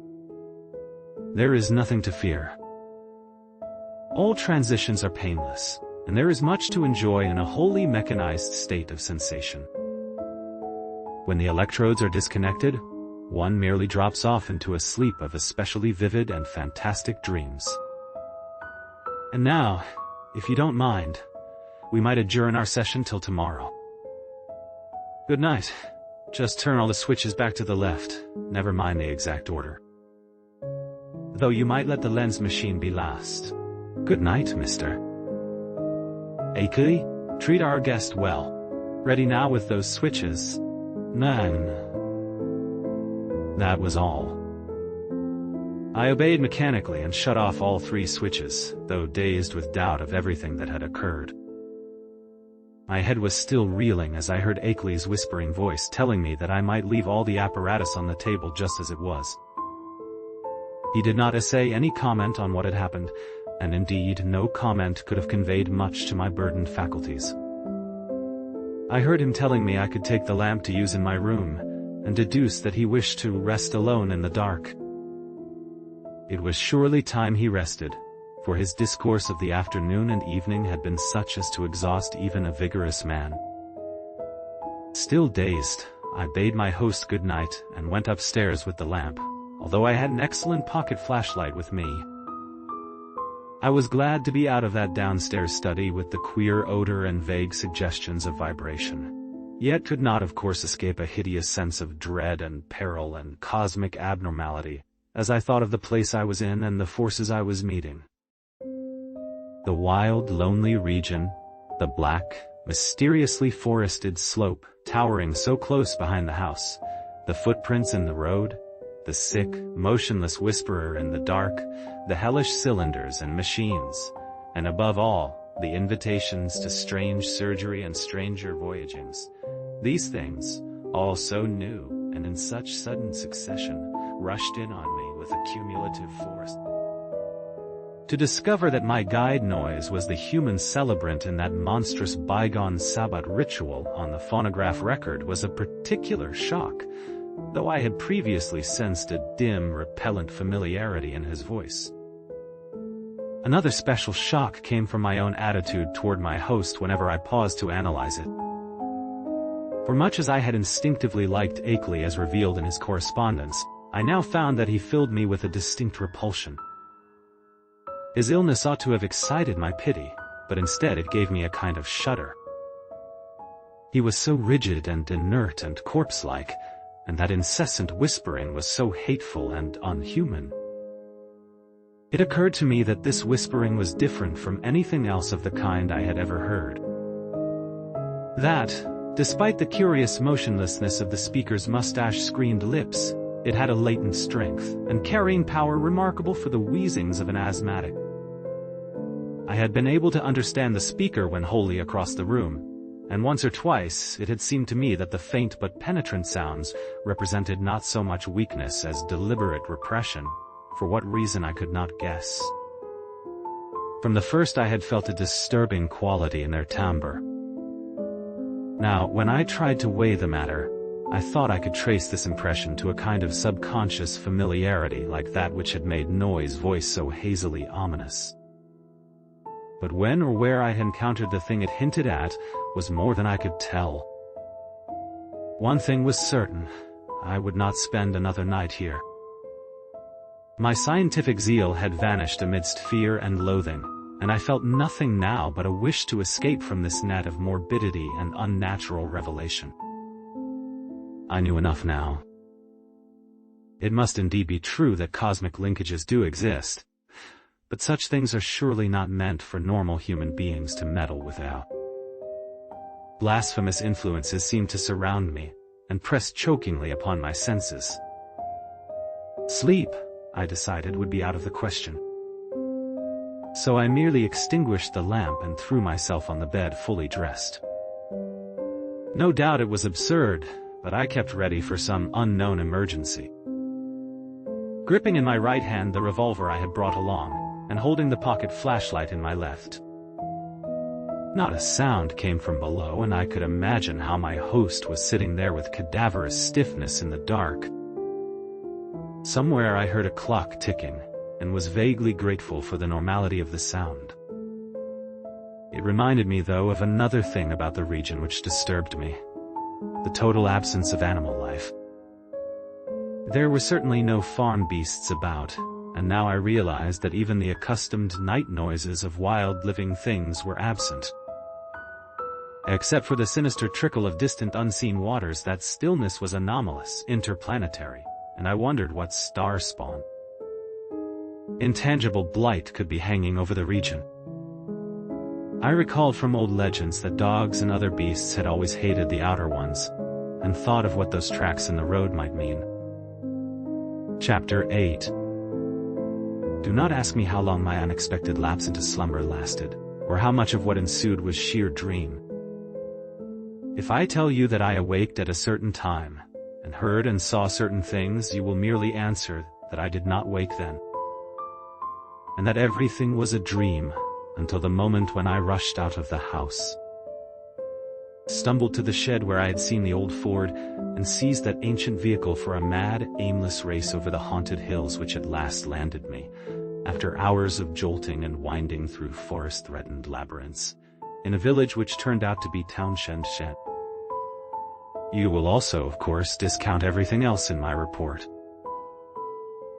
Speaker 1: There is nothing to fear. All transitions are painless, and there is much to enjoy in a wholly mechanized state of sensation. When the electrodes are disconnected, one merely drops off into a sleep of especially vivid and fantastic dreams. And now, if you don't mind, we might adjourn our session till tomorrow. Good night. Just turn all the switches back to the left, never mind the exact order. Though you might let the lens machine be last. Good night, Mr. Akeley, treat our guest well. Ready now with those switches? None. That was all. I obeyed mechanically and shut off all 3 switches, though dazed with doubt of everything that had occurred. My head was still reeling as I heard Akeley's whispering voice telling me that I might leave all the apparatus on the table just as it was. He did not essay any comment on what had happened, and indeed no comment could have conveyed much to my burdened faculties. I heard him telling me I could take the lamp to use in my room, and deduced that he wished to rest alone in the dark. It was surely time he rested, for his discourse of the afternoon and evening had been such as to exhaust even a vigorous man. Still dazed, I bade my host good night and went upstairs with the lamp, although I had an excellent pocket flashlight with me. I was glad to be out of that downstairs study with the queer odor and vague suggestions of vibration, yet could not of course escape a hideous sense of dread and peril and cosmic abnormality, as I thought of the place I was in and the forces I was meeting. The wild, lonely region, the black, mysteriously forested slope towering so close behind the house, the footprints in the road, the sick, motionless whisperer in the dark, the hellish cylinders and machines, and above all, the invitations to strange surgery and stranger voyagings. These things, all so new and in such sudden succession, rushed in on me with a cumulative force. To discover that my guide noise was the human celebrant in that monstrous bygone Sabbat ritual on the phonograph record was a particular shock, though I had previously sensed a dim, repellent familiarity in his voice. Another special shock came from my own attitude toward my host whenever I paused to analyze it. For much as I had instinctively liked Akeley as revealed in his correspondence, I now found that he filled me with a distinct repulsion. His illness ought to have excited my pity, but instead it gave me a kind of shudder. He was so rigid and inert and corpse-like, and that incessant whispering was so hateful and unhuman. It occurred to me that this whispering was different from anything else of the kind I had ever heard. That, despite the curious motionlessness of the speaker's mustache-screened lips, it had a latent strength and carrying power remarkable for the wheezings of an asthmatic. I had been able to understand the speaker when wholly across the room, and once or twice it had seemed to me that the faint but penetrant sounds represented not so much weakness as deliberate repression, for what reason I could not guess. From the first I had felt a disturbing quality in their timbre. Now, when I tried to weigh the matter, I thought I could trace this impression to a kind of subconscious familiarity like that which had made Noy's voice so hazily ominous. But when or where I had encountered the thing it hinted at was more than I could tell. One thing was certain, I would not spend another night here. My scientific zeal had vanished amidst fear and loathing, and I felt nothing now but a wish to escape from this net of morbidity and unnatural revelation. I knew enough now. It must indeed be true that cosmic linkages do exist, but such things are surely not meant for normal human beings to meddle without. Blasphemous influences seemed to surround me, and press chokingly upon my senses. Sleep, I decided, would be out of the question. So I merely extinguished the lamp and threw myself on the bed fully dressed. No doubt it was absurd, but I kept ready for some unknown emergency. Gripping in my right hand the revolver I had brought along, and holding the pocket flashlight in my left. Not a sound came from below, and I could imagine how my host was sitting there with cadaverous stiffness in the dark. Somewhere I heard a clock ticking, and was vaguely grateful for the normality of the sound. It reminded me, though, of another thing about the region which disturbed me: the total absence of animal life. There were certainly no farm beasts about, and now I realized that even the accustomed night noises of wild living things were absent. Except for the sinister trickle of distant unseen waters, that stillness was anomalous, interplanetary, and I wondered what star spawn. Intangible blight could be hanging over the region. I recalled from old legends that dogs and other beasts had always hated the outer ones, and thought of what those tracks in the road might mean. Chapter 8. Do not ask me how long my unexpected lapse into slumber lasted, or how much of what ensued was sheer dream. If I tell you that I awaked at a certain time, and heard and saw certain things, you will merely answer that I did not wake then, and that everything was a dream, until the moment when I rushed out of the house, stumbled to the shed where I had seen the old Ford, and seized that ancient vehicle for a mad, aimless race over the haunted hills which at last landed me, after hours of jolting and winding through forest-threatened labyrinths, in a village which turned out to be Townshend Shed. You will also, of course, discount everything else in my report,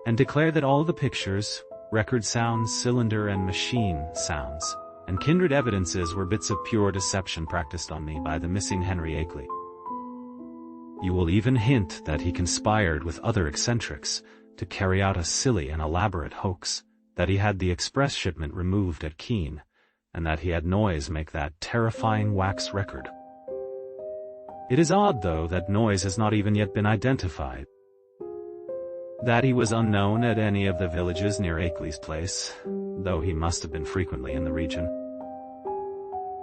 Speaker 1: and declare that all the pictures, record sounds, cylinder and machine sounds, and kindred evidences were bits of pure deception practiced on me by the missing Henry Akeley. You will even hint that he conspired with other eccentrics to carry out a silly and elaborate hoax, that he had the express shipment removed at Keene, and that he had Noyes make that terrifying wax record. It is odd, though, that Noyes has not even yet been identified. That he was unknown at any of the villages near Akeley's place, though he must have been frequently in the region.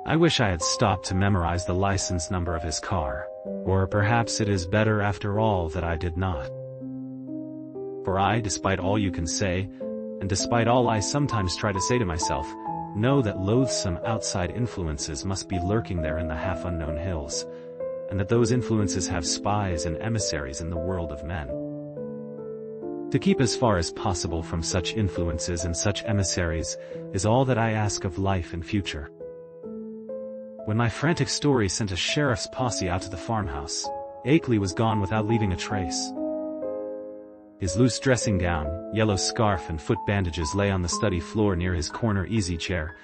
Speaker 1: I wish I had stopped to memorize the license number of his car, or perhaps it is better after all that I did not. For I, despite all you can say, and despite all I sometimes try to say to myself, know that loathsome outside influences must be lurking there in the half-unknown hills, and that those influences have spies and emissaries in the world of men. To keep as far as possible from such influences and such emissaries is all that I ask of life and future. When my frantic story sent a sheriff's posse out to the farmhouse, Akeley was gone without leaving a trace. His loose dressing gown, yellow scarf and foot bandages lay on the study floor near his corner easy chair,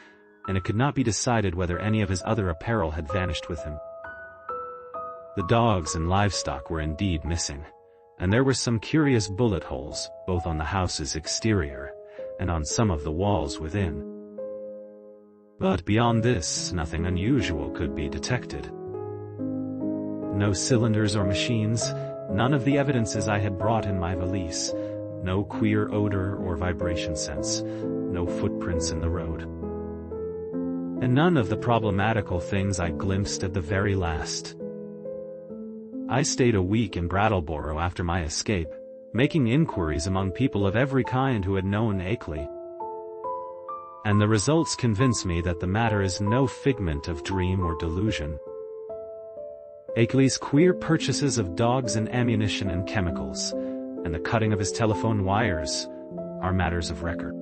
Speaker 1: and it could not be decided whether any of his other apparel had vanished with him. The dogs and livestock were indeed missing, and there were some curious bullet holes, both on the house's exterior, and on some of the walls within. But beyond this, nothing unusual could be detected. No cylinders or machines, none of the evidences I had brought in my valise, no queer odor or vibration sense, no footprints in the road. And none of the problematical things I glimpsed at the very last. I stayed a week in Brattleboro after my escape, making inquiries among people of every kind who had known Akeley. And the results convince me that the matter is no figment of dream or delusion. Akeley's queer purchases of dogs and ammunition and chemicals, and the cutting of his telephone wires, are matters of record.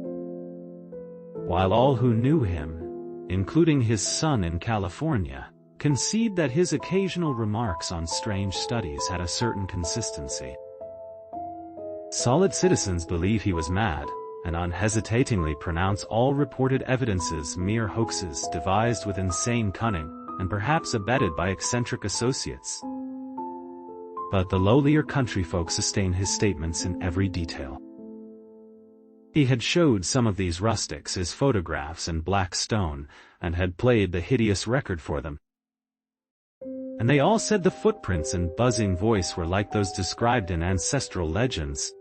Speaker 1: While all who knew him, including his son in California, concede that his occasional remarks on strange studies had a certain consistency. Solid citizens believe he was mad, and unhesitatingly pronounce all reported evidences mere hoaxes devised with insane cunning, and perhaps abetted by eccentric associates. But the lowlier country folk sustain his statements in every detail. He had showed some of these rustics his photographs in black stone, and had played the hideous record for them. And they all said the footprints and buzzing voice were like those described in ancestral legends.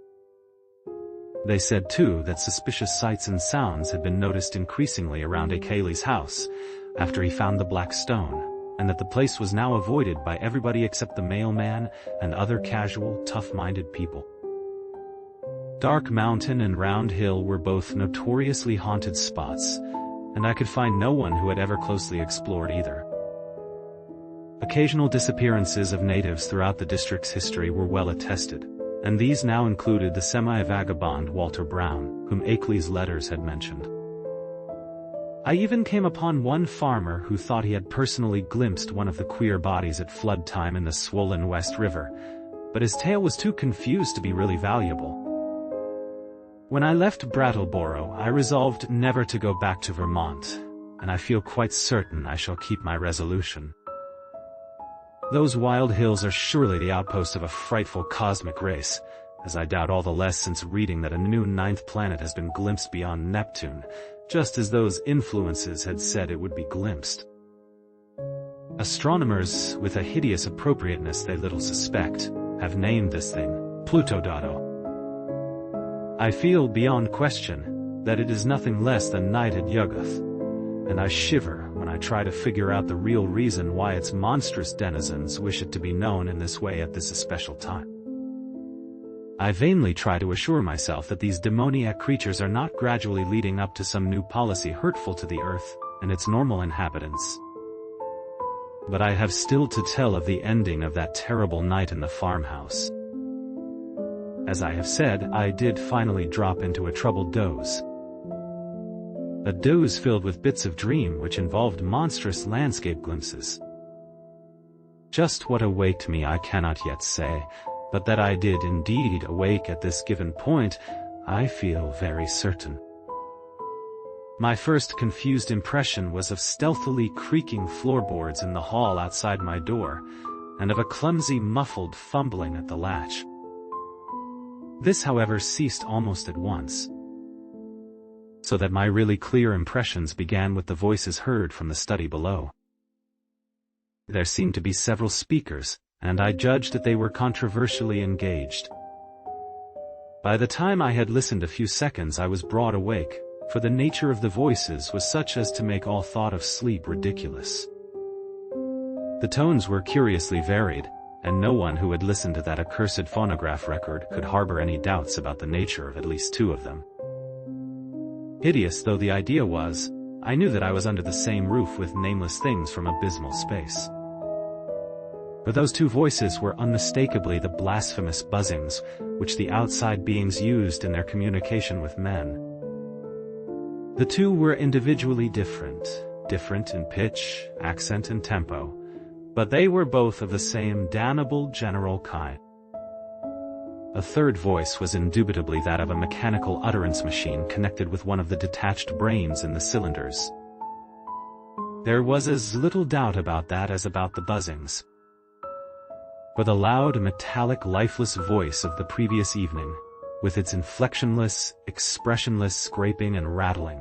Speaker 1: They said too that suspicious sights and sounds had been noticed increasingly around Akeley's house after he found the black stone, and that the place was now avoided by everybody except the mailman and other casual, tough-minded people. Dark Mountain and Round Hill were both notoriously haunted spots, and I could find no one who had ever closely explored either. Occasional disappearances of natives throughout the district's history were well attested, and these now included the semi-vagabond Walter Brown, whom Akeley's letters had mentioned. I even came upon one farmer who thought he had personally glimpsed one of the queer bodies at flood time in the swollen West River, but his tale was too confused to be really valuable. When I left Brattleboro, I resolved never to go back to Vermont, and I feel quite certain I shall keep my resolution. Those wild hills are surely the outpost of a frightful cosmic race, as I doubt all the less since reading that a new ninth planet has been glimpsed beyond Neptune, just as those influences had said it would be glimpsed. Astronomers, with a hideous appropriateness they little suspect, have named this thing Pluto. I feel beyond question that it is nothing less than Nighted Yuggoth, and I shiver when I try to figure out the real reason why its monstrous denizens wish it to be known in this way at this especial time. I vainly try to assure myself that these demoniac creatures are not gradually leading up to some new policy hurtful to the earth and its normal inhabitants. But I have still to tell of the ending of that terrible night in the farmhouse. As I have said, I did finally drop into a troubled doze. A doze filled with bits of dream which involved monstrous landscape glimpses. Just what awaked me I cannot yet say, but that I did indeed awake at this given point, I feel very certain. My first confused impression was of stealthily creaking floorboards in the hall outside my door, and of a clumsy muffled fumbling at the latch. This, however, ceased almost at once, so that my really clear impressions began with the voices heard from the study below. There seemed to be several speakers, and I judged that they were controversially engaged. By the time I had listened a few seconds I was broad awake, for the nature of the voices was such as to make all thought of sleep ridiculous. The tones were curiously varied, and no one who had listened to that accursed phonograph record could harbor any doubts about the nature of at least two of them. Hideous though the idea was, I knew that I was under the same roof with nameless things from abysmal space. For those two voices were unmistakably the blasphemous buzzings which the outside beings used in their communication with men. The two were individually different in pitch, accent and tempo, but they were both of the same damnable general kind. A third voice was indubitably that of a mechanical utterance machine connected with one of the detached brains in the cylinders. There was as little doubt about that as about the buzzings. For the loud, metallic, lifeless voice of the previous evening, with its inflectionless, expressionless scraping and rattling,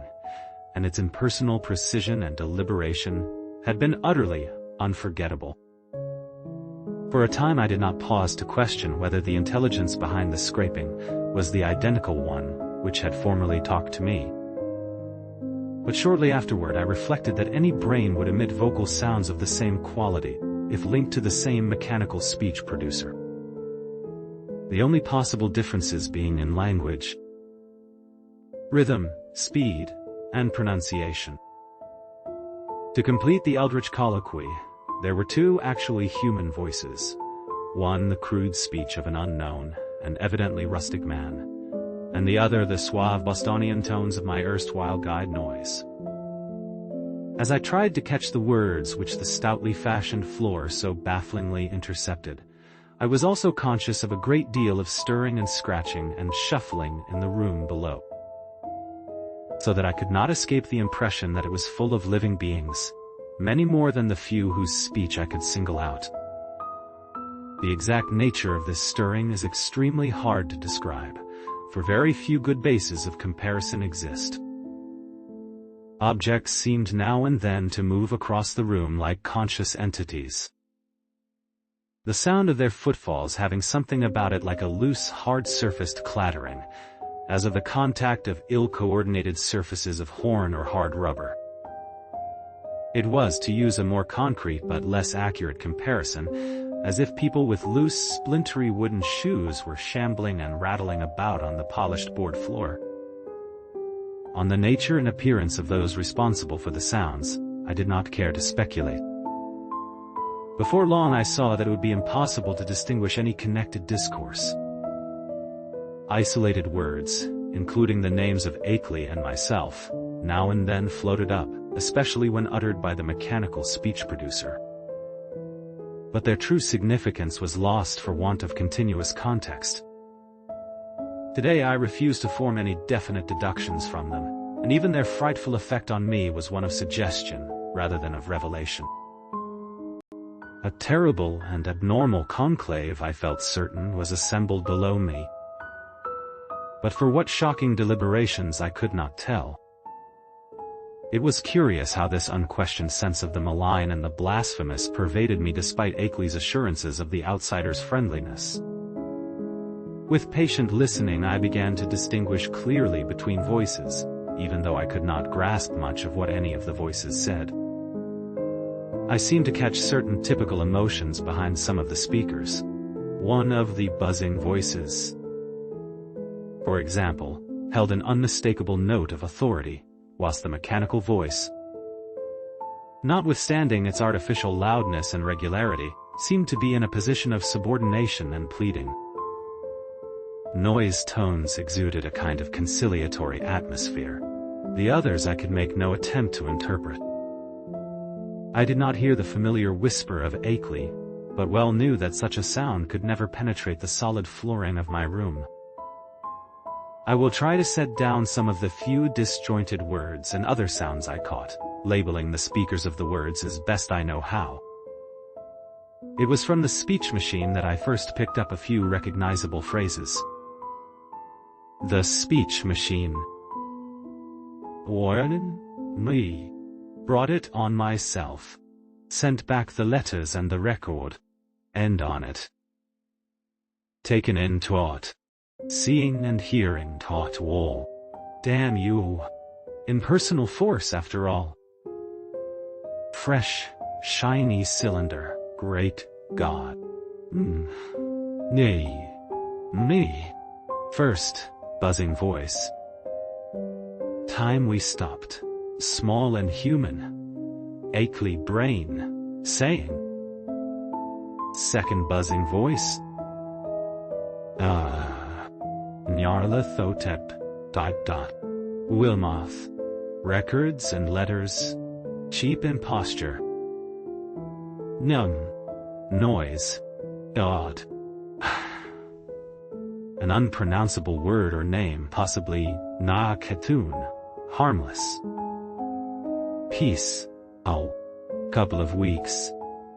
Speaker 1: and its impersonal precision and deliberation, had been utterly unforgettable. For a time I did not pause to question whether the intelligence behind the scraping was the identical one which had formerly talked to me. But shortly afterward I reflected that any brain would emit vocal sounds of the same quality, if linked to the same mechanical speech producer. The only possible differences being in language, rhythm, speed, and pronunciation. To complete the eldritch colloquy, there were two actually human voices, one the crude speech of an unknown and evidently rustic man, and the other the suave Bostonian tones of my erstwhile guide Noise. As I tried to catch the words which the stoutly fashioned floor so bafflingly intercepted, I was also conscious of a great deal of stirring and scratching and shuffling in the room below, so that I could not escape the impression that it was full of living beings, many more than the few whose speech I could single out. The exact nature of this stirring is extremely hard to describe, for very few good bases of comparison exist. Objects seemed now and then to move across the room like conscious entities, the sound of their footfalls having something about it like a loose, hard-surfaced clattering, as of the contact of ill-coordinated surfaces of horn or hard rubber. It was, to use a more concrete but less accurate comparison, as if people with loose, splintery wooden shoes were shambling and rattling about on the polished board floor. On the nature and appearance of those responsible for the sounds, I did not care to speculate. Before long I saw that it would be impossible to distinguish any connected discourse. Isolated words, including the names of Akeley and myself, now and then floated up, especially when uttered by the mechanical speech producer. But their true significance was lost for want of continuous context. Today I refuse to form any definite deductions from them, and even their frightful effect on me was one of suggestion, rather than of revelation. A terrible and abnormal conclave, I felt certain, was assembled below me. But for what shocking deliberations I could not tell. It was curious how this unquestioned sense of the malign and the blasphemous pervaded me despite Akeley's assurances of the outsider's friendliness. With patient listening I began to distinguish clearly between voices, even though I could not grasp much of what any of the voices said. I seemed to catch certain typical emotions behind some of the speakers. One of the buzzing voices, for example, held an unmistakable note of authority, whilst the mechanical voice, notwithstanding its artificial loudness and regularity, seemed to be in a position of subordination and pleading. Noise tones exuded a kind of conciliatory atmosphere. The others I could make no attempt to interpret. I did not hear the familiar whisper of Akeley, but well knew that such a sound could never penetrate the solid flooring of my room. I will try to set down some of the few disjointed words and other sounds I caught, labeling the speakers of the words as best I know how. It was from the speech machine that I first picked up a few recognizable phrases. The speech machine warned me, brought it on myself, sent back the letters and the record, end on it. Taken in taught, Seeing and hearing taught all. Damn you. Impersonal force after all. Fresh, shiny cylinder, great God. Nay. Me. First, buzzing voice. Time we stopped. Small and human. Achy brain. Saying. Second buzzing voice. Nyarlathotep. ... Wilmoth. Records and letters. Cheap imposture. Nung. Noise. God. An unpronounceable word or name, possibly Na Ketun. Harmless. Peace. Oh. Couple of weeks.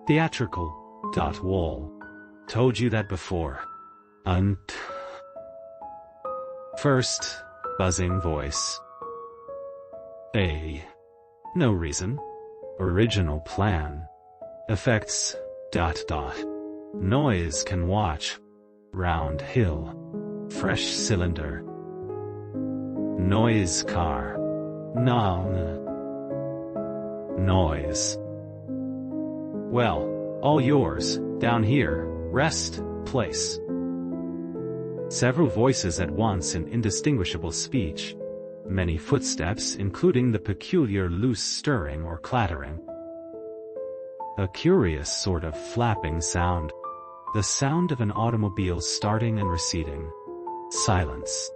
Speaker 1: Theatrical. Wall. Told you that before. First, buzzing voice. No reason. Original plan. Effects. ... Noise can watch. Round hill. Fresh cylinder. Noise car. Noise. Well, all yours, down here, rest, place. Several voices at once in indistinguishable speech. Many footsteps, including the peculiar loose stirring or clattering. A curious sort of flapping sound. The sound of an automobile starting and receding. Silence.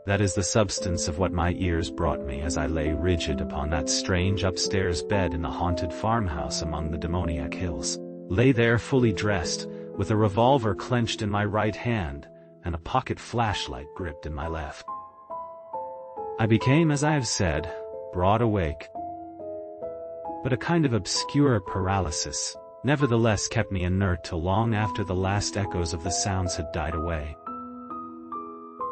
Speaker 1: That is the substance of what my ears brought me as I lay rigid upon that strange upstairs bed in the haunted farmhouse among the demoniac hills. Lay there fully dressed, with a revolver clenched in my right hand, and a pocket flashlight gripped in my left. I became, as I have said, broad awake. But a kind of obscure paralysis nevertheless kept me inert till long after the last echoes of the sounds had died away.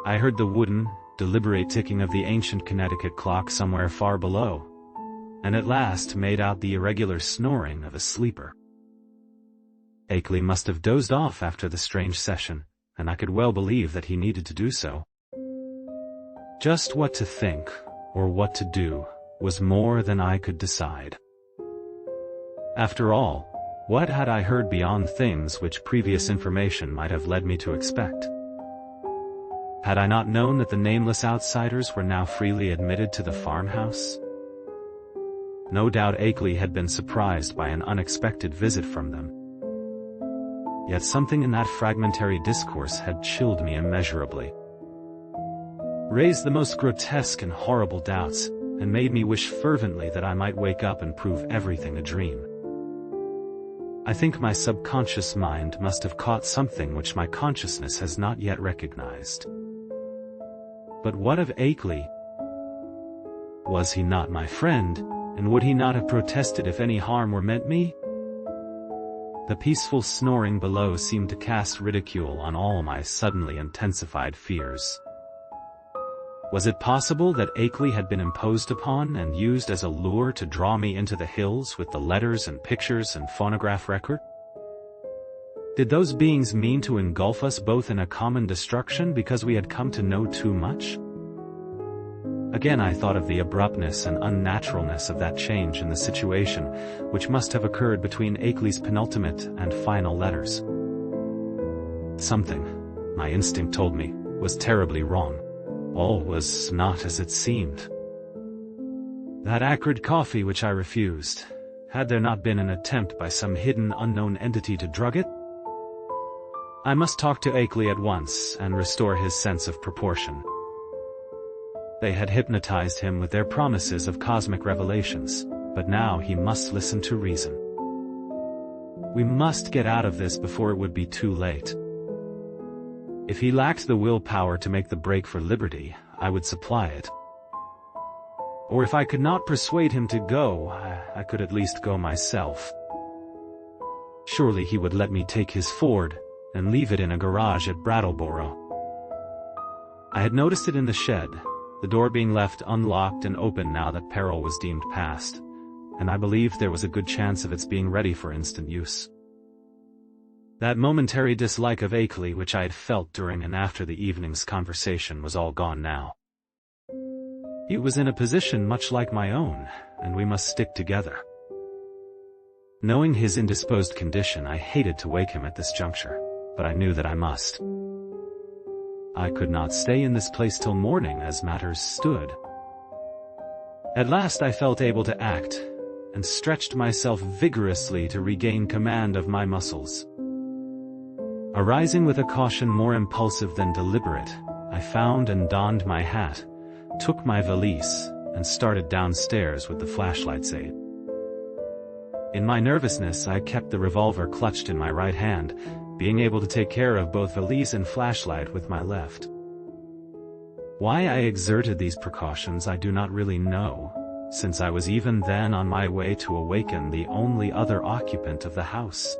Speaker 1: I heard the wooden, deliberate ticking of the ancient Connecticut clock somewhere far below, and at last made out the irregular snoring of a sleeper. Akeley must have dozed off after the strange session, and I could well believe that he needed to do so. Just what to think, or what to do, was more than I could decide. After all, what had I heard beyond things which previous information might have led me to expect? Had I not known that the nameless outsiders were now freely admitted to the farmhouse? No doubt Akeley had been surprised by an unexpected visit from them. Yet something in that fragmentary discourse had chilled me immeasurably, raised the most grotesque and horrible doubts, and made me wish fervently that I might wake up and prove everything a dream. I think my subconscious mind must have caught something which my consciousness has not yet recognized. But what of Akeley? Was he not my friend, and would he not have protested if any harm were meant me? The peaceful snoring below seemed to cast ridicule on all my suddenly intensified fears. Was it possible that Akeley had been imposed upon and used as a lure to draw me into the hills with the letters and pictures and phonograph record? Did those beings mean to engulf us both in a common destruction because we had come to know too much? Again I thought of the abruptness and unnaturalness of that change in the situation, which must have occurred between Akeley's penultimate and final letters. Something, my instinct told me, was terribly wrong. All was not as it seemed. That acrid coffee which I refused, had there not been an attempt by some hidden unknown entity to drug it? I must talk to Akeley at once and restore his sense of proportion. They had hypnotized him with their promises of cosmic revelations, but now he must listen to reason. We must get out of this before it would be too late. If he lacked the willpower to make the break for liberty, I would supply it. Or if I could not persuade him to go, I could at least go myself. Surely he would let me take his Ford and leave it in a garage at Brattleboro. I had noticed it in the shed, the door being left unlocked and open now that peril was deemed past, and I believed there was a good chance of its being ready for instant use. That momentary dislike of Akeley which I had felt during and after the evening's conversation was all gone now. He was in a position much like my own, and we must stick together. Knowing his indisposed condition, I hated to wake him at this juncture, but I knew that I must. I could not stay in this place till morning as matters stood. At last I felt able to act, and stretched myself vigorously to regain command of my muscles. Arising with a caution more impulsive than deliberate, I found and donned my hat, took my valise, and started downstairs with the flashlight's aid. In my nervousness, I kept the revolver clutched in my right hand, being able to take care of both valise and flashlight with my left. Why I exerted these precautions I do not really know, since I was even then on my way to awaken the only other occupant of the house.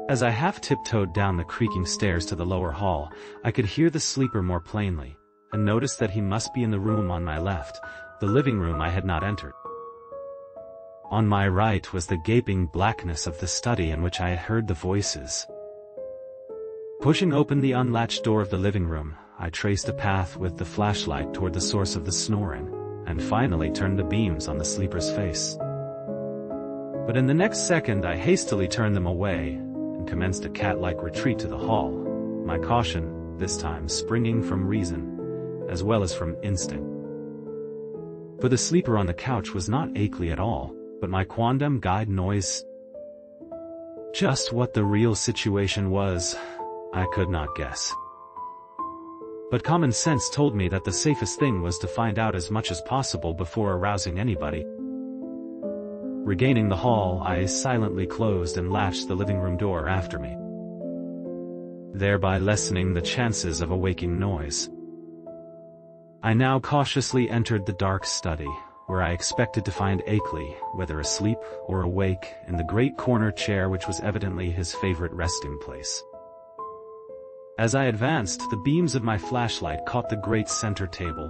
Speaker 1: As I half tiptoed down the creaking stairs to the lower hall, I could hear the sleeper more plainly, and noticed that he must be in the room on my left, the living room I had not entered. On my right was the gaping blackness of the study in which I had heard the voices. Pushing open the unlatched door of the living room, I traced a path with the flashlight toward the source of the snoring, and finally turned the beams on the sleeper's face. But in the next second I hastily turned them away, and commenced a cat-like retreat to the hall, my caution, this time springing from reason, as well as from instinct. For the sleeper on the couch was not Akeley at all, but my quondam guide noise. Just what the real situation was, I could not guess. But common sense told me that the safest thing was to find out as much as possible before arousing anybody. Regaining the hall, I silently closed and latched the living room door after me, thereby lessening the chances of a waking noise. I now cautiously entered the dark study, where I expected to find Akeley, whether asleep or awake, in the great corner chair which was evidently his favorite resting place. As I advanced, the beams of my flashlight caught the great center table,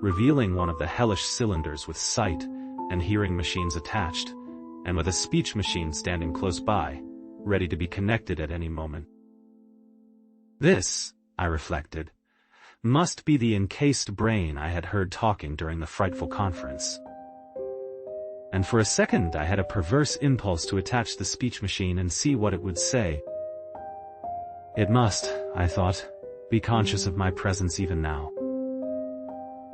Speaker 1: revealing one of the hellish cylinders with sight and hearing machines attached, and with a speech machine standing close by, ready to be connected at any moment. This, I reflected, must be the encased brain I had heard talking during the frightful conference. And for a second I had a perverse impulse to attach the speech machine and see what it would say. It must, I thought, be conscious of my presence even now,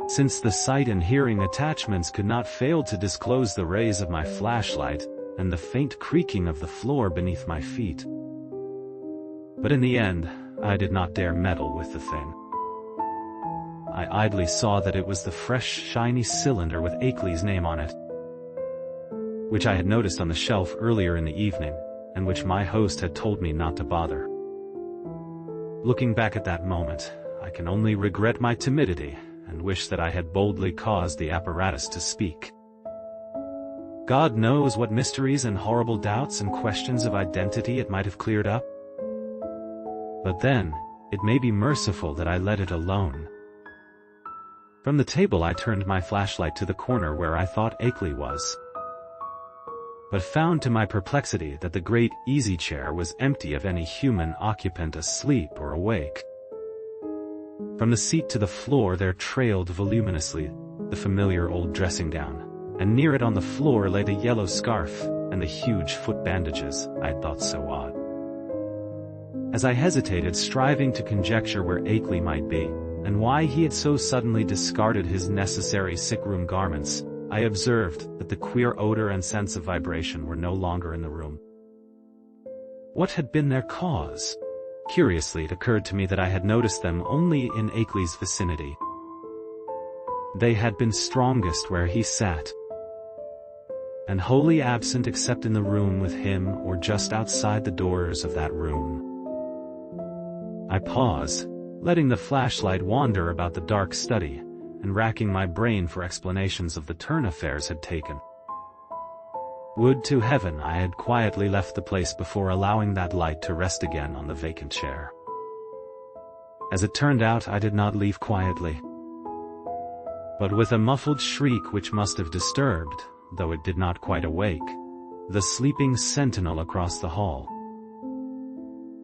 Speaker 1: since the sight and hearing attachments could not fail to disclose the rays of my flashlight and the faint creaking of the floor beneath my feet. But in the end, I did not dare meddle with the thing. I idly saw that it was the fresh, shiny cylinder with Akeley's name on it, which I had noticed on the shelf earlier in the evening, and which my host had told me not to bother. Looking back at that moment, I can only regret my timidity, and wish that I had boldly caused the apparatus to speak. God knows what mysteries and horrible doubts and questions of identity it might have cleared up. But then, it may be merciful that I let it alone. From the table I turned my flashlight to the corner where I thought Akeley was, but found to my perplexity that the great easy chair was empty of any human occupant asleep or awake. From the seat to the floor there trailed voluminously the familiar old dressing gown, and near it on the floor lay the yellow scarf and the huge foot bandages I had thought so odd. As I hesitated, striving to conjecture where Akeley might be, and why he had so suddenly discarded his necessary sick-room garments, I observed that the queer odor and sense of vibration were no longer in the room. What had been their cause? Curiously, it occurred to me that I had noticed them only in Akeley's vicinity. They had been strongest where he sat, and wholly absent except in the room with him or just outside the doors of that room. I paused, letting the flashlight wander about the dark study, and racking my brain for explanations of the turn affairs had taken. Would to heaven I had quietly left the place before allowing that light to rest again on the vacant chair. As it turned out, I did not leave quietly, but with a muffled shriek which must have disturbed, though it did not quite awake, the sleeping sentinel across the hall.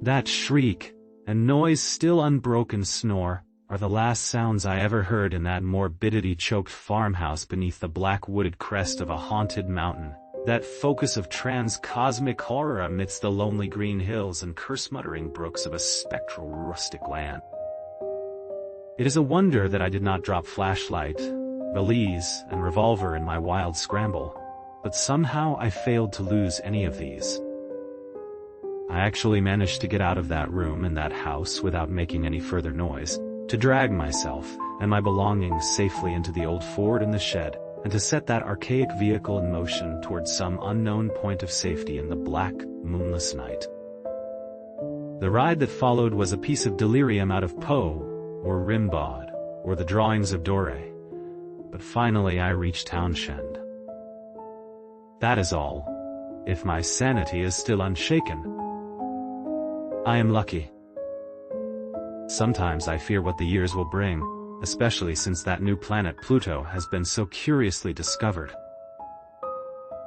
Speaker 1: That shriek, and Noy's still unbroken snore, are the last sounds I ever heard in that morbidity-choked farmhouse beneath the black wooded crest of a haunted mountain, that focus of trans-cosmic horror amidst the lonely green hills and curse-muttering brooks of a spectral rustic land. It is a wonder that I did not drop flashlight, valise, and revolver in my wild scramble, but somehow I failed to lose any of these. I actually managed to get out of that room and that house without making any further noise, to drag myself and my belongings safely into the old Ford in the shed, and to set that archaic vehicle in motion towards some unknown point of safety in the black, moonless night. The ride that followed was a piece of delirium out of Poe, or Rimbaud, or the drawings of Doré. But finally I reached Townshend. That is all, if my sanity is still unshaken. I am lucky. Sometimes I fear what the years will bring, especially since that new planet Pluto has been so curiously discovered.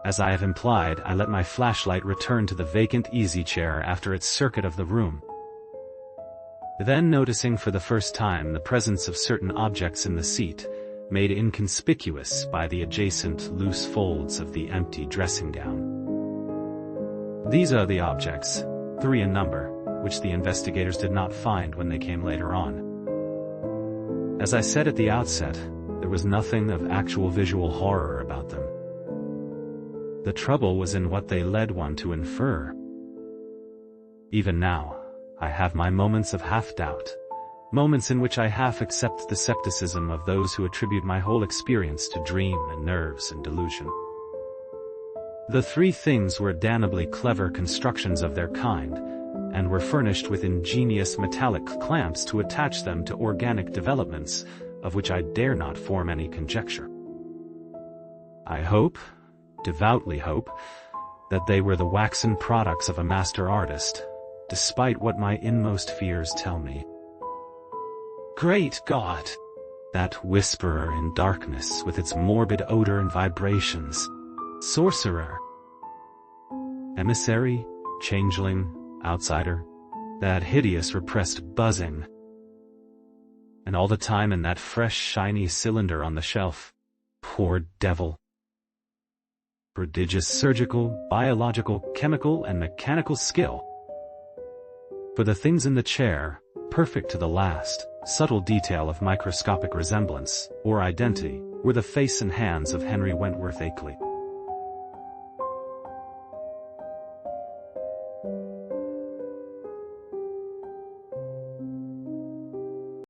Speaker 1: As I have implied, I let my flashlight return to the vacant easy chair after its circuit of the room. Then, noticing for the first time the presence of certain objects in the seat, made inconspicuous by the adjacent loose folds of the empty dressing gown. These are the objects, 3 in number, which the investigators did not find when they came later on. As I said at the outset, there was nothing of actual visual horror about them. The trouble was in what they led one to infer. Even now, I have my moments of half-doubt, moments in which I half accept the skepticism of those who attribute my whole experience to dream and nerves and delusion. The 3 things were damnably clever constructions of their kind, and were furnished with ingenious metallic clamps to attach them to organic developments, of which I dare not form any conjecture. I hope, devoutly hope, that they were the waxen products of a master artist, despite what my inmost fears tell me. Great God! That whisperer in darkness with its morbid odor and vibrations. Sorcerer. Emissary, changeling, outsider. That hideous repressed buzzing. And all the time in that fresh shiny cylinder on the shelf. Poor devil. Prodigious surgical, biological, chemical, and mechanical skill. For the things in the chair, perfect to the last, subtle detail of microscopic resemblance, or identity, were the face and hands of Henry Wentworth Akeley.